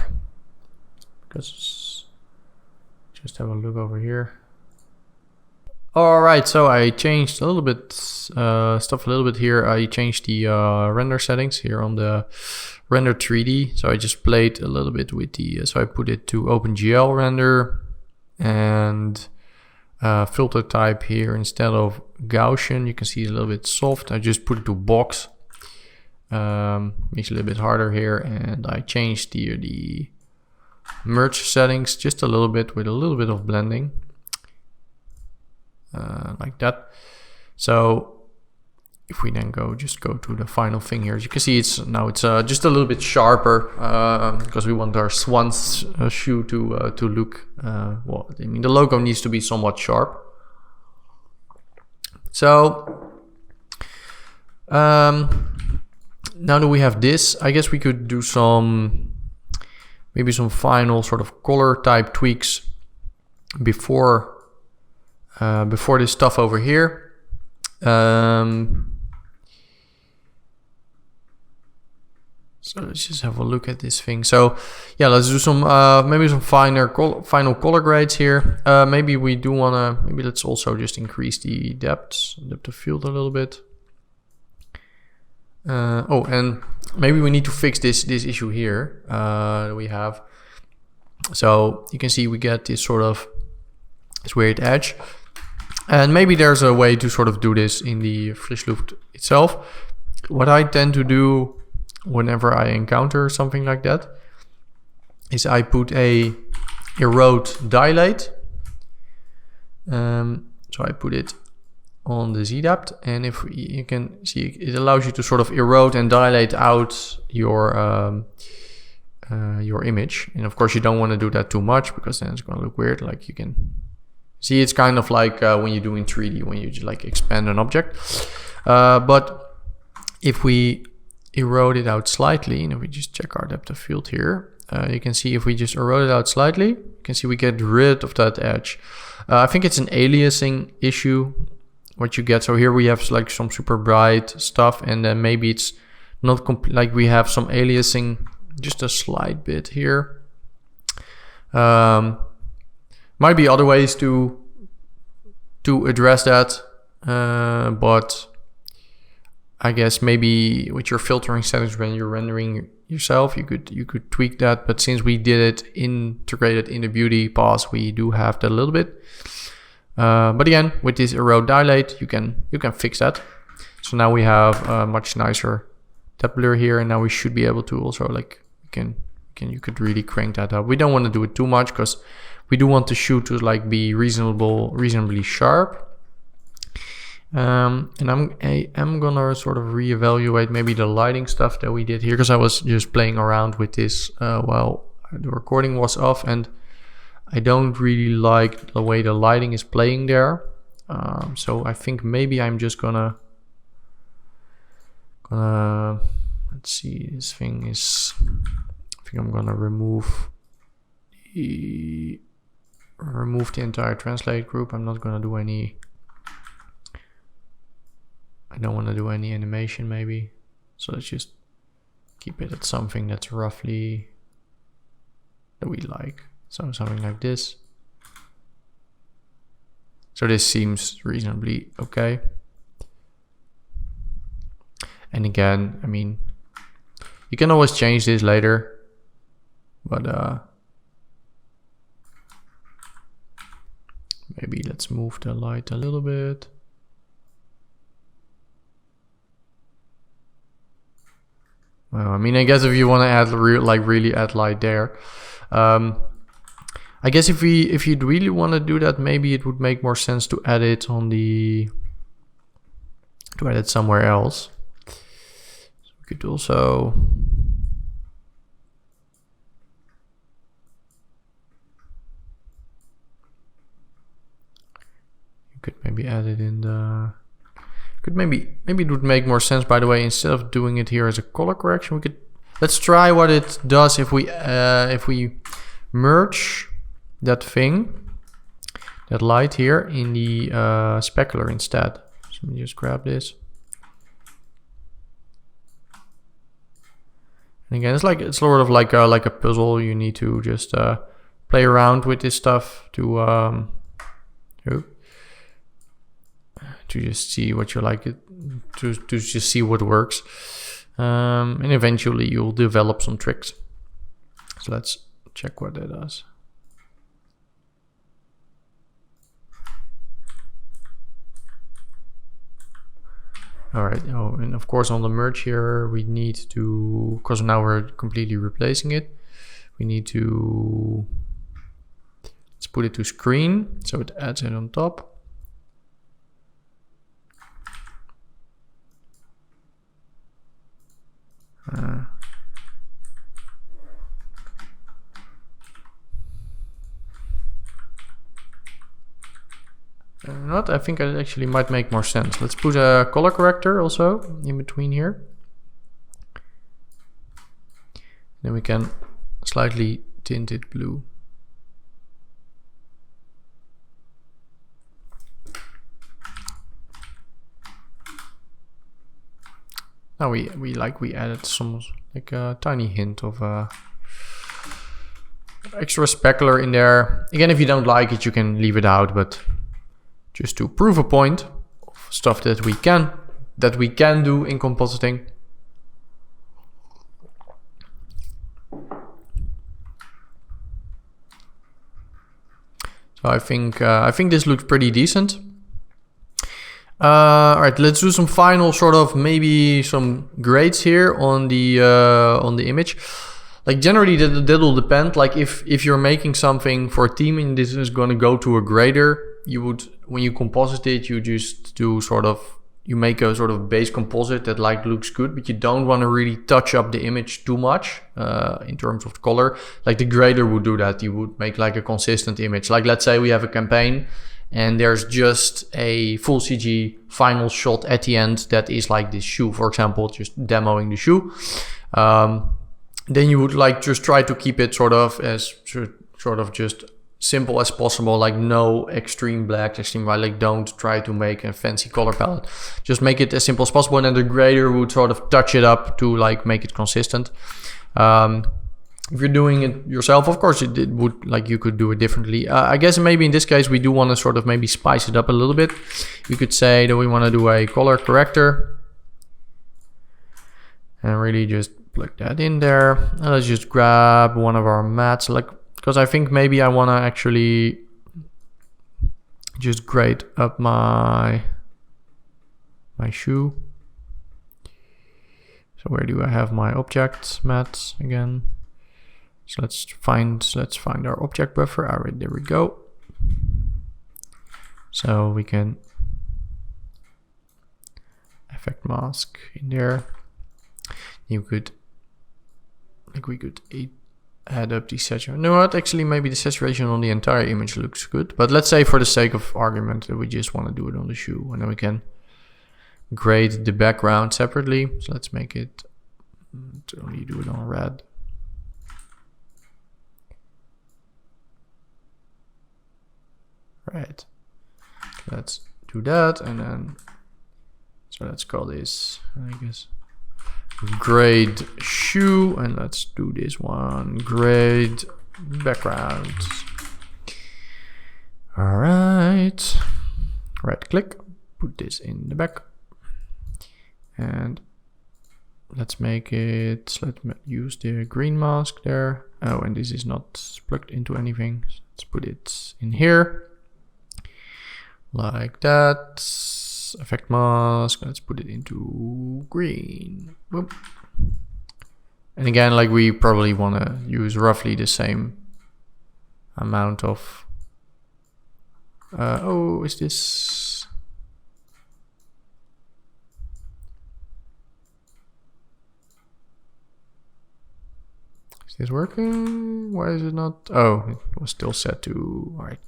Because just have a look over here. All right, so I changed a little bit stuff a little bit here. I changed the render settings here on the render 3D. So I just played a little bit with the. So I put it to OpenGL render and filter type here instead of Gaussian. You can see it's a little bit soft. I just put it to box. Makes it a little bit harder here, and I changed the merge settings just a little bit with a little bit of blending, like that. So if we then just go to the final thing here, as you can see, it's just a little bit sharper because we want our swan's shoe to look. Well, I mean, the logo needs to be somewhat sharp. So now that we have this, I guess we could do maybe some final sort of color type tweaks before this stuff over here. So let's just have a look at this thing. So yeah, let's do some maybe some final color grades here. Maybe we do wanna, maybe let's also just increase the depth of field a little bit. Oh, and maybe we need to fix this issue here that we have. So you can see we get this sort of this weird edge, and maybe there's a way to sort of do this in the Frischluft itself. What I tend to do whenever I encounter something like that is I put a erode dilate. So I put it on the Z-depth, and if you can see, it allows you to sort of erode and dilate out your image. And of course you don't want to do that too much because then it's going to look weird. Like you can See, it's kind of like when you do in 3D, when you just like expand an object. But if we erode it out slightly, and if we just check our depth of field here, you can see if we just erode it out slightly, you can see we get rid of that edge. I think it's an aliasing issue, what you get. So here we have like some super bright stuff, and then maybe it's not like we have some aliasing, just a slight bit here. Might be other ways to address that, but I guess maybe with your filtering settings when you're rendering yourself, you could tweak that. But since we did it integrated in the beauty pass, we do have that a little bit. But again, with this erode dilate, you can fix that. So now we have a much nicer depth blur here, and now we should be able to also like you could really crank that up. We don't want to do it too much because we do want the shoe to like be reasonably sharp. And I am gonna sort of reevaluate maybe the lighting stuff that we did here, because I was just playing around with this while the recording was off, and I don't really like the way the lighting is playing there. So I think maybe I'm just gonna let's see, this thing is, I think I'm gonna remove the entire translate group. I'm not gonna do any, I don't want to do any animation maybe. So let's just keep it at something that's roughly that we like. So something like this. So this seems reasonably okay. And again, I mean, you can always change this later, but maybe let's move the light a little bit. Well, I mean, I guess if you want to add really add light there, I guess if you'd really want to do that, maybe it would make more sense to add it somewhere else. So we could also, you could maybe add it in the, maybe it would make more sense, by the way, instead of doing it here as a color correction, let's try what it does if we merge that thing, that light here in the specular instead. So let me just grab this. And again, it's sort of like a puzzle. You need to just play around with this stuff to just see what you like, to just see what works, and eventually you'll develop some tricks. So let's check what that does. All right. Oh, and of course on the merge here we need to, because now we're completely replacing it, we need to, let's put it to screen so it adds it on top. Not, I think it actually might make more sense. Let's put a color corrector also in between here. Then we can slightly tint it blue. Now we added some, like a tiny hint of extra specular in there. Again, if you don't like it, you can leave it out, but just to prove a point of stuff that we can do in compositing. So I think this looks pretty decent. All right, let's do some final sort of maybe some grades here on the image. Like generally that'll depend. Like if you're making something for a team and this is going to go to a grader, you would, when you composite it, you just do sort of, you make a sort of base composite that like looks good, but you don't want to really touch up the image too much in terms of the color. Like the grader would do that. You would make like a consistent image. Like let's say we have a campaign and there's just a full CG final shot at the end that is like this shoe, for example, just demoing the shoe. Then you would like just try to keep it sort of as sort of just simple as possible, like no extreme black, extreme white. Like don't try to make a fancy color palette. Just make it as simple as possible, and then the grader would sort of touch it up to like make it consistent. If you're doing it yourself, of course, it would like you could do it differently. I guess maybe in this case we do want to sort of maybe spice it up a little bit. You could say that we want to do a color corrector and really just plug that in there. And let's just grab one of our mattes, like, because I think maybe I want to actually just grade up my shoe. So where do I have my object matte again? So let's find our object buffer. All right, there we go. So we can effect mask in there. You could, like, we could add up the saturation. No, what? Actually, maybe the saturation on the entire image looks good. But let's say for the sake of argument that we just want to do it on the shoe, and then we can grade the background separately. So let's make it to only do it on red. Right. Let's do that, and then so let's call this, I guess, grade shoe, and let's do this one, grade background. All right, right click, put this in the back, and let's make it, let's use the green mask there. Oh, and this is not plugged into anything, so let's put it in here like that. Effect mask, let's put it into green. Boop. And again, like, we probably want to use roughly the same amount of oh, is this working? Why is it not? Oh, it was still set to, all right.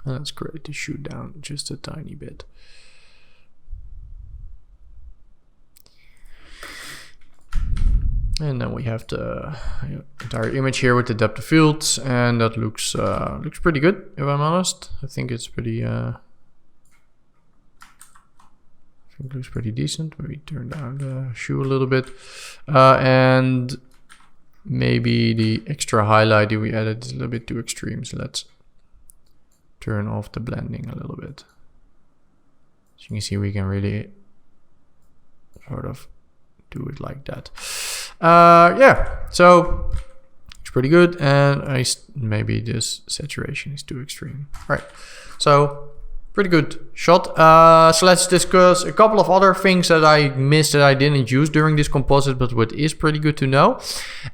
Let's grade the shoe down just a tiny bit. And then we have the entire image here with the depth of field, and that looks pretty good, if I'm honest. I think it's pretty it looks pretty decent. Maybe turn down the shoe a little bit, and maybe the extra highlight that we added is a little bit too extreme, so let's turn off the blending a little bit. So you can see we can really sort of do it like that. Yeah, so it's pretty good, and maybe this saturation is too extreme. All right, so pretty good shot. So let's discuss a couple of other things that I missed that I didn't use during this composite, but what is pretty good to know.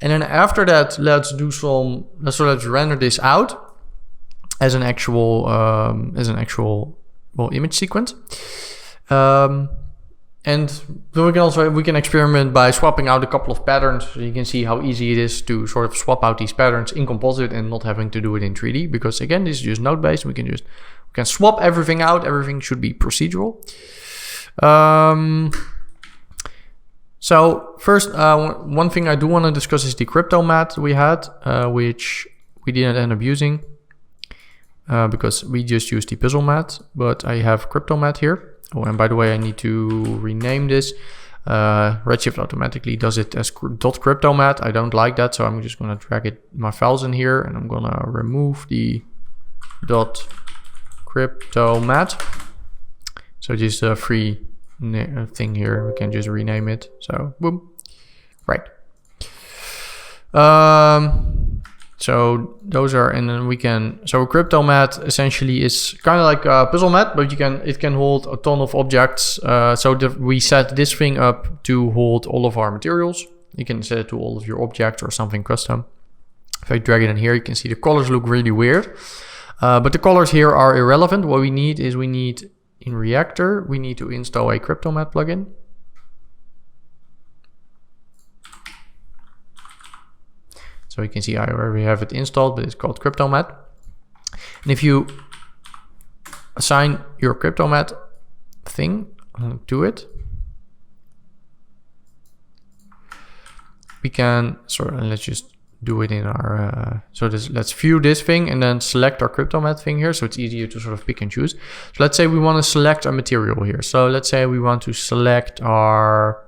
And then after that, let's render this out as an actual image sequence. And then we can experiment by swapping out a couple of patterns, so you can see how easy it is to sort of swap out these patterns in composite and not having to do it in 3D, because again, this is just node based. We can swap everything out. Everything should be procedural. So first, one thing I do want to discuss is the cryptomatte we had, which we didn't end up using because we just used the puzzle matte, but I have cryptomatte here. Oh, and by the way, I need to rename this. Redshift automatically does it as .cryptomatte. I don't like that, so I'm just going to drag my files in here, and I'm going to remove the .cryptomatte. So just a free thing here. We can just rename it. So boom, right. So those are, and then we can, so a cryptomat essentially is kind of like a puzzle mat, but it can hold a ton of objects. So we set this thing up to hold all of our materials. You can set it to all of your objects or something custom. If I drag it in here, you can see the colors look really weird. But the colors here are irrelevant. What we need is in Reactor, we need to install a cryptomat plugin. So you can see I already have it installed, but it's called cryptomat. And if you assign your cryptomat thing to it, we can, let's just do it in our, let's view this thing and then select our cryptomat thing here. So it's easier to sort of pick and choose. So let's say we want to select a material here. So let's say we want to select our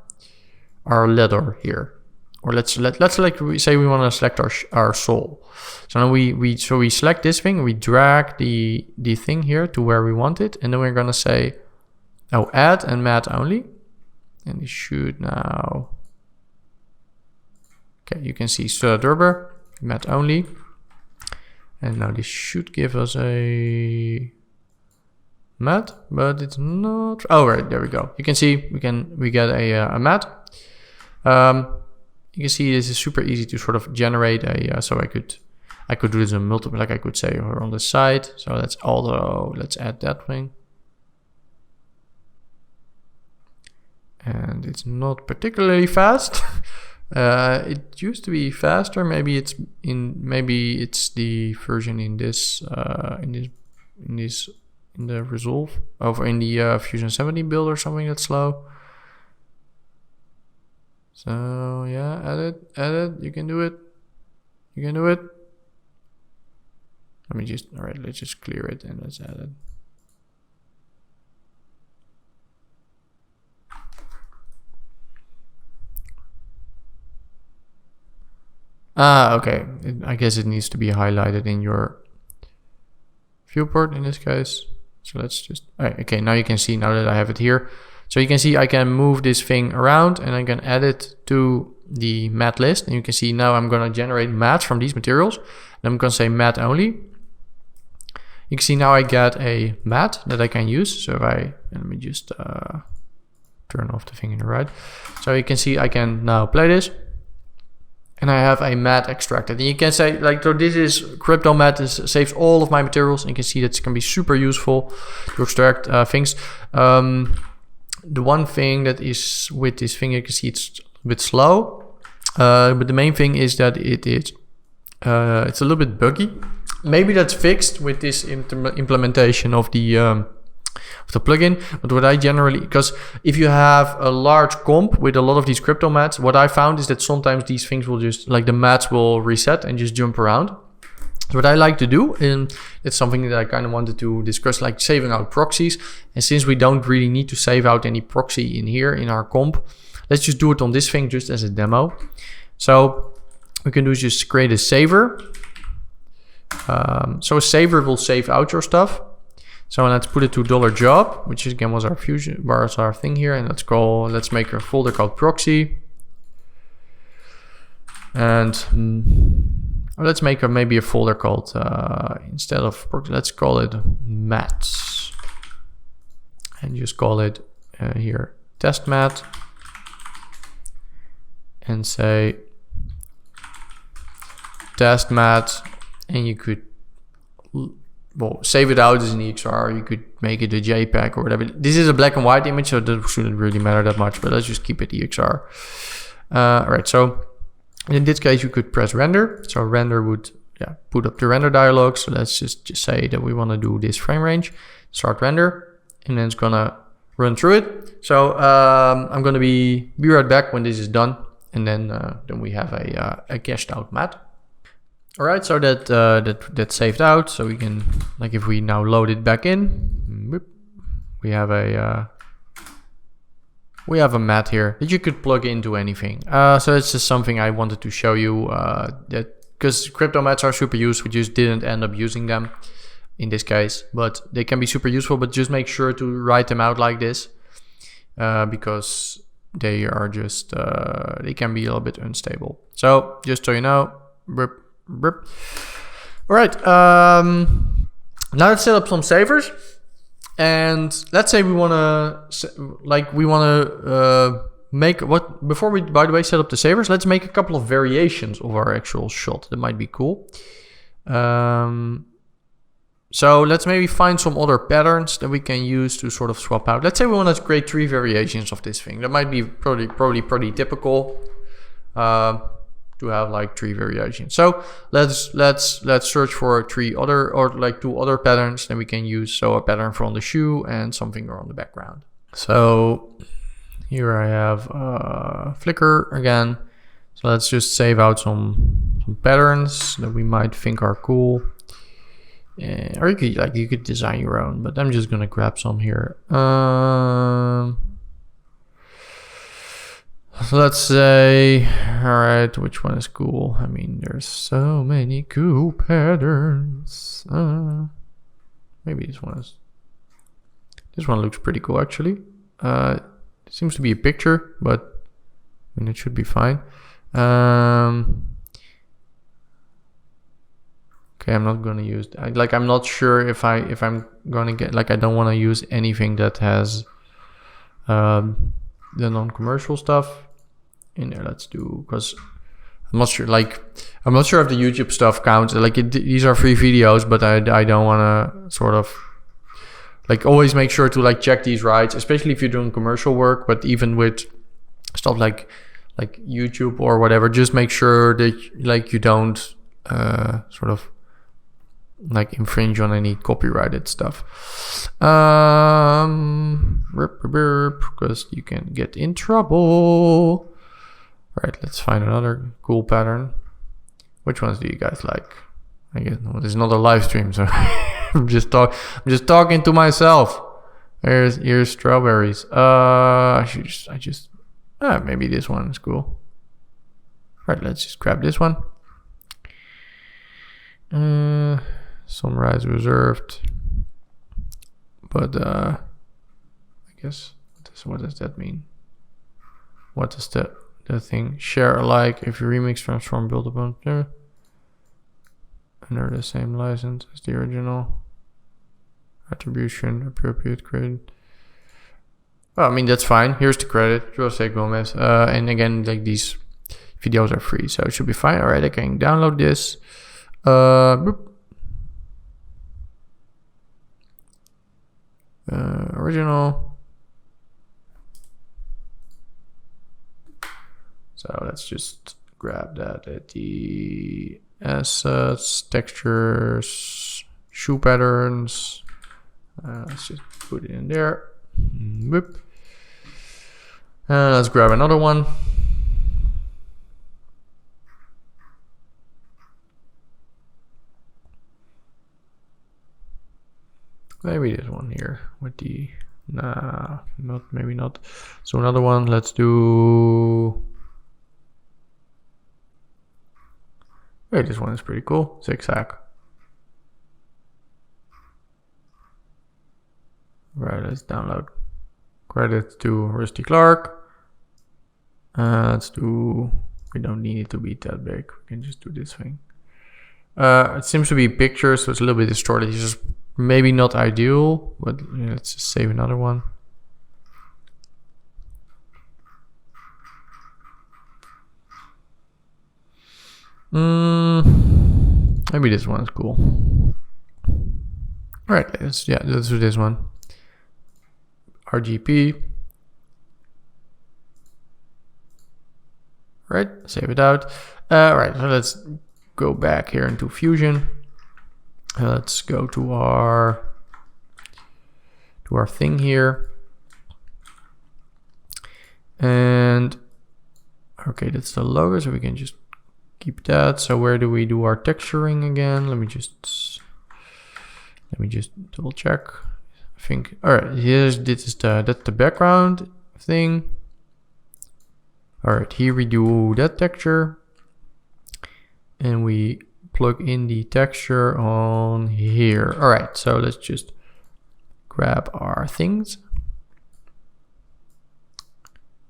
leather here. Or let's say we want to select our sole. So now we select this thing, we drag the thing here to where we want it, and then we're gonna say, add and mat only. And it should now, okay, you can see Durber, mat only. And now this should give us a mat, but it's not. Oh, right, there we go. You can see we get a mat. You can see this is super easy to sort of generate a, so I could do this in multiple, like I could say on the side. So let's add that thing. And it's not particularly fast. It used to be faster. Maybe it's the version in the Resolve over in the Fusion 70 build or something that's slow. So yeah, add it, you can do it. Let me just, all right, let's just clear it and let's add it. Okay, I guess it needs to be highlighted in your viewport in this case. So let's just, okay, now you can see now that I have it here. So you can see I can move this thing around and I can add it to the mat list. And you can see now I'm going to generate mats from these materials. And I'm going to say mat only. You can see now I get a mat that I can use. So if let me just turn off the thing in the right. So you can see I can now play this. And I have a mat extracted. And you can say, so this is cryptomat. This saves all of my materials. And you can see that it can be super useful to extract things. The one thing that is with this thing, you can see it's a bit slow. But the main thing is that it's a little bit buggy. Maybe that's fixed with this implementation of the plugin. But what I generally, because if you have a large comp with a lot of these cryptomats, what I found is that sometimes these things will just, like the mats will reset and just jump around. So what I like to do, and it's something that I kind of wanted to discuss, like saving out proxies. And since we don't really need to save out any proxy in here in our comp, let's just do it on this thing just as a demo. So we can do is just create a saver. So a saver will save out your stuff. So let's put it to $job, which again was our Fusion bars, our thing here. And let's make a folder called proxy. And let's make maybe a folder called, instead of proxy, let's call it mats. And just call it here test mat. And say test mat. And you could, well, save it out as an EXR. You could make it a JPEG or whatever. This is a black and white image, so that shouldn't really matter that much, but let's just keep it EXR. All right, so in this case, you could press render. So render would put up the render dialog. So let's just say that we want to do this frame range, start render, and then it's gonna run through it. So I'm gonna be right back when this is done, and then we have a cached out mat. All right, so that saved out. So we can, like, if we now load it back in, we have a mat here that you could plug into anything. So it's just something I wanted to show you, that because cryptomats are super useful. We just didn't end up using them in this case, but they can be super useful. But just make sure to write them out like this, because they are just they can be a little bit unstable. So just so you know, All right. Now let's set up some savers. And let's say we want to make what before we, by the way, set up the savers. Let's make a couple of variations of our actual shot. That might be cool. So let's maybe find some other patterns that we can use to sort of swap out. Let's say we want to create 3 variations of this thing. That might be probably pretty typical to have like 3 variations. So let's search for 2 other patterns that we can use. So a pattern from the shoe and something on the background. So here I have Flickr again. So let's just save out some patterns that we might think are cool. Or you could design your own, but I'm just gonna grab some here. So let's say, all right, which one is cool? I mean, there's so many cool patterns. Maybe this one looks pretty cool actually. It seems to be a picture, but I mean it should be fine. Okay, I'm not gonna use I'm not sure if I'm gonna get I don't want to use anything that has the non-commercial stuff in there. Let's do, because I'm not sure if the YouTube stuff counts. These are free videos, but I don't want to sort of always make sure to check these rights, especially if you're doing commercial work. But even with stuff like YouTube or whatever, just make sure that you don't sort of infringe on any copyrighted stuff, because you can get in trouble. All right, let's find another cool pattern. Which ones do you guys like? I guess there's not a live stream, so I'm just talking to myself. Here's strawberries. Maybe this one is cool. All right, let's just grab this one. Sunrise reserved, but I guess what does that mean? What is the thing? Share alike if you remix, transform, build upon under the same license as the original. Attribution appropriate credit. Well, I mean that's fine. Here's the credit. Jose Gomez. And again, these videos are free, so it should be fine. All right, I can download this. Original. So let's just grab that at the assets, textures, shoe patterns. Let's just put it in there. Whoop. Let's grab another one. Maybe this one here with the, maybe not. So another one, let's do, hey, this one is pretty cool, zigzag. Right, let's download. Credits to Rusty Clark. Let's do, we don't need it to be that big. We can just do this thing. It seems to be pictures, so it's a little bit distorted. It's just maybe not ideal, but let's just save another one. Maybe this one is cool. All right, let's do this one. RGP. Right, save it out. All right, so let's go back here into Fusion. Let's go to our thing here. And okay, that's the logo, so we can just keep that. So where do we do our texturing again? Let me just double check. I think, all right, that's the background thing. All right, here we do that texture, and we plug in the texture on here. All right, so let's just grab our things.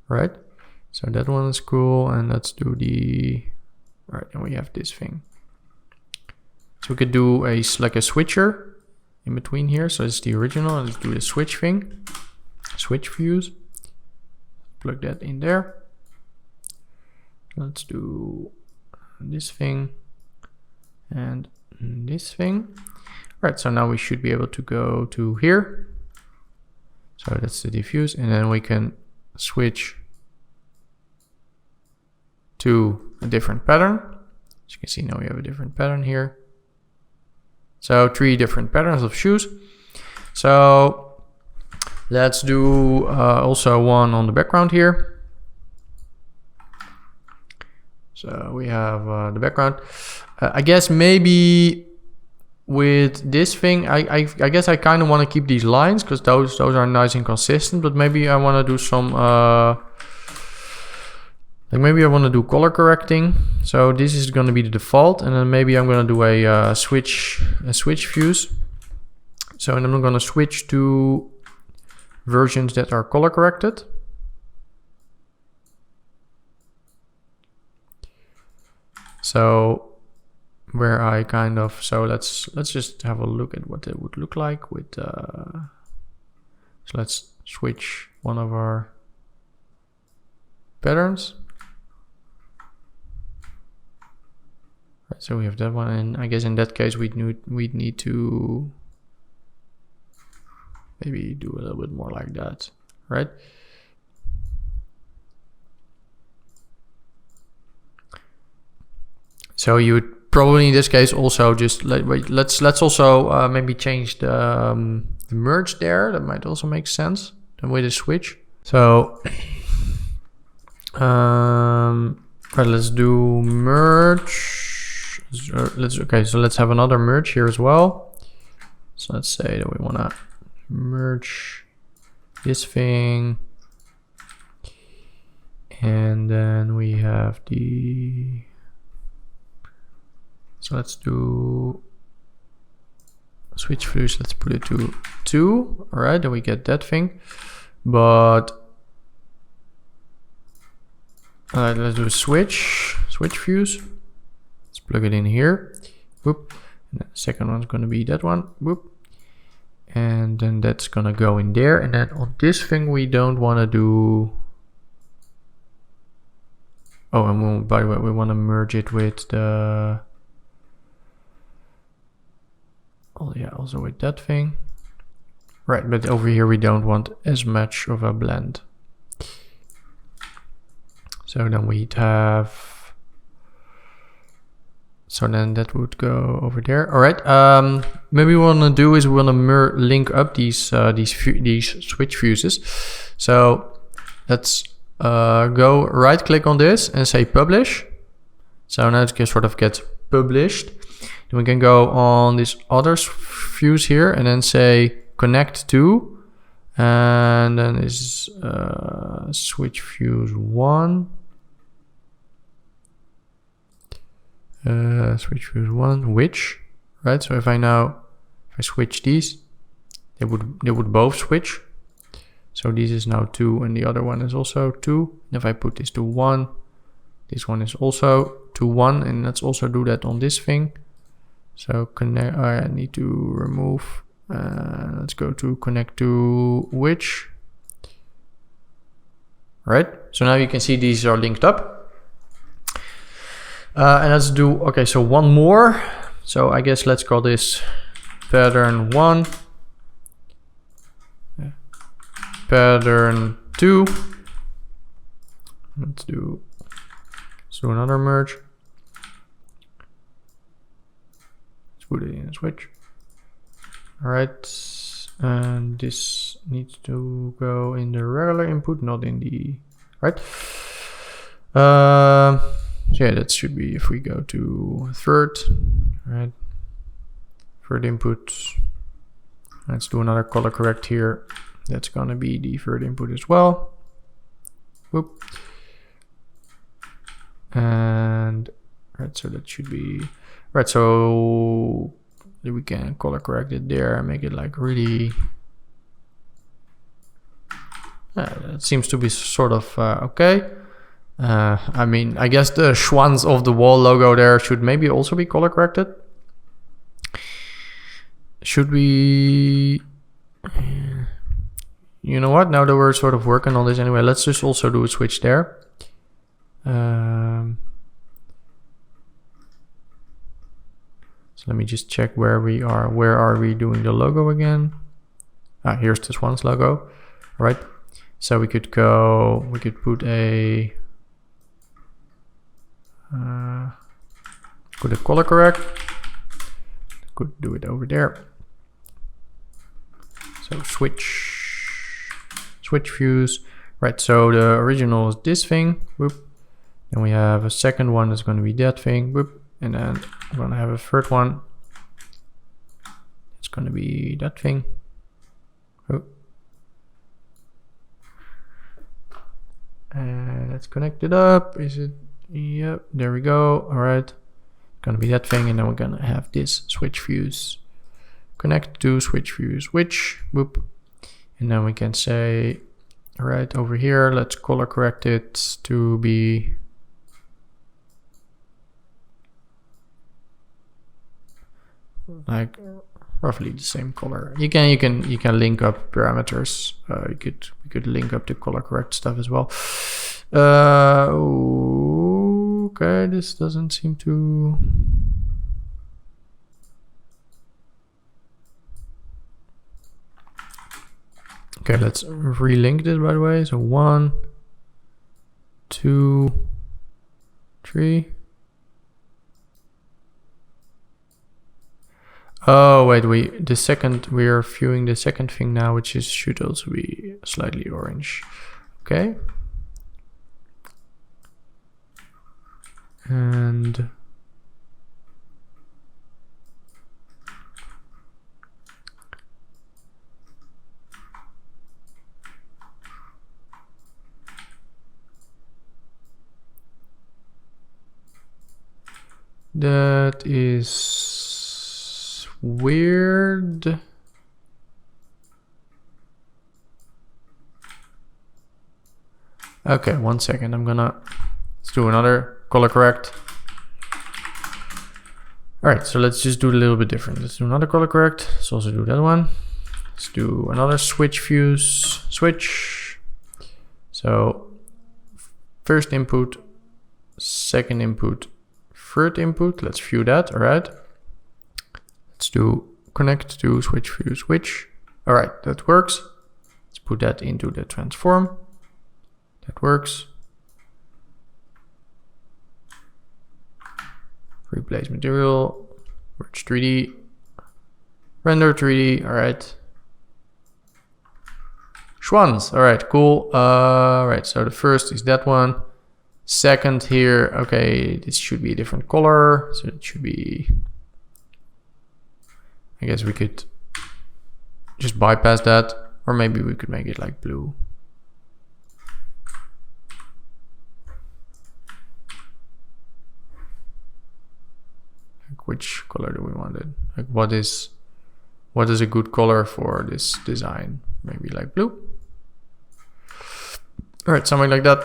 All right, so that one is cool, and let's do the, all right, and we have this thing. So we could do like a switcher in between here. So it's the original. Let's do the switch thing. Switch views. Plug that in there. Let's do this thing and this thing. Right, so now we should be able to go to here. So that's the diffuse, and then we can switch to a different pattern. As you can see, now we have a different pattern here. So 3 different patterns of shoes. So let's do also one on the background here. So we have the background. I guess maybe with this thing, I guess I kind of want to keep these lines because those are nice and consistent. But maybe I want to do some like maybe I want to do color correcting. So this is going to be the default, and then maybe I'm going to do a switch views. So and then I'm going to switch to versions that are color corrected. So where I kind of, so let's just have a look at what it would look like with so let's switch one of our patterns. Right, so we have that one, and I guess in that case we'd need to maybe do a little bit more like that, right? So you would probably in this case also just let's also maybe change the merge there. That might also make sense. Then with a switch. So right, let's do merge. So let's have another merge here as well. So let's say that we want to merge this thing, and then we have the. So let's do switch views. Let's put it to 2. All right, then we get that thing. But let's do a switch views. Let's plug it in here. Whoop. And the second one's going to be that one. Whoop. And then that's going to go in there. And then on this thing, we don't want to do. Oh, and by the way, we want to merge it with the. Oh yeah, also with that thing. Right, but over here we don't want as much of a blend. So then we'd have, so then that would go over there. All right, maybe we want to do is we want to link up these switch fuses. So let's go right click on this and say publish. So now it sort of gets published. Then we can go on this other fuse here and then say connect to, and then is switch fuse 1. Switch fuse 1, which, right? So if I switch these, they would both switch. So this is now 2 and the other one is also 2. If I put this to 1, this one is also to 1, and let's also do that on this thing. So connect, I need to remove, let's go to connect to which. Right, so now you can see these are linked up. And let's do, okay, so one more. So I guess let's call this pattern 1. Pattern 2. Let's do another merge. Put it in a switch. All right, and this needs to go in the regular input, not in the right. So yeah, that should be if we go to third, right? Third input. Let's do another color correct here. That's gonna be the third input as well. Whoop. And right, so that should be. Right, so we can color correct it there and make it like really. It seems to be sort of okay. I mean, I guess the Schwanz of the wall logo there should maybe also be color corrected. should we, you know what, now that we're sort of working on this anyway, let's just also do a switch there. So let me just check where we are. Where are we doing the logo again? Here's this one's logo. All right. So we could go, we could put a, put a color correct. Could do it over there. So switch views. Right, so the original is this thing. Whoop. And we have a second one that's going to be that thing. Whoop. And then I'm going to have a third one. It's going to be that thing. Whoop. And let's connect it up. Is it? Yep, there we go. All right. It's going to be that thing. And then we're going to have this switch views. Connect to switch view switch. Whoop. And then we can say, all right, over here, let's color correct it to be like roughly the same color. You can link up parameters. We could link up the color correct stuff as well. Okay, this doesn't seem to. Okay, let's relink this, by the way. So 1, 2, 3. Oh wait, we are viewing the second thing now, which should also be slightly orange. Okay. And that is weird. Okay, 1 second. Let's do another color correct. All right, so let's just do it a little bit different. Let's do another color correct. Let's also do that one. Let's do another switch views switch. So first input, second input, third input. Let's view that. All right. Let's do connect to switch view switch. All right, that works. Let's put that into the transform. That works. Replace material, merge 3D, render 3D. All right. Schwanz. All right, cool. All right, so the first is that one. Second here, okay, this should be a different color. So it should be, I guess we could just bypass that, or maybe we could make it like blue. Like which color do we want it? Like what is a good color for this design? Maybe like blue. All right, something like that.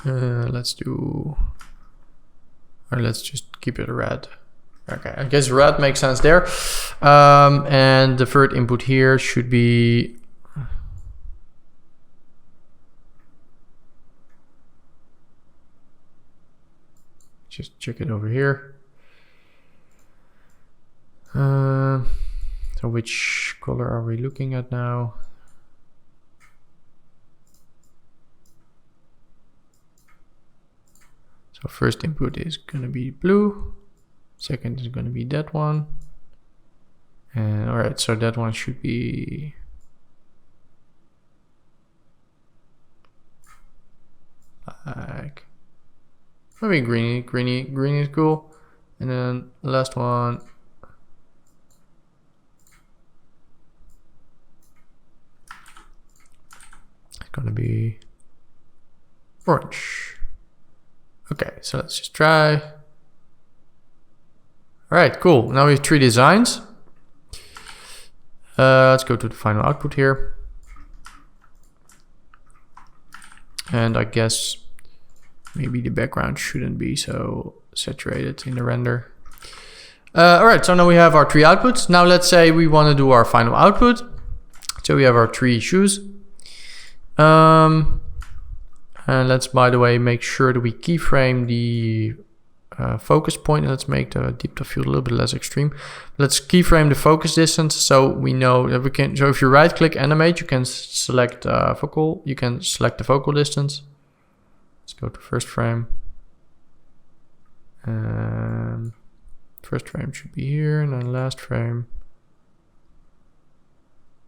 Let's do, or let's just keep it red. Okay, I guess red makes sense there. And the third input here should be, just check it over here. So which color are we looking at now? So first input is going to be blue. Second is going to be that one. And all right, so that one should be like maybe greeny. Green is cool. And then the last one, it's going to be orange. Okay, so let's just try. All right, cool. Now we have 3 designs. Let's go to the final output here. And I guess maybe the background shouldn't be so saturated in the render. All right, so now we have our 3 outputs. Now let's say we want to do our final output. So we have our 3 shoes. And let's, by the way, make sure that we keyframe the focus point, and let's make the depth of field a little bit less extreme. Let's keyframe the focus distance so we know that we can. So if you right click animate, you can select focal. You can select the focal distance. Let's go to first frame. First frame should be here, and then last frame.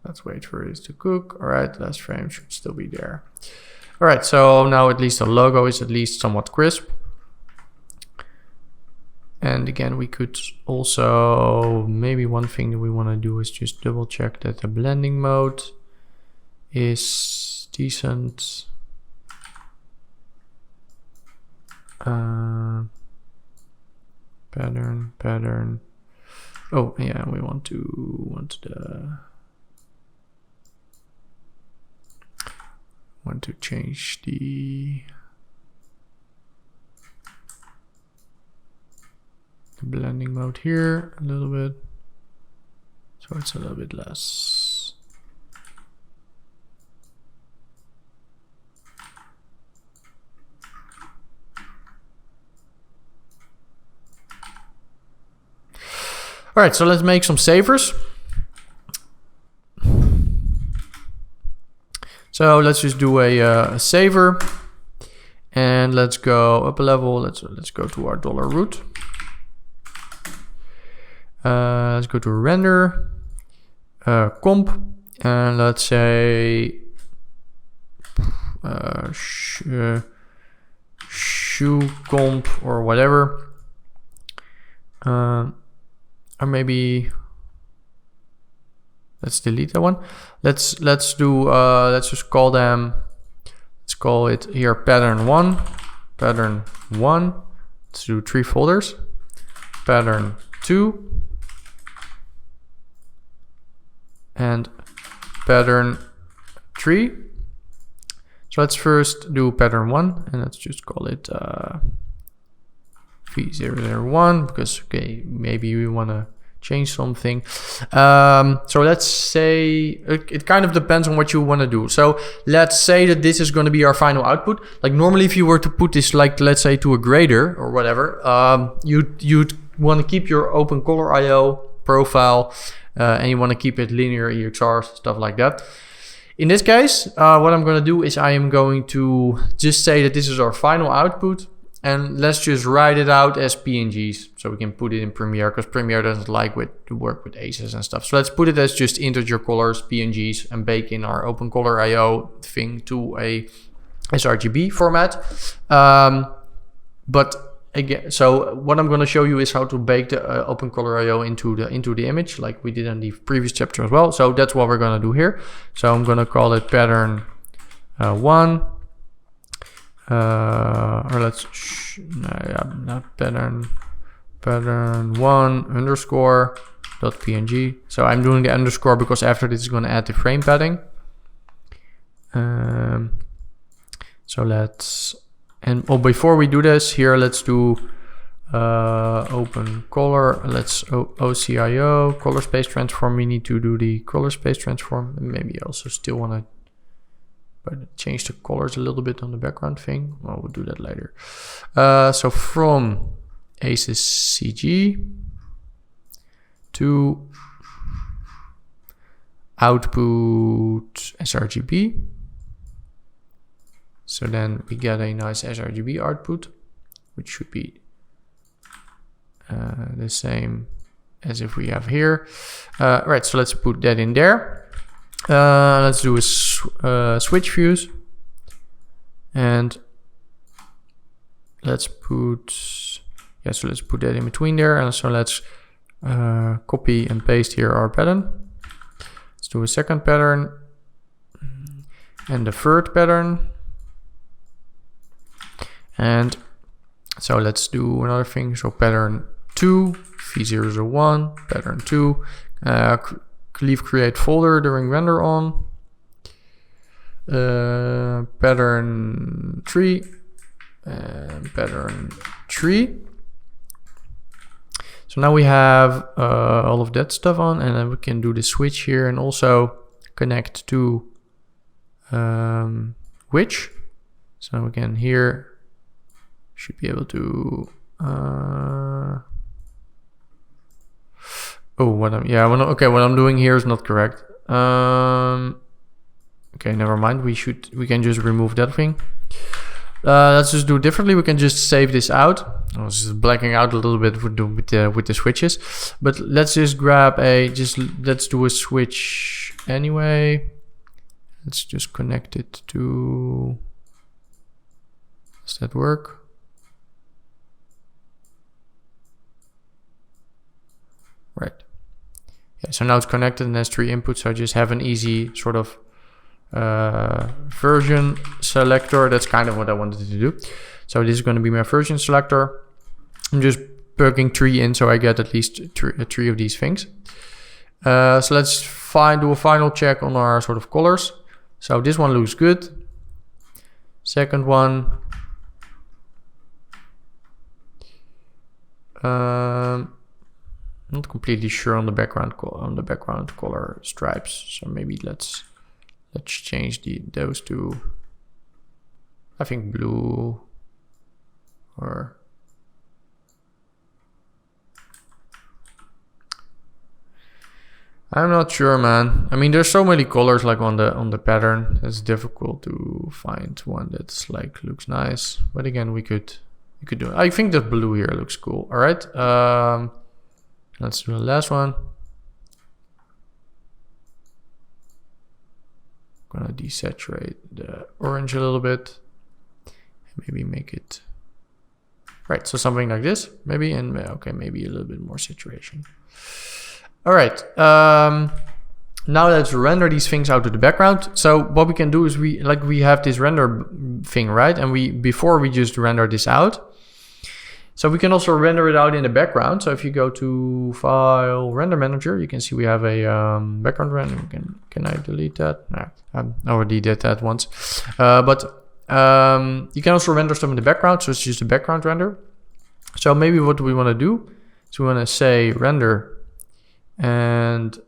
Let's wait for it to cook. All right, last frame should still be there. All right, so now at least the logo is at least somewhat crisp. And again, we could also, maybe one thing that we want to do is just double check that the blending mode is decent. Pattern. Oh yeah, we want to change the blending mode here a little bit, so it's a little bit less. All right, so let's make some savers. So let's just do a saver, and let's go up a level. Let's go to our $root. Let's go to render, comp, and let's say shoe comp or whatever, or maybe let's delete that one. Let's just call them. Let's call it here pattern 1, pattern 1. Let's do 3 folders. Pattern 2. And pattern 3. So let's first do pattern 1, and let's just call it V001, because okay, maybe we want to change something. So let's say it kind of depends on what you want to do. So let's say that this is going to be our final output. Like normally, if you were to put this, like let's say to a grader or whatever, you'd want to keep your open color IO profile. And you want to keep it linear, EXR, stuff like that. In this case, what I'm going to do is I am going to just say that this is our final output, and let's just write it out as PNGs, so we can put it in Premiere, because Premiere doesn't like to work with ACEs and stuff. So let's put it as just integer colors, PNGs, and bake in our open color IO thing to a sRGB format. But again, so what I'm going to show you is how to bake the open color IO into the image, like we did in the previous chapter as well. So that's what we're going to do here. So I'm going to call it pattern 1, or let's not pattern 1 underscore dot png. So I'm doing the underscore because after this is going to add the frame padding. So let's. And before we do this here, let's do open color. Let's OCIO color space transform. We need to do the color space transform. And maybe also still want to change the colors a little bit on the background thing. Well, we'll do that later. So from ACES CG to output sRGB. So then we get a nice sRGB output, which should be the same as if we have here. Right, so let's put that in there. Let's do a switch views, and let's put so let's put that in between there. And so let's copy and paste here our pattern. Let's do a second pattern and the third pattern. And so let's do another thing. So pattern 2, V001, pattern 2, leave create folder during render on. Pattern 3, and pattern 3. So now we have all of that stuff on, and then we can do the switch here and also connect to which. So again here should be able to what I'm doing here is not correct. Okay, never mind. We can just remove that thing. Let's just do it differently. We can just save this out. I was just blacking out a little bit with the switches, but let's just grab let's do a switch anyway. Let's just connect it to. Does that work? Right. Yeah. So now it's connected and has 3 inputs. So I just have an easy sort of version selector. That's kind of what I wanted to do. So this is going to be my version selector. I'm just plugging 3 in so I get at least three of these things. So let's do a final check on our sort of colors. So this one looks good. Second one. Not completely sure on the background color stripes. So maybe let's change those to, I think, blue or I'm not sure, man. I mean, there's so many colors like on the pattern. It's difficult to find one that's like looks nice. But again, we could do it. I think the blue here looks cool. All right. Let's do the last one. I'm gonna desaturate the orange a little bit. Maybe make it right. So something like this, maybe, and okay, maybe a little bit more saturation. All right. Now let's render these things out to the background. So what we can do is we have this render thing, right? And before we just render this out. So we can also render it out in the background. So if you go to File, Render Manager, you can see we have a background render. Can I delete that? No, I already did that once. But you can also render stuff in the background. So it's just a background render. So maybe what we want to do is we want to say render, and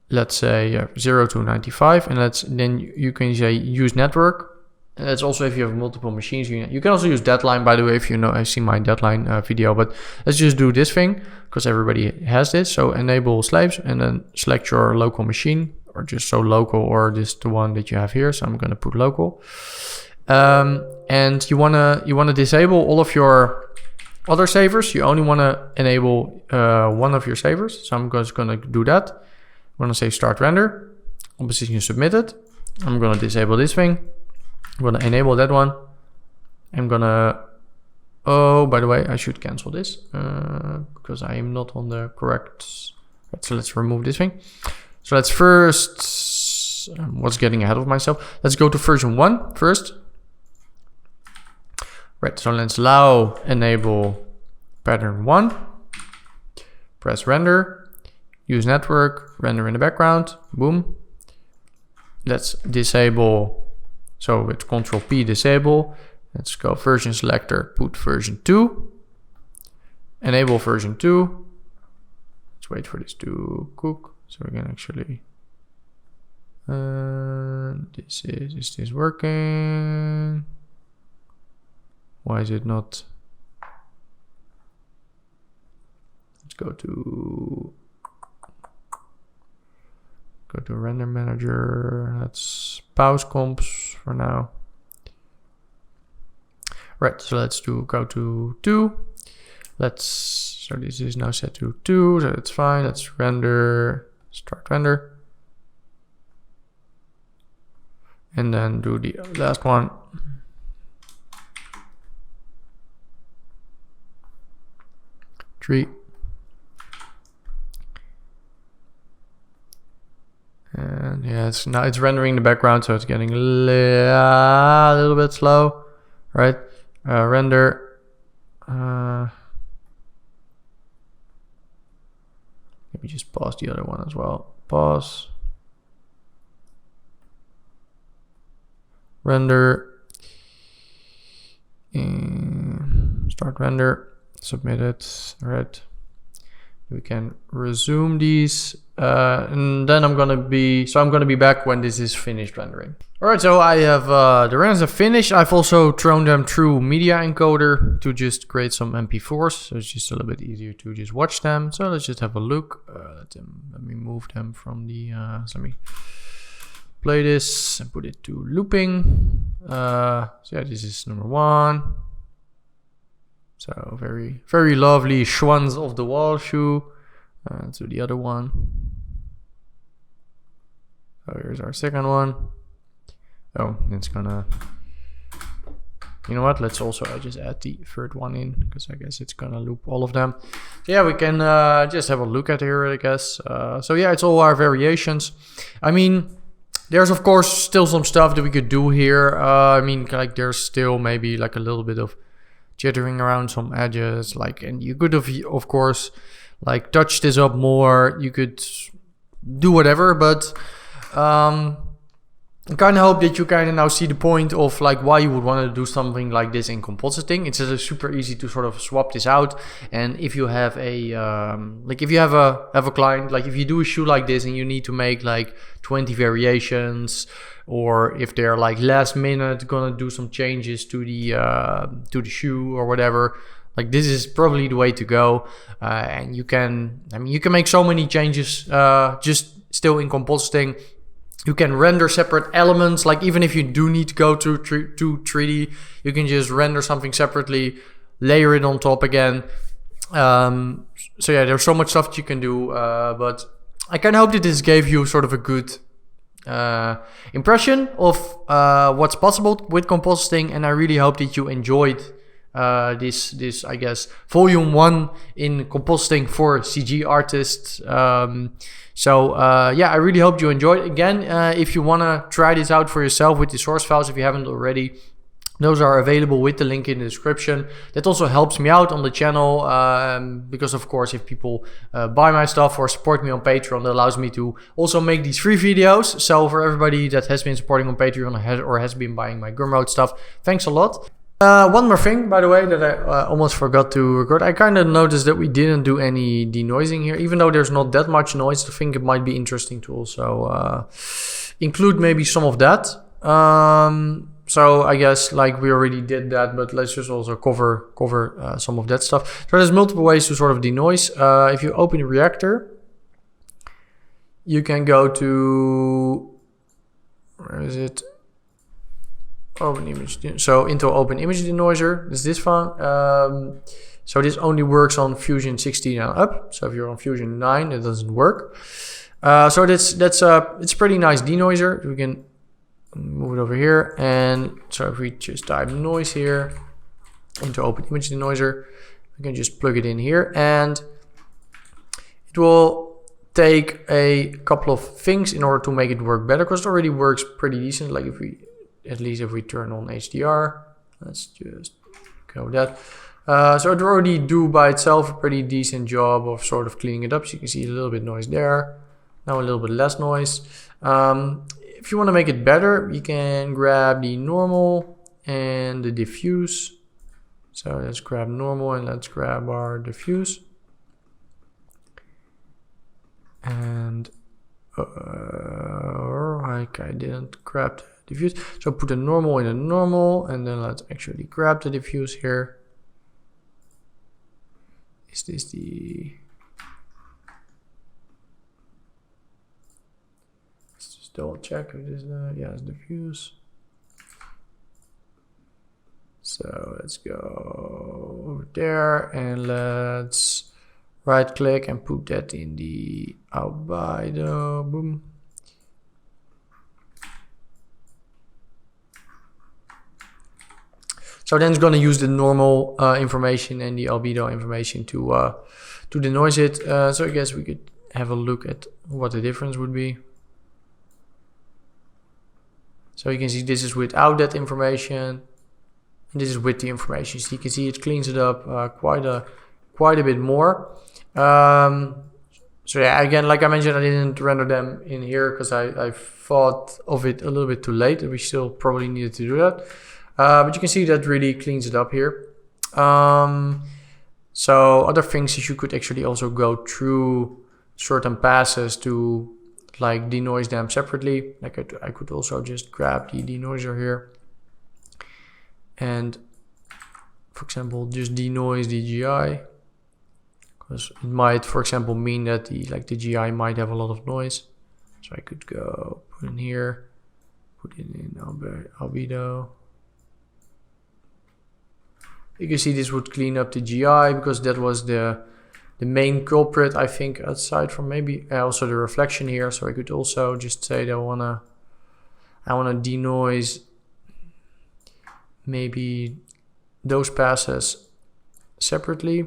let's say 0 to 95, and then you can say use network. And that's also if you have multiple machines. You can also use deadline, by the way, if you know, I've seen my deadline video, but let's just do this thing because everybody has this. So enable slaves and then select your local machine, or just so local, or just the one that you have here. So I'm going to put local. And you want to disable all of your other savers. You only want to enable one of your savers. So I'm just going to do that. I'm going to say start render. Compositing submitted. I'm going to disable this thing. I'm going to enable that one. I'm going to, oh, by the way, I should cancel this because I am not on the correct. Right, so let's remove this thing. So let's first, what's getting ahead of myself? Let's go to version 1 first. Right, so let's allow enable pattern 1. Press render, use network, render in the background, boom. Let's disable. So with Control P disable, let's go version selector, put version 2, enable version 2. Let's wait for this to cook so we can actually, is this working? Why is it not? Let's go to render manager. Let's pause comps for now. Right, so let's go to 2. So this is now set to 2, so it's fine. Let's render, start render. And then do the last one. Three. And yeah, now it's rendering the background, so it's getting a little bit slow, right? Render. Maybe just pause the other one as well. Pause. Render. And Start render, submit it, right. We can resume these, and then I'm gonna be back when this is finished rendering. All right, so I have the renders are finished. I've also thrown them through Media Encoder to just create some MP4s, so it's just a little bit easier to just watch them. So let's just have a look. Let me move them from the. So let me play this and put it to looping. So yeah, this is number 1. So very, very lovely Schwanz of the Wall shoe. To the other one. So here's our second one. Oh, it's gonna. You know what? Let's also just add the third one in, because I guess it's gonna loop all of them. So yeah, we can just have a look at here, I guess. So yeah, it's all our variations. I mean, there's of course still some stuff that we could do here. I mean, like there's still maybe like a little bit of jittering around some edges, like, and you could have, of course, like touch this up more. You could do whatever, but I kind of hope that you kind of now see the point of like why you would want to do something like this in compositing. It's just super easy to sort of swap this out. And if you have a like if you have a client, like if you do a shoe like this and you need to make like 20 variations, or if they're like last minute gonna do some changes to the shoe or whatever, like this is probably the way to go. And you can, I mean, you can make so many changes just still in compositing. You can render separate elements, like even if you do need to go to 3D, you can just render something separately, layer it on top again. So yeah, there's so much stuff that you can do, but I kind of hope that this gave you sort of a good impression of what's possible with compositing, and I really hope that you enjoyed this I guess volume 1 in compositing for CG artists. So yeah, I really hope you enjoyed. Again, if you want to try this out for yourself with the source files, if you haven't already, those are available with the link in the description. That also helps me out on the channel, because of course if people buy my stuff or support me on Patreon, that allows me to also make these free videos. So for everybody that has been supporting on Patreon or has been buying my Gumroad stuff, thanks a lot. One more thing, by the way, that I almost forgot to record. I kind of noticed that we didn't do any denoising here, even though there's not that much noise. I think it might be interesting to also include maybe some of that. So I guess like we already did that, but let's just also cover some of that stuff. So there's multiple ways to sort of denoise. If you open the reactor, you can go to, where is it? Open image. So into open image denoiser, is this one. So this only works on Fusion 16 and up. So if you're on Fusion 9, it doesn't work. So that's it's a pretty nice denoiser. We can move it over here, and so if we just type noise here into open image denoiser, we can just plug it in here, and it will take a couple of things in order to make it work better, because it already works pretty decent. Like if we, at least if we turn on HDR, let's just go that. So it already do by itself a pretty decent job of sort of cleaning it up. So you can see a little bit noise there, now a little bit less noise. If you want to make it better, you can grab the normal and the diffuse. So let's grab normal and let's grab our diffuse. And like I didn't grab the diffuse. So put the normal in the normal, and then let's actually grab the diffuse here. Is this the... double check if it is the, yeah, it's diffuse. So let's go over there and let's right click and put that in the albedo. Boom. So then it's going to use the normal information and the albedo information to denoise it. So I guess we could have a look at what the difference would be. So you can see this is without that information, and this is with the information. So you can see it cleans it up quite a bit more. So yeah, again, like I mentioned, I didn't render them in here because I thought of it a little bit too late, and we still probably needed to do that. But you can see that really cleans it up here. So other things is you could actually also go through certain passes to like denoise them separately. Like I could also just grab the denoiser here and, for example, just denoise the GI, because it might, for example, mean that the GI might have a lot of noise. So I could go put in here, put it in albedo. You can see this would clean up the GI because that was the main culprit, I think, aside from maybe also the reflection here. So I could also just say that I wanna denoise maybe those passes separately.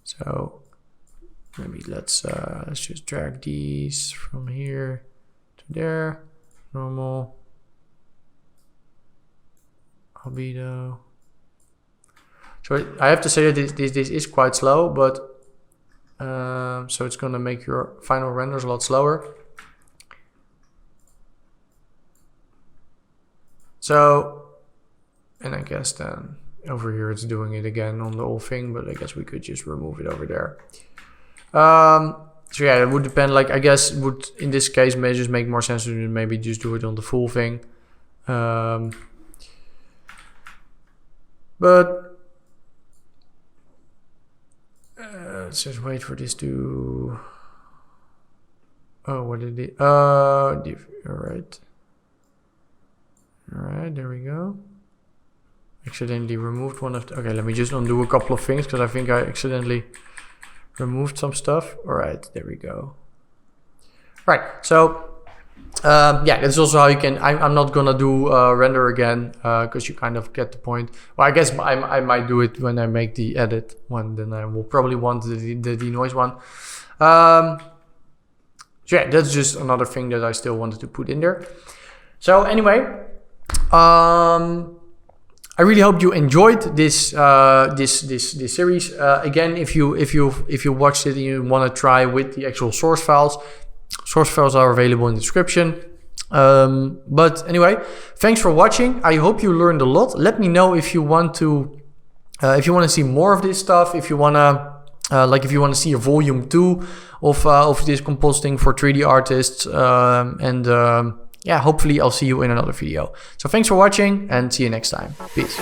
So maybe let's just drag these from here to there. Normal, albedo. So I have to say that this is quite slow, but so it's gonna make your final renders a lot slower. So, and I guess then over here it's doing it again on the whole thing, but I guess we could just remove it over there. So yeah, it would depend. Like I guess it would in this case may just make more sense to maybe just do it on the full thing. But let's just wait for this to. Oh, what did it? All right. All right, there we go. Accidentally removed one of the, okay, let me just undo a couple of things because I think I accidentally removed some stuff. All right, there we go. Right, so yeah, that's also how you can, I'm not gonna do render again because you kind of get the point. Well, I guess I might do it when I make the edit one, then I will probably want the denoise one. So yeah, that's just another thing that I still wanted to put in there. So anyway, I really hope you enjoyed this this series. Again, if you watched it and you want to try with the actual source files are available in the description. But anyway, thanks for watching. I hope you learned a lot. Let me know if you want to see more of this stuff. If you wanna if you want to see a volume 2 of this compositing for 3D artists, yeah, hopefully I'll see you in another video. So thanks for watching and see you next time. Peace.